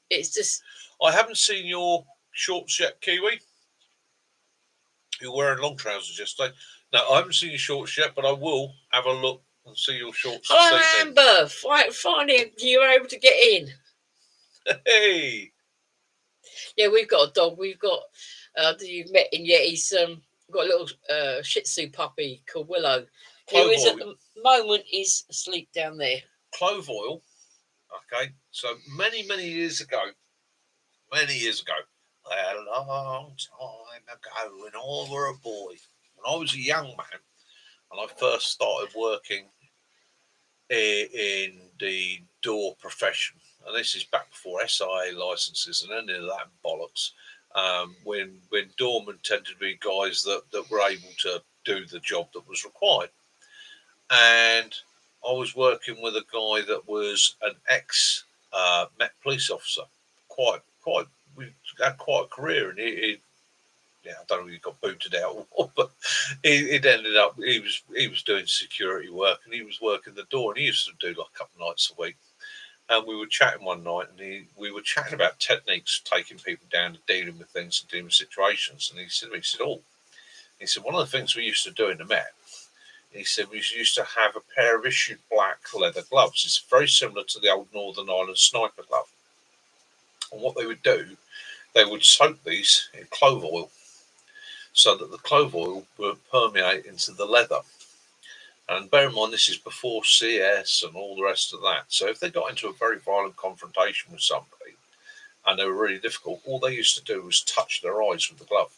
it's just. I haven't seen your shorts yet, Kiwi. You're wearing long trousers yesterday. No, I haven't seen your shorts yet, but I will have a look and see your shorts. Hello, Amber. Finally, you were able to get in. Hey. Yeah, we've got a dog. We've got. You've met him yet? He's got a little Shih Tzu puppy called Willow. Who is at the moment is asleep down there. Clove oil. Okay, so many years ago, a long time ago, when I were a boy, when I was a young man, and I first started working in the door profession, and this is back before SIA licenses and any of that bollocks, when doormen tended to be guys that were able to do the job that was required. And I was working with a guy that was an ex-Met police officer. We had quite a career, and I don't know if he got booted out or what, but it ended up he was doing security work, and he was working the door, and he used to do like a couple of nights a week. And we were chatting one night, and we were chatting about techniques of taking people down and dealing with things and dealing with situations. And he said, one of the things we used to do in the Met. He said we used to have a pair of issued black leather gloves. It's very similar to the old Northern Ireland sniper glove. And what they would do, they would soak these in clove oil so that the clove oil would permeate into the leather. And bear in mind, this is before CS and all the rest of that. So if they got into a very violent confrontation with somebody and they were really difficult, all they used to do was touch their eyes with the glove.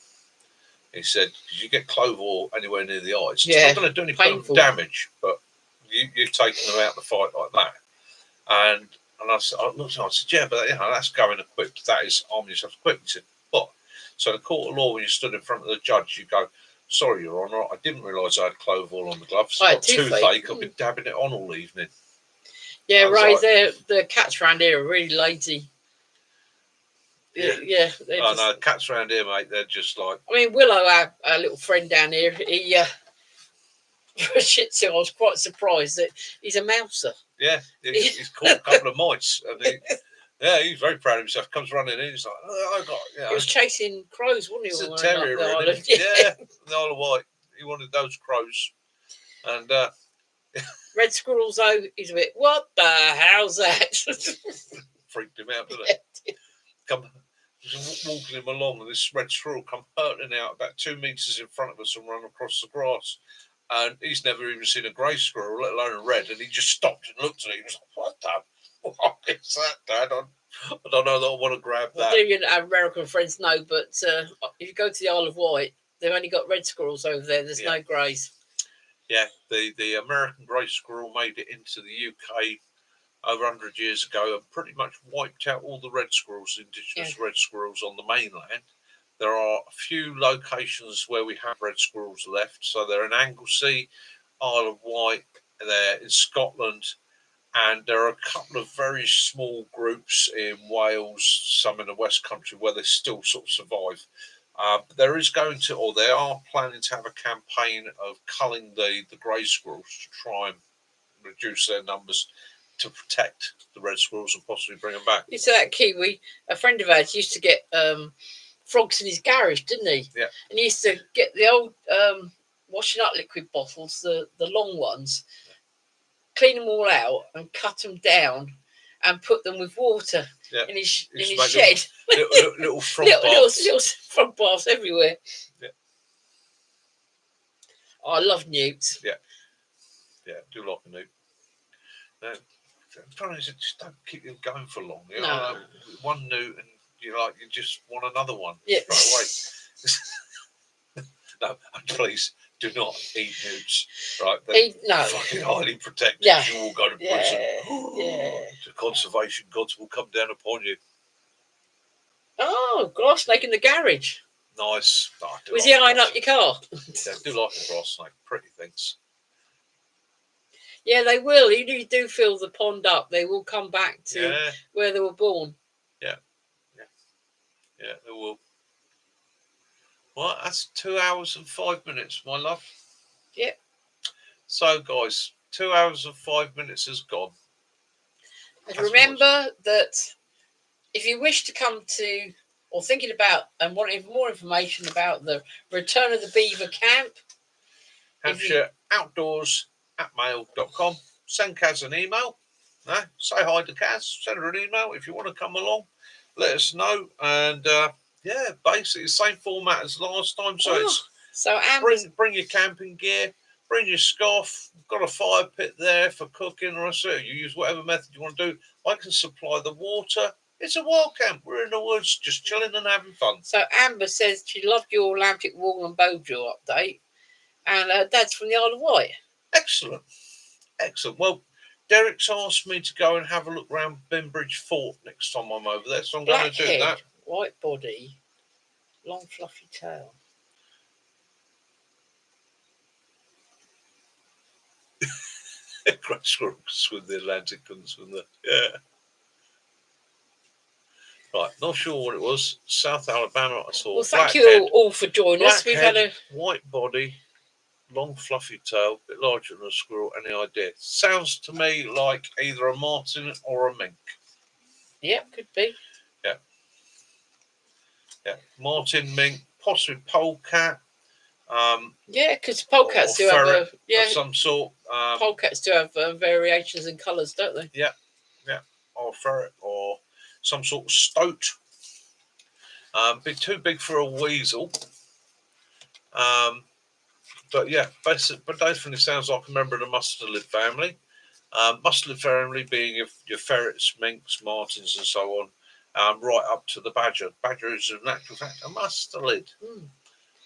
He said, because you get clove oil anywhere near the eyes, it's not going to do any painful damage, but you're taking them out of the fight like that. And I looked at him, I said, yeah, but that's going equipped. That is arming yourself equipped. He said, what? So in the court of law, when you stood in front of the judge, you go, sorry, Your Honour, I didn't realise I had clove oil on the gloves. I've got toothache. I've been dabbing it on all evening. Yeah, right. The cats around here are really lazy. Yeah. No, cats around here, mate, they're just like. I mean, Willow, our little friend down here, he for Shih Tzu, I was quite surprised that he's a mouser. Yeah, he's caught a couple of mice, and he's very proud of himself. Comes running in, he's like, "Oh, I got." He was chasing crows, wasn't he? It's a terrier, really. Yeah, the Isle of Wight. He wanted those crows, and red squirrels. Though he's a bit. What the hell's that? Freaked him out, didn't it? Walking him along, and this red squirrel come hurtling out about 2 meters in front of us and run across the grass. And he's never even seen a grey squirrel, let alone a red. And he just stopped and looked at it. He was like, what is that, Dad? I don't know that I want to grab that. Our American friends know, but if you go to the Isle of Wight, they've only got red squirrels over there. There's no greys. Yeah, the American grey squirrel made it into the UK over 100 years ago and pretty much wiped out all the red squirrels, indigenous red squirrels on the mainland. There are a few locations where we have red squirrels left. So they're in Anglesey, Isle of Wight, they're in Scotland, And there are a couple of very small groups in Wales, some in the West Country, where they still sort of survive. There is going to, or they are planning to have a campaign of culling the grey squirrels to try and reduce their numbers to protect the red squirrels and possibly bring them back. It's that Kiwi, a friend of ours used to get frogs in his garage, didn't he? Yeah. And he used to get the old washing up liquid bottles, the long ones, clean them all out and cut them down and put them with water in his shed. Little frog baths. Little frog baths everywhere. Yeah. Oh, I love newts. Yeah. Yeah, do like a newt. No, the problem is, it just don't keep them going for long. You know, one newt and you just want another one straight away. No, please do not eat newts. Right? They're fucking highly protected. Yeah. You will go to prison. Yeah. The conservation gods will come down upon you. Oh, grass snake in the garage. Nice. Was he eyeing up your car? Yeah, I do like a grass snake. Pretty things. Yeah, they will. Even if you do fill the pond up, they will come back to where they were born. Yeah, they will. Well, that's 2 hours and 5 minutes, my love. Yep. So, guys, 2 hours and 5 minutes has gone. And remember that if you wish to come to, or thinking about and wanting more information about the Return of the Beaver Camp, Hampshire Outdoors @mail.com. Send Kaz an email. Say hi to Kaz. Send her an email if you want to come along. Let us know. And basically the same format as last time. So bring your camping gear, bring your scarf. Got a fire pit there for cooking, or so you use whatever method you want to do. I can supply the water. It's a wild camp. We're in the woods, just chilling and having fun. So Amber says she loved your Atlantic Wall and bow drill update, and her dad's from the Isle of Wight. Excellent. Well, Derek's asked me to go and have a look around Bimbridge Fort next time I'm over there, so I'm going to do that. White body, long fluffy tail. Great squirrels swim the Atlantic, couldn't swim there. Yeah. Right, not sure what it was. South Alabama, I saw. Well, thank you all for joining us. We've had a white body, long fluffy tail, a bit larger than a squirrel. Any idea? Sounds to me like either a martin or a mink. Yeah, could be. Yeah, martin, mink, possibly polecat. Because polecats do have of some sort. Polecats do have variations in colours, don't they? Yeah, or ferret or some sort of stoat. Be too big for a weasel. But definitely sounds like a member of the mustelid family. Mustelid family being your ferrets, minks, martins, and so on, right up to the badger. Badger is, in actual fact, a mustelid.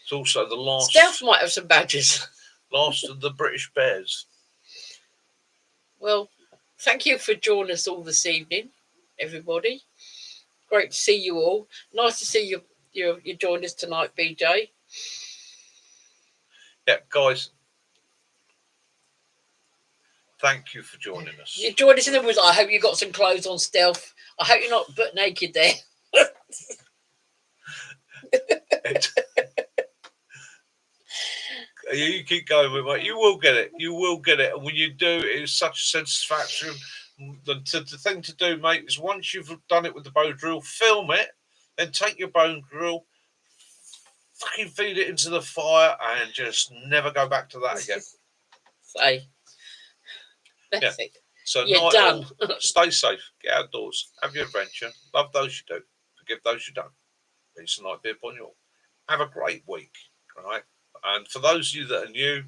It's also the last. Stealth might have some badgers. Last of the British bears. Well, thank you for joining us all this evening, everybody. Great to see you all. Nice to see you joined us tonight, BJ. Yeah, guys. Thank you for joining us. You joined us in the woods. I hope you got some clothes on, Stealth. I hope you're not butt naked there. You keep going with it. You will get it. You will get it. And when you do, it's such a satisfaction. The thing to do, mate, is once you've done it with the bow drill, film it, then take your bow drill, fucking feed it into the fire, and just never go back to that again. That's it. So you're done. Stay safe. Get outdoors. Have your adventure. Love those you do. Forgive those you don't. Peace and light be upon you all. Have a great week. All right. And for those of you that are new,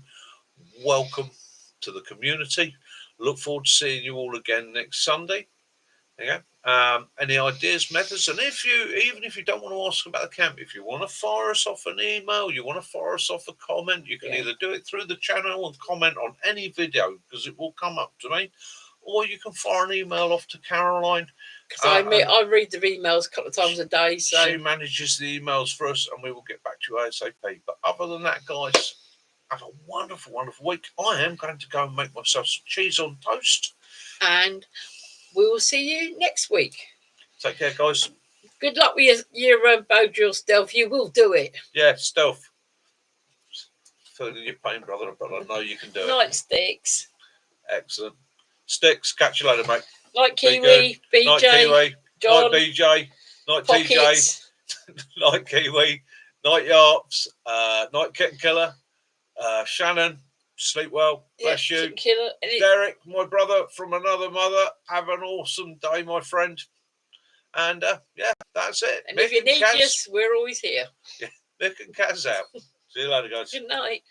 welcome to the community. Look forward to seeing you all again next Sunday. Any ideas, methods, and even if you don't want to ask about the camp, if you want to fire us off an email, you want to fire us off a comment, you can either do it through the channel and comment on any video because it will come up to me, or you can fire an email off to Caroline. Because I read the emails a couple of times a day. So she manages the emails for us, and we will get back to you ASAP. But other than that, guys, have a wonderful, wonderful week. I am going to go and make myself some cheese on toast and we will see you next week. Take care, guys. Good luck with your bow drill stealth. You will do it. Yeah, stealth. Feeling your pain, brother, but I know you can do it. Night, Sticks. Excellent. Sticks, catch you later, mate. Night, Kiwi, BJ, night, Kiwi. John, night, BJ, night, Pockets. TJ, night, Kiwi, night, Yarps, night, Kitten Killer, Shannon, sleep well, bless you. Killer. Derek, my brother from another mother, have an awesome day, my friend. And yeah, that's it. And Nick if you need Kaz, us, we're always here. Yeah, Nick and Kaz out. See you later, guys. Good night.